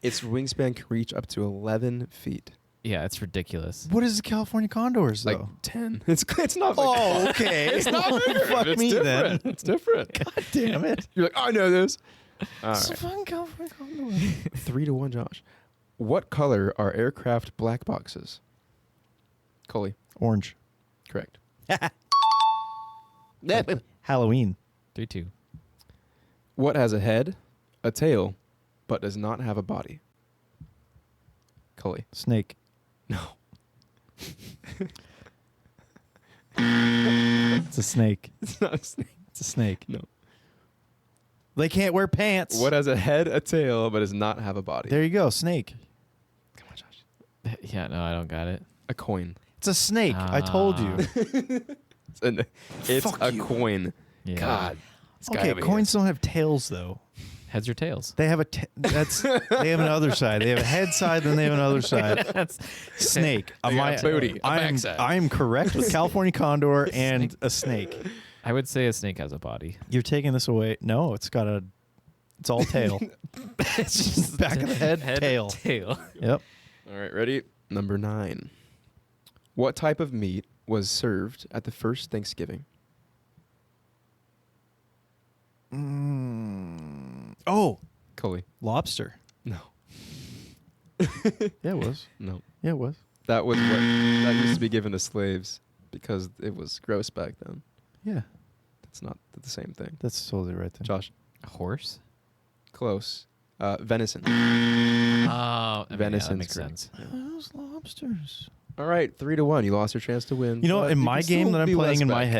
Its wingspan can reach up to 11 feet. Yeah, it's ridiculous. What is the California condors, though? Like 10. It's not like oh, okay. It's not bigger. Fuck It's me different. then. It's different. God damn it. You're like, I know this. All It's a right. fucking California condor. 3-1, Josh. What color are aircraft black boxes? Coley. Orange. Correct. Halloween. 3-2. What has a head, a tail, but does not have a body? Coley. Snake. No. It's a snake. It's not a snake. It's a snake. No. They can't wear pants. What has a head, a tail, but does not have a body? There you go. Snake. Come on, Josh. Yeah, no, I don't got it. A coin. It's a snake. I told you. It's Fuck a you. coin. Yeah. God. This guy Okay, over coins don't have tails though. Heads or tails? They have they have another side. They have a head side, then they have another side. That's Snake. They got a booty, a I backside. am correct with California condor and a snake. I would say a snake has a body. You're taking this away. No, it's all tail. It's just Back of the head, tail. Tail. Yep. All right, ready? Number 9. What type of meat was served at the first Thanksgiving? Oh, Cully. lobster. No. Yeah, it was. No. Yeah, it was. That was what that used to be given to slaves because it was gross back then. Yeah, That's not the same thing. that's totally right then. Josh, A horse? close. Venison. Oh, I mean, that Venison's makes correct. sense. Those lobsters. All right, 3-1. You lost your chance to win. You know, but in you my can game still that I'm be playing less in my back.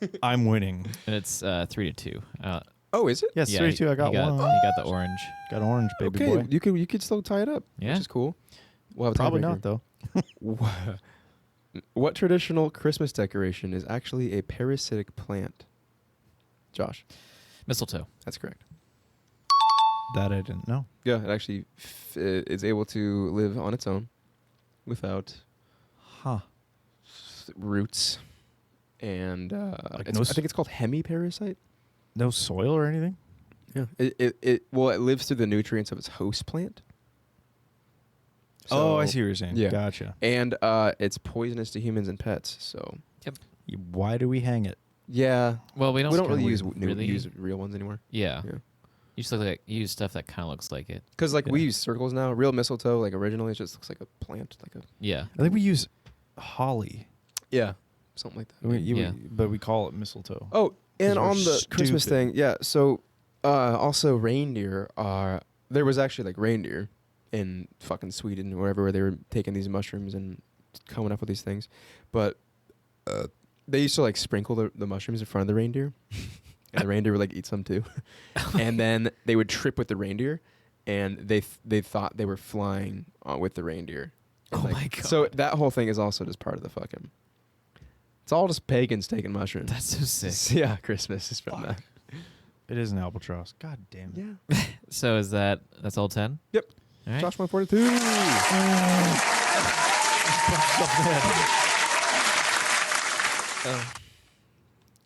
head, I'm winning. And it's 3-2. Oh, is it? Yes, Yeah, 3-2. I got you one. You got the orange. Got orange, baby Okay, boy. you could still tie it up, Yeah. which is cool. We'll have a Probably tiebreaker. not though. What traditional Christmas decoration is actually a parasitic plant? Josh, Mistletoe. that's correct. That I didn't know. Yeah, it actually is able to live on its own without Huh. roots. And Like I think it's called hemiparasite. No soil or anything? Yeah. It lives through the nutrients of its host plant. Oh, I So- see what you're saying. yeah. Gotcha. And it's poisonous to humans and pets. So Why do we hang it? yeah, Well, we don't really use really use real ones anymore. Yeah. Yeah. You just look like you use stuff that kind of looks like it. Because we Yeah. use circles now. Real mistletoe, like originally, it just looks like a plant, like a Yeah. I think we use holly. something like that. Yeah. But we call it mistletoe. Oh, and we're on the Christmas stupid. thing, yeah. So, also reindeer are. There was actually like reindeer in fucking Sweden or wherever where they were taking these mushrooms and coming up with these things, but they used to like sprinkle the mushrooms in front of the reindeer, and the reindeer would like eat some too, and then they would trip with the reindeer, and they thought they were flying with the reindeer. And, Oh like, my God. So that whole thing is also just part of the fucking. It's all just pagans taking mushrooms. That's so sick. Yeah, Christmas is from that. It is an albatross. God damn it. Yeah. So that's all 10? Yep. All right. Josh 142.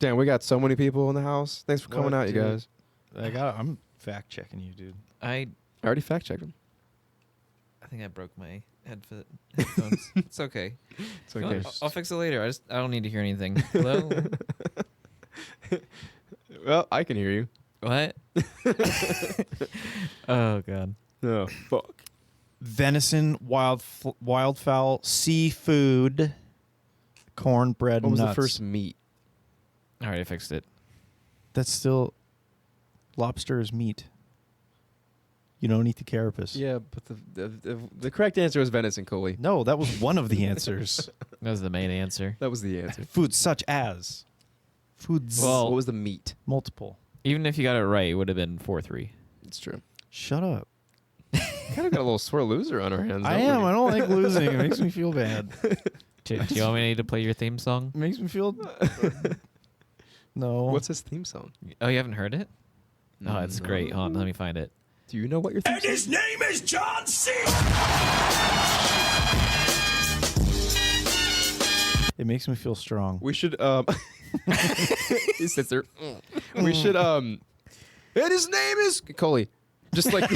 Damn, we got so many people in the house. Thanks for coming What, out, you dude? guys. I'm fact checking you, dude. I I already fact checked them. think I broke my headphones. It's okay. It's okay. I'll fix it later. I don't need to hear anything. Hello? Well, I can hear you. What? Oh god. Oh, fuck. Venison, wildfowl, seafood, cornbread, What was nuts. the first meat? All right, I fixed it. That's still lobster is meat. You don't eat the carapace. Yeah, but the correct answer was venison, Coley. No, that was one of the answers. That was the main answer. That was the answer. Foods such as foods. Well- what was the meat? Multiple. Even if you got it right, it would have been 4-3. It's true. Shut up. Kind of got a little sore loser on our hands. I don't am. we? I don't like losing. It makes me feel bad. Do you want me to play your theme song? It makes me feel. No. What's his theme song? Oh, you haven't heard it? Oh, it's great. Hold on, let me find it. Do you know what your theme song is? name is John C. It makes me feel strong. We should he sits there. We should and his name is Coley. Just like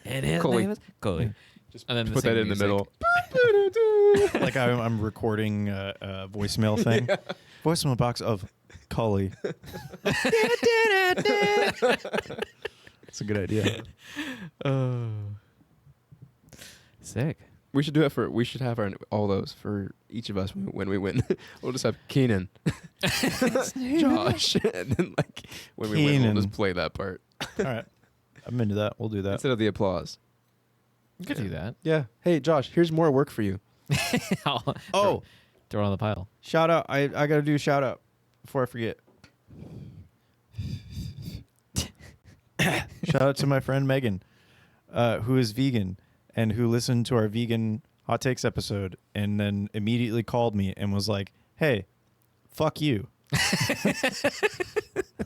And his Coley. name is Coley. Just And then put that in the middle. Like I'm recording a voicemail thing. Voicemail box of Cully. It's a good idea. Sick. We should do it we should have all those for each of us when we win. We'll just have Keenan, Josh, and then like when we win, we'll Keenan. just play that part All right. I'm into that. We'll do that. instead of the applause. You could do that. Yeah. Hey, Josh, here's more work for you. Oh, Throw it on the pile. shout out. I got to do a shout out before I forget. Shout out to my friend Megan, who is vegan and who listened to our vegan Hot Takes episode, and then immediately called me and was like, "Hey, fuck you."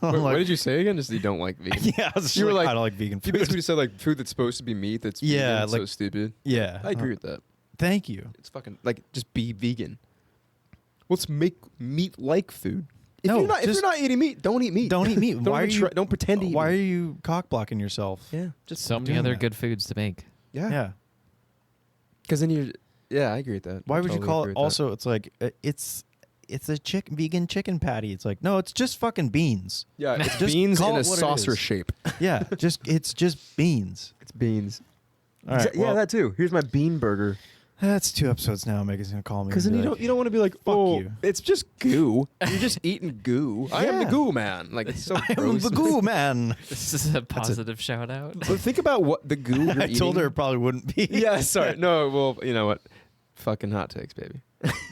What did you say again? Just that you don't like vegan. Yeah, I was just You were like, like- I don't like vegan You food. basically said like food that's supposed to be meat that's Yeah, vegan. It's so like- stupid. Yeah, I agree with that. Thank you. It's fucking like just be vegan. Let's make meat like food. If No, you're not just- eating meat, don't eat meat. Don't eat meat. Don't Why are even you? try- don't pretend to eat Why meat. are you cock blocking yourself? Yeah, just So many doing other that. good foods to make. yeah. Because then you're. Yeah, I agree with that. Why I would you totally call agree it? with that. Also, it's like it's a vegan chicken patty. It's like, no, it's just fucking beans. Yeah, it's Just beans call in a it what it saucer is. shape. Yeah, it's just beans. It's beans. All right, yeah, well, that too. Here's my bean burger. that's 2 episodes now. Megan's gonna call me. Because then and be you don't want to be like, oh, you. it's just goo. You're just eating goo. I am the Yeah. goo man. Like it's so I'm gross. the goo man. This is a positive shout out. But think about what the goo you're I told her eating- it probably wouldn't be. Yeah, sorry. No, well, you know what? Fucking hot takes, baby.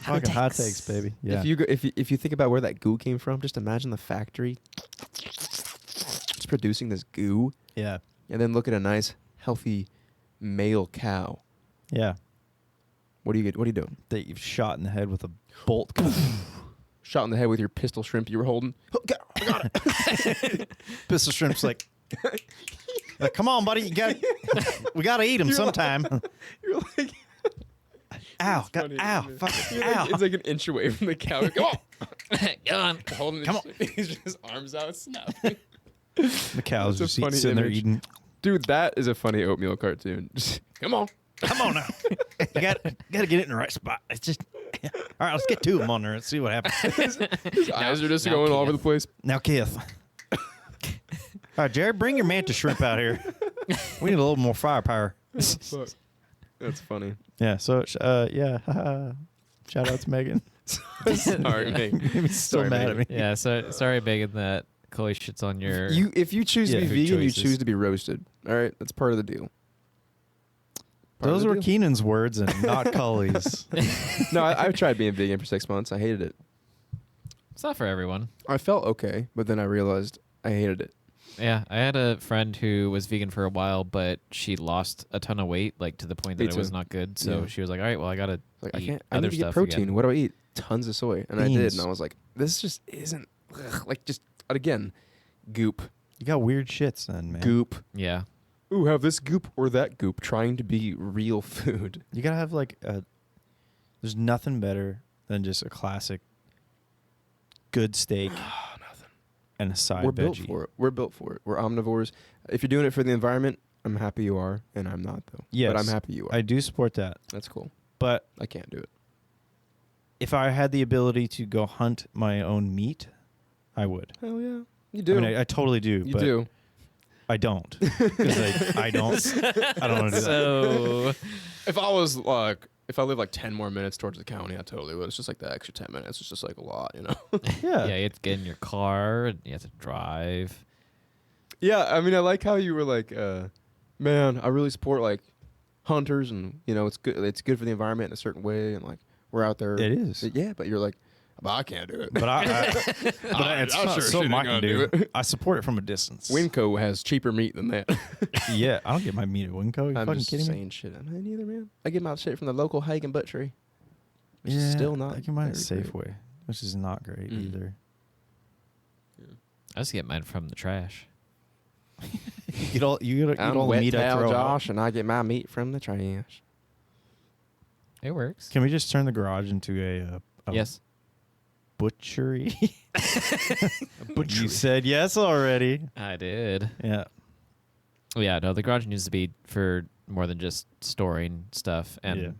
Fucking hot takes, baby. Yeah. If you think about where that goo came from, just imagine the factory just producing this goo, yeah. and then look at a nice, healthy male cow. Yeah. What are you doing? That you've shot in the head with a bolt gun. Shot in the head with your pistol shrimp you were holding. Oh, I got it. Pistol shrimp's like, come on, buddy. We gotta eat him sometime. You're like, Ow. funny, Ow. isn't it? Fucking you're ow. like, it's like an inch away from the cow. Come on. Go on. Holding Come his arms out, snapping. The cow's That's a just funny sitting there image. eating. Dude, that is a funny oatmeal cartoon. Just, come on. Come on now. You gotta get it in the right spot. It's just all right, let's get 2 of them on there and see what happens. His eyes are just now going all Keith. over the place. Now, Keith. All right, Jared, bring your mantis shrimp out here. We need a little more firepower. That's funny. Yeah. So, yeah. Shout out to Megan. Sorry, Meg. He's still Sorry, mad at me. Yeah, so sorry, Megan, that Chloe shits on your. If you choose to Yeah, be food vegan, choices. you choose to be roasted. All right, that's part of the deal. Part of Those the were deal. Keenan's words and not Cully's. No, I've tried being vegan for 6 months. I hated it. It's not for everyone. I felt okay, but then I realized I hated it. Yeah, I had a friend who was vegan for a while, but she lost a ton of weight, like to the point that Me it was too. not good. So Yeah. she was like, "All right, well, I gotta Like I eat can't. I other need to get stuff protein. again." What do I eat? Tons of soy, and I did, Beans. and I was like, this just isn't like just again, goop, You got weird shits then, man. goop. Yeah, Ooh, have this goop or that goop. Trying to be real food. You gotta have like a. There's nothing better than just a classic good steak and a side We're veggie. built for it. We're built for it. We're omnivores. If you're doing it for the environment, I'm happy you are, and I'm not though. Yes, but I'm happy you are. I do support that, That's cool. but I can't do it. if I had the ability to go hunt my own meat, I would. Hell yeah, you I do. mean, I totally do. you but do. I don't. 'Cause I don't. I don't want to do that. so If I was like, if I lived like 10 more minutes towards the county, I totally would. It's just like the extra 10 minutes. It's just like a lot, you know? Yeah. yeah, you have to get in your car and you have to drive. Yeah, I mean, I like how you were like, man, I really support like hunters, and you know, it's good. It's good for the environment in a certain way, and like we're out there. It is. Yeah, but you're like, but I can't do it. But it's I'm not sure something shit I ain't can gonna do. do it. I support it from a distance. Winco has cheaper meat than that. Yeah, I don't get my meat at Winco. You I'm fucking just kidding me? saying shit. I'm not either, man. I get my shit from the local Hagen butchery. Which Yeah, is still not I get mine at very great. Safeway, which is not great Mm. either. I just get mine from the trash. You get all eat I'm all the wet meat I towel throw out. Josh, and I get my meat from the trash. It works. Can we just turn the garage into a Yes. butchery? You said yes already. I did. Yeah. Yeah, no, the garage needs to be for more than just storing stuff and Yeah.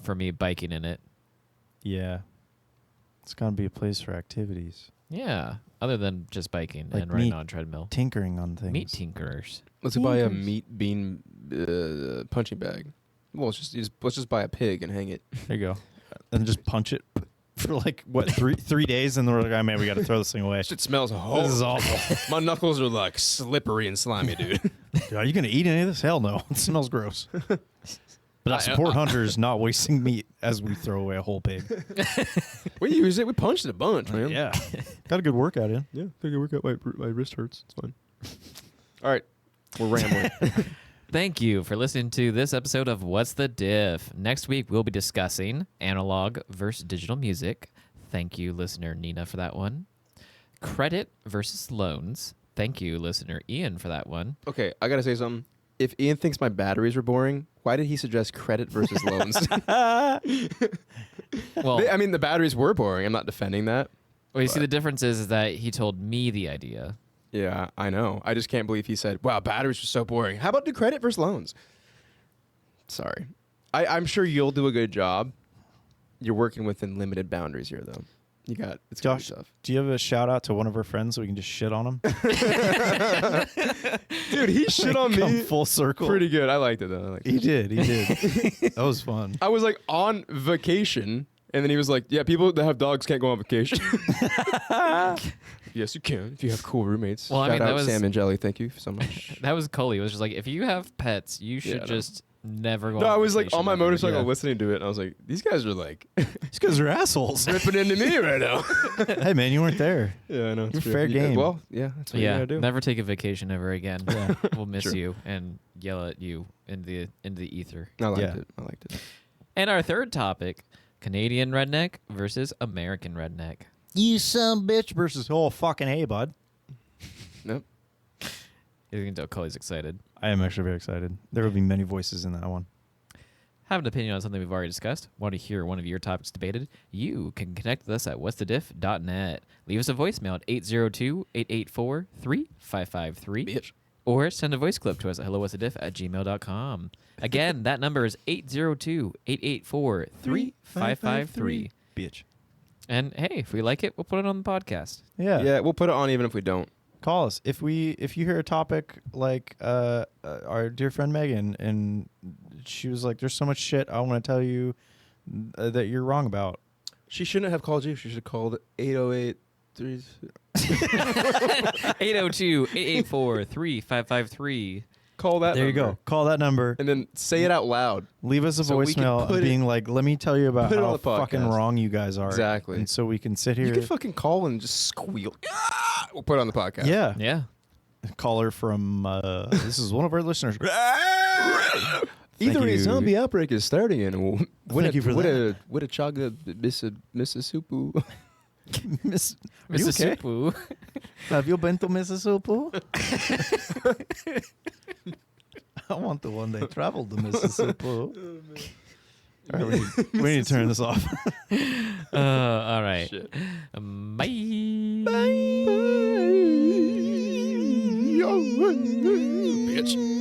for me biking in it. Yeah. It's gonna be a place for activities, Yeah, other than just biking Like and running meat on a treadmill. tinkering on things. Meat tinkerers. Let's buy a Tinkers. meat bean punching bag. Well, let's just buy a pig and hang it. There you go. And just punch it for like what 3 days, and then we're like, oh man, we got to throw this thing away. Shit smells horrible. This is awful. My knuckles are like slippery and slimy, dude. Are you gonna eat any of this? Hell no. It smells gross. But I support hunters not wasting meat as we throw away a whole pig. We use it. We punched it a bunch, man. Yeah. Got a good workout in. Yeah. Take a workout. My wrist hurts. It's fine. All right. We're rambling. Thank you for listening to this episode of What's the Diff? Next week, we'll be discussing analog versus digital music. Thank you, listener Nina, for that one. Credit versus loans. Thank you, listener Ian, for that one. Okay, I gotta say something. If Ian thinks my batteries were boring, why did he suggest credit versus loans? Well, I mean, the batteries were boring. I'm not defending that. well, you see, the difference is that he told me the idea. Yeah, I know. I just can't believe he said, wow, batteries are so boring. How about do credit versus loans? Sorry. I'm sure you'll do a good job. You're working within limited boundaries here, though. It's gonna be Josh, tough. do you have a shout out to one of our friends so we can just shit on him? Dude, he shit on Come me full circle. pretty good. I liked it, though. He did. That was fun. I was like on vacation, and then he was like, yeah, people that have dogs can't go on vacation. Yes, you can if you have cool roommates. Well, I Shout mean, that out was- Sam and Jelly. Thank you so much. That was Coley. It was just like, if you have pets, you should no. just never go No, on I was like vacation on my ever motorcycle again. listening to it, and I was like, these guys are like These guys are assholes. ripping into me right now. Hey, man, you weren't there. Yeah, I know. You're fair game. Well, yeah, that's what you Yeah, gotta do. never take a vacation ever again. Yeah. We'll miss Sure. you and yell at you into the ether. I liked Yeah. it. I liked it. And our third topic, Canadian redneck versus American redneck. You some bitch versus fucking hey, bud. Nope. You can tell Coley's excited. I am actually very excited. There will be many voices in that one. Have an opinion on something we've already discussed? Want to hear one of your topics debated? You can connect with us at what'sthediff.net. Leave us a voicemail at 802-884-3553. Bitch. Or send a voice clip to us at hellowhat'sthediff@gmail.com. Again, that number is 802-884-3553. Bitch. And hey, if we like it, we'll put it on the podcast. Yeah. Yeah, we'll put it on even if we don't. Call us if you hear a topic like our dear friend Megan, and she was like, "There's so much shit I want to tell you that you're wrong about." She shouldn't have called you. She should have called 808 802-884-3553. Call that There you number. go. Call that number. And then say it out loud. Leave us a So we can voicemail put it- being like, "Let me tell you about put it on how the podcast. fucking wrong you guys are." Exactly. And so we can sit here. You can fucking call and just squeal. Ah! We'll put it on the podcast. yeah. Yeah. Caller from this is one of our listeners. Either Thank a you. zombie outbreak is starting and Thank you for that. With a chaga Mississippi. Miss, are you okay? Mississippi. Have you been to Mississippi? I want to one day travel to Mississippi. All right, we need to turn this off. All right. Shit. Bye. Bitch.